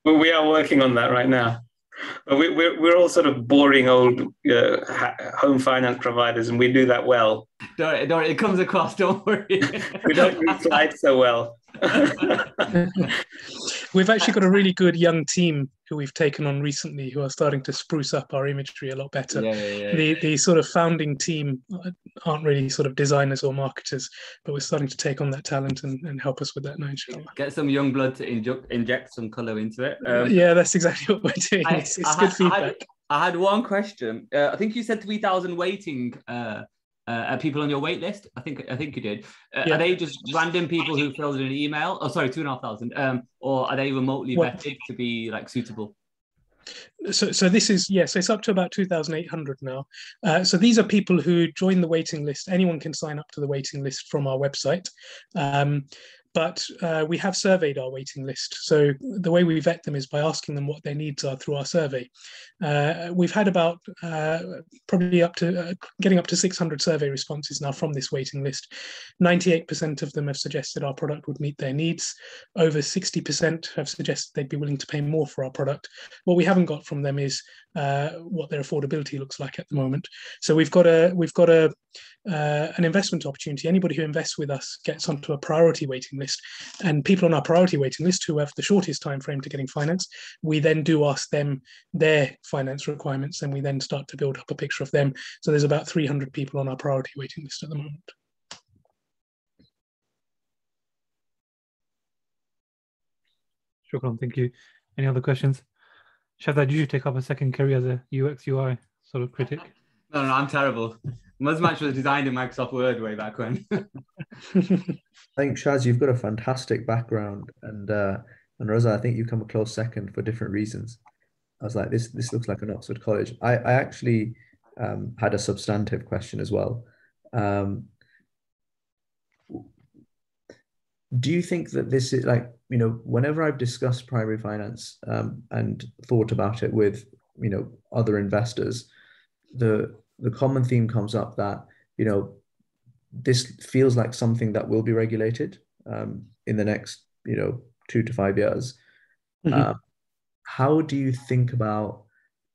Well, we are working on that right now. We're all sort of boring old home finance providers, and we do that well. Don't, it comes across, don't worry. We don't use slides so well. We've actually got a really good young team who we've taken on recently who are starting to spruce up our imagery a lot better. The sort of founding team aren't really sort of designers or marketers, but we're starting to take on that talent and help us with that now, inshallah. Get some young blood to inject some colour into it. Yeah, that's exactly what we're doing. It's good feedback. I had one question. I think you said 3,000 waiting people on your wait list. I think you did. Yeah. Are they just random people who filled in an email? Oh, sorry, 2,500. Or are they remotely vetted to be like suitable? So this is, yes, it's up to about 2,800 now. So these are people who join the waiting list. Anyone can sign up to the waiting list from our website. But we have surveyed our waiting list. So the way we vet them is by asking them what their needs are through our survey. We've had about probably getting up to 600 survey responses now from this waiting list. 98% of them have suggested our product would meet their needs. Over 60% have suggested they'd be willing to pay more for our product. What we haven't got from them is what their affordability looks like at the moment. So we've got an investment opportunity. Anybody who invests with us gets onto a priority waiting list, and people on our priority waiting list who have the shortest time frame to getting finance, we then do ask them their finance requirements, and we then start to build up a picture of them. So there's about 300 people on our priority waiting list at the moment. Shukran, thank you. Any other questions? Shahzad, you should take up a second career as a UX UI sort of critic. No, I'm terrible. Muzzmatch was designed in Microsoft Word way back when. I think Shaz, you've got a fantastic background, and Rosa, I think you come a close second for different reasons. I was like, this looks like an Oxford College. I actually had a substantive question as well. Do you think that this is like, you know, whenever I've discussed primary finance and thought about it with, you know, other investors, the common theme comes up that, you know, this feels like something that will be regulated in the next, you know, 2 to 5 years. Mm-hmm. How do you think about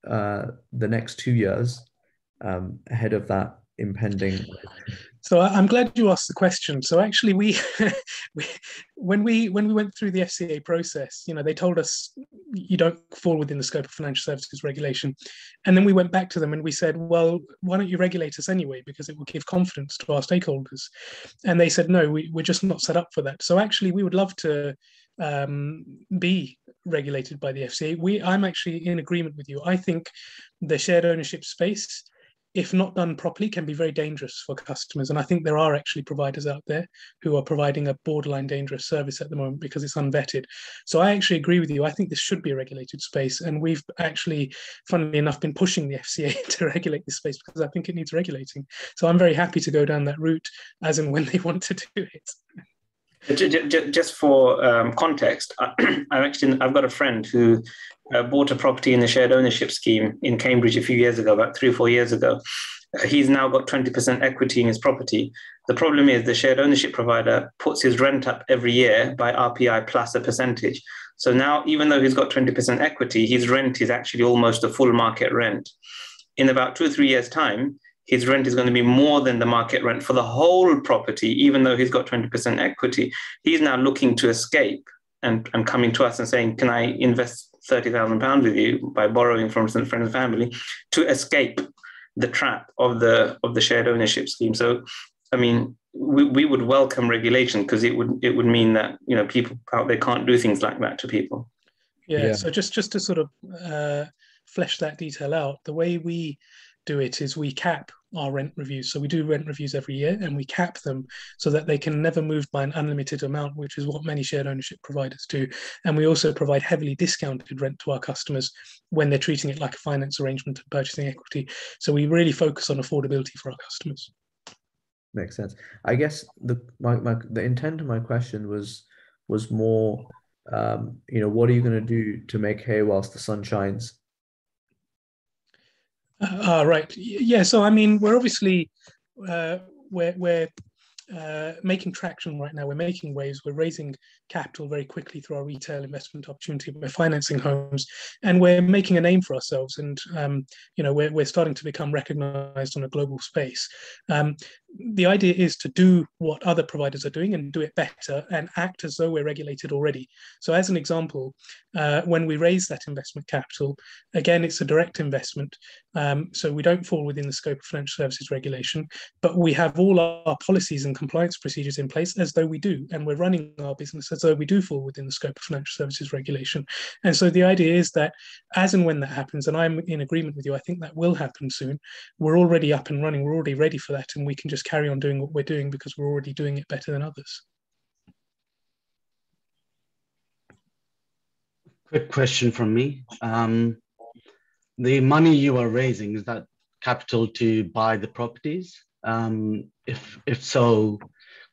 the next 2 years ahead of that impending? So I'm glad you asked the question. So actually, when we went through the FCA process, you know, they told us you don't fall within the scope of financial services regulation, and then we went back to them and we said, well, why don't you regulate us anyway, because it will give confidence to our stakeholders. And they said, no, we're just not set up for that. So actually, we would love to be regulated by the FCA. I'm actually in agreement with you. I think the shared ownership space, if not done properly, can be very dangerous for customers. And I think there are actually providers out there who are providing a borderline dangerous service at the moment because it's unvetted. So I actually agree with you. I think this should be a regulated space. And we've actually, funnily enough, been pushing the FCA to regulate this space because I think it needs regulating. So I'm very happy to go down that route as and when they want to do it. Just for context, I've got a friend who bought a property in the shared ownership scheme in Cambridge a few years ago, about 3 or 4 years ago. He's now got 20% equity in his property. The problem is the shared ownership provider puts his rent up every year by RPI plus a percentage. So now, even though he's got 20% equity, his rent is actually almost a full market rent. In about 2 or 3 years' time, his rent is going to be more than the market rent for the whole property, even though he's got 20% equity. He's now looking to escape and coming to us and saying, can I invest £30,000 with you by borrowing from some friends and family to escape the trap of the shared ownership scheme? So, I mean, we would welcome regulation because it would mean that, you know, people out there can't do things like that to people. Yeah. So just to sort of flesh that detail out, the way we do it is we cap our rent reviews. So we do rent reviews every year and we cap them so that they can never move by an unlimited amount, which is what many shared ownership providers do. And we also provide heavily discounted rent to our customers when they're treating it like a finance arrangement and purchasing equity. So we really focus on affordability for our customers. Makes sense. I guess the intent of my question was more, you know, what are you going to do to make hay whilst the sun shines? Right. Yeah. So, I mean, we're obviously, we're making traction right now. We're making waves. We're raising capital very quickly through our retail investment opportunity. We're financing homes and we're making a name for ourselves. And, you know, we're starting to become recognized on a global space. The idea is to do what other providers are doing and do it better and act as though we're regulated already. So as an example, when we raise that investment capital, again, it's a direct investment. So we don't fall within the scope of financial services regulation, but we have all our policies and compliance procedures in place as though we do. And we're running our business as though we do fall within the scope of financial services regulation. And so the idea is that as and when that happens, and I'm in agreement with you, I think that will happen soon. We're already up and running. We're already ready for that. And we can just carry on doing what we're doing because we're already doing it better than others. Quick question from me. The money you are raising, is that capital to buy the properties? If so,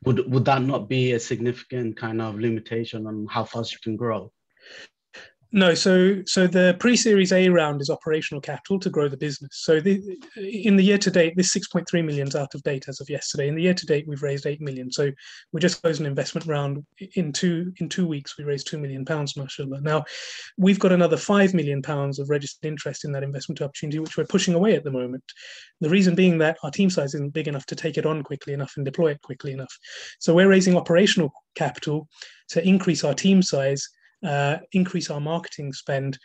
would that not be a significant kind of limitation on how fast you can grow? No, so the pre-Series A round is operational capital to grow the business. So in the year to date, this 6.3 million is out of date as of yesterday. In the year to date, we've raised 8 million. So we just closed an investment round in two weeks. We raised £2 million, mashallah. Now we've got another £5 million of registered interest in that investment opportunity, which we're pushing away at the moment. The reason being that our team size isn't big enough to take it on quickly enough and deploy it quickly enough. So we're raising operational capital to increase our team size, increase our marketing spend,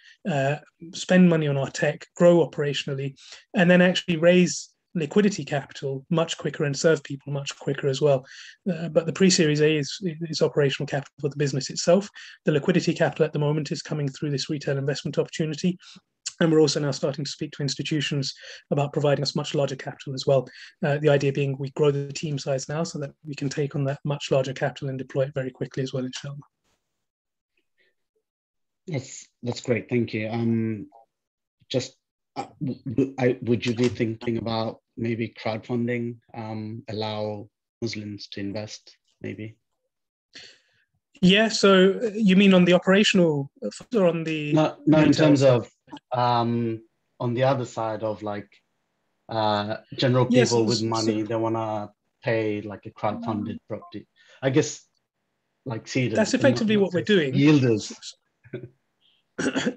spend money on our tech, grow operationally, and then actually raise liquidity capital much quicker and serve people much quicker as well. But the pre-Series A is operational capital for the business itself. The liquidity capital at the moment is coming through this retail investment opportunity. And we're also now starting to speak to institutions about providing us much larger capital as well. The idea being we grow the team size now so that we can take on that much larger capital and deploy it very quickly as well, inshallah. That's great. Thank you. Would you be thinking about maybe crowdfunding, allow Muslims to invest, maybe? Yeah. So you mean on the operational or on the? No, in terms of on the other side of like general people with money, they want to pay like a crowdfunded property. I guess like seeders. That's effectively what we're doing. Yielders.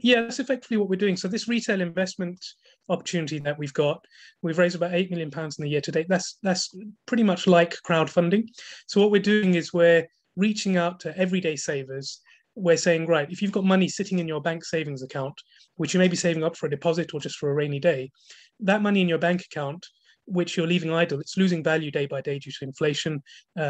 Yeah, that's effectively what we're doing. So this retail investment opportunity that we've got, we've raised about £8 million in the year to date. That's pretty much like crowdfunding. So what we're doing is we're reaching out to everyday savers. We're saying, right, if you've got money sitting in your bank savings account, which you may be saving up for a deposit or just for a rainy day, that money in your bank account, which you're leaving idle, it's losing value day by day due to inflation.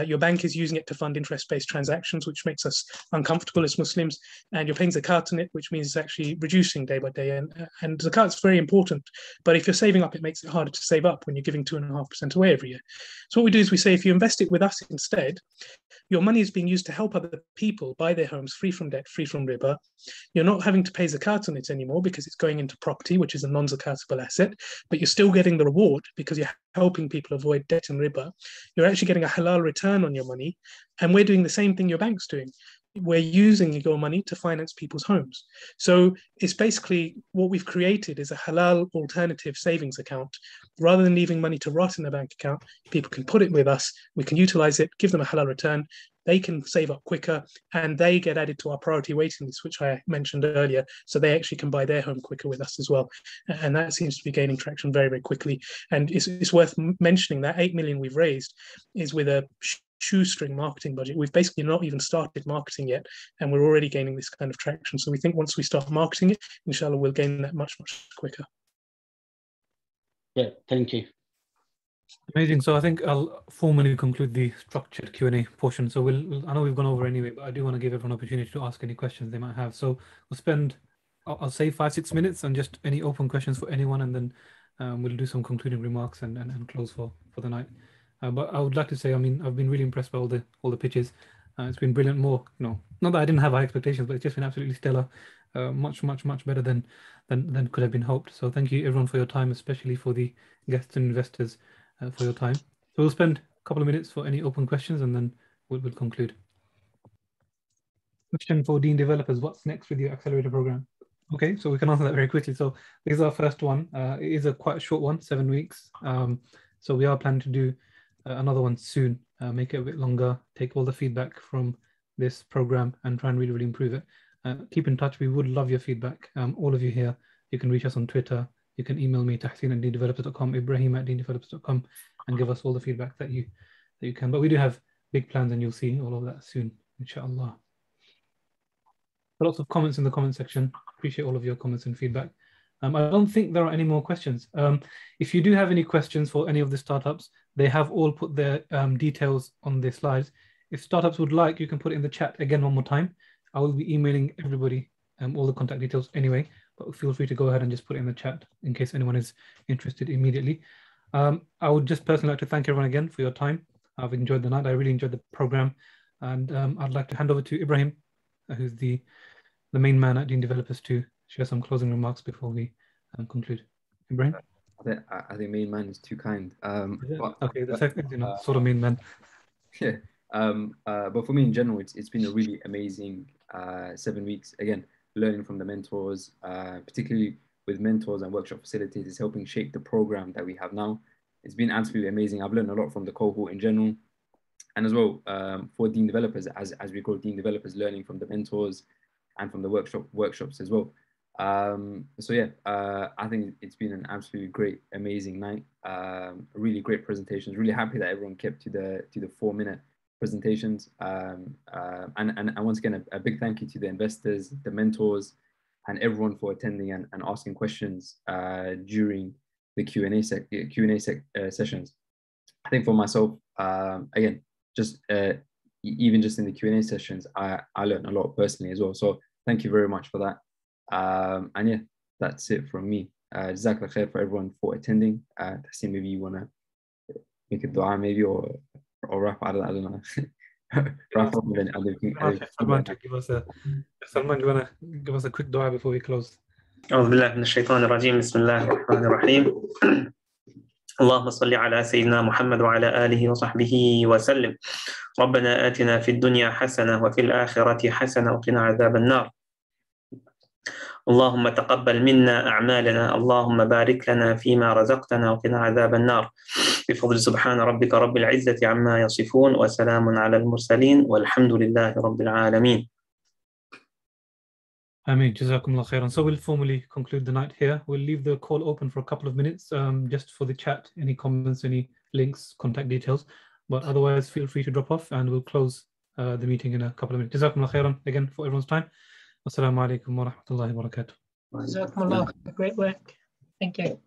Your bank is using it to fund interest-based transactions, which makes us uncomfortable as Muslims. And you're paying zakat on it, which means it's actually reducing day by day. And zakat is very important. But if you're saving up, it makes it harder to save up when you're giving 2.5% away every year. So what we do is we say, if you invest it with us instead, your money is being used to help other people buy their homes free from debt, free from riba. You're not having to pay zakat on it anymore because it's going into property, which is a non-zakatable asset, but you're still getting the reward because you're helping people avoid debt and riba. You're actually getting a halal return on your money. And we're doing the same thing your bank's doing. We're using your money to finance people's homes. So it's basically what we've created is a halal alternative savings account. Rather than leaving money to rot in a bank account, people can put it with us, we can utilize it, give them a halal return, they can save up quicker, and they get added to our priority waiting list, which I mentioned earlier, so they actually can buy their home quicker with us as well. And that seems to be gaining traction very, very quickly. And it's worth mentioning that 8 million we've raised is with a shoestring marketing budget. We've basically not even started marketing yet, and we're already gaining this kind of traction. So we think once we start marketing it, inshallah, we'll gain that much, much quicker. Yeah, thank you. Amazing. So I think I'll formally conclude the structured Q&A portion. So I know we've gone over anyway, but I do want to give everyone an opportunity to ask any questions they might have. So we'll spend, I'll say 5-6 minutes on just any open questions for anyone, and then we'll do some concluding remarks and close for the night. But I would like to say, I mean, I've been really impressed by all the pitches. It's been brilliant. More, not that I didn't have high expectations, but it's just been absolutely stellar. Much better than could have been hoped. So thank you everyone for your time, especially for the guests and investors for your time. So we'll spend a couple of minutes for any open questions, and then we'll conclude. Question for Deen developers: what's next with your accelerator program? Okay, so we can answer that very quickly. So this is our first one. It is quite a short one, 7 weeks. So we are planning to do another one soon, make it a bit longer, take all the feedback from this program and try and really, really improve it. Keep in touch. We would love your feedback. All of you here, you can reach us on Twitter. You can email me, tahsin@deendevelopers.com, ibrahim@deendevelopers.com, and give us all the feedback that you can. But we do have big plans, and you'll see all of that soon, inshallah. Lots of comments in the comment section. Appreciate all of your comments and feedback. I don't think there are any more questions. If you do have any questions for any of the startups, they have all put their details on their slides. If startups would like, you can put it in the chat again one more time. I will be emailing everybody all the contact details anyway, but feel free to go ahead and just put it in the chat in case anyone is interested immediately. I would just personally like to thank everyone again for your time. I've enjoyed the night. I really enjoyed the program. And I'd like to hand over to Ibrahim, who's the main man at Deen Developers, to share some closing remarks before we conclude. Ibrahim? I think main man is too kind. Okay, the second, sort of main man. Yeah. But for me in general, it's been a really amazing 7 weeks. Again, learning from the mentors, particularly with mentors and workshop facilities, is helping shape the program that we have now. It's been absolutely amazing. I've learned a lot from the cohort in general, and as well for Deen Developers, as we grow Deen Developers, learning from the mentors and from the workshops as well. So yeah, I think it's been an absolutely great, amazing night. Really great presentations. Really happy that everyone kept to the 4-minute presentations. And once again, a big thank you to the investors, the mentors, and everyone for attending and asking questions during the Q&A sessions. I think for myself, again, just even just in the Q&A sessions, I learned a lot personally as well. So thank you very much for that. And yeah, that's it from me. Jazakallah khair for everyone for attending. Tahsin, maybe you want to make a dua maybe or wrap, I don't know. Wrap up and then Salman, give us a Salman, do you want to give us a quick dua before we close? أعوذ بالله من الشيطان الرجيم بسم الله الرحمن الرحيم اللهم صل على سيدنا محمد وعلى آله وصحبه وسلم ربنا آتنا في الدنيا حسنة وفي الآخرة حسنة وقنا عذاب النار اللهم تقبل منا أعمالنا اللهم بارك لنا فيما رزقتنا وقنا عذاب النار بفضل سبحان ربك رب العزة عما يصفون وسلام على المرسلين والحمد لله رب العالمين. Ameen. Jazakumullah khairan. So we'll formally conclude the night here. We'll leave the call open for a couple of minutes just for the chat, any comments, any links, contact details. But otherwise, feel free to drop off and we'll close the meeting in a couple of minutes. Jazakumullah khairan again for everyone's time. Assalamu alaikum wa rahmatullahi wa barakatuh. Jazakumullah. Great work. Thank you.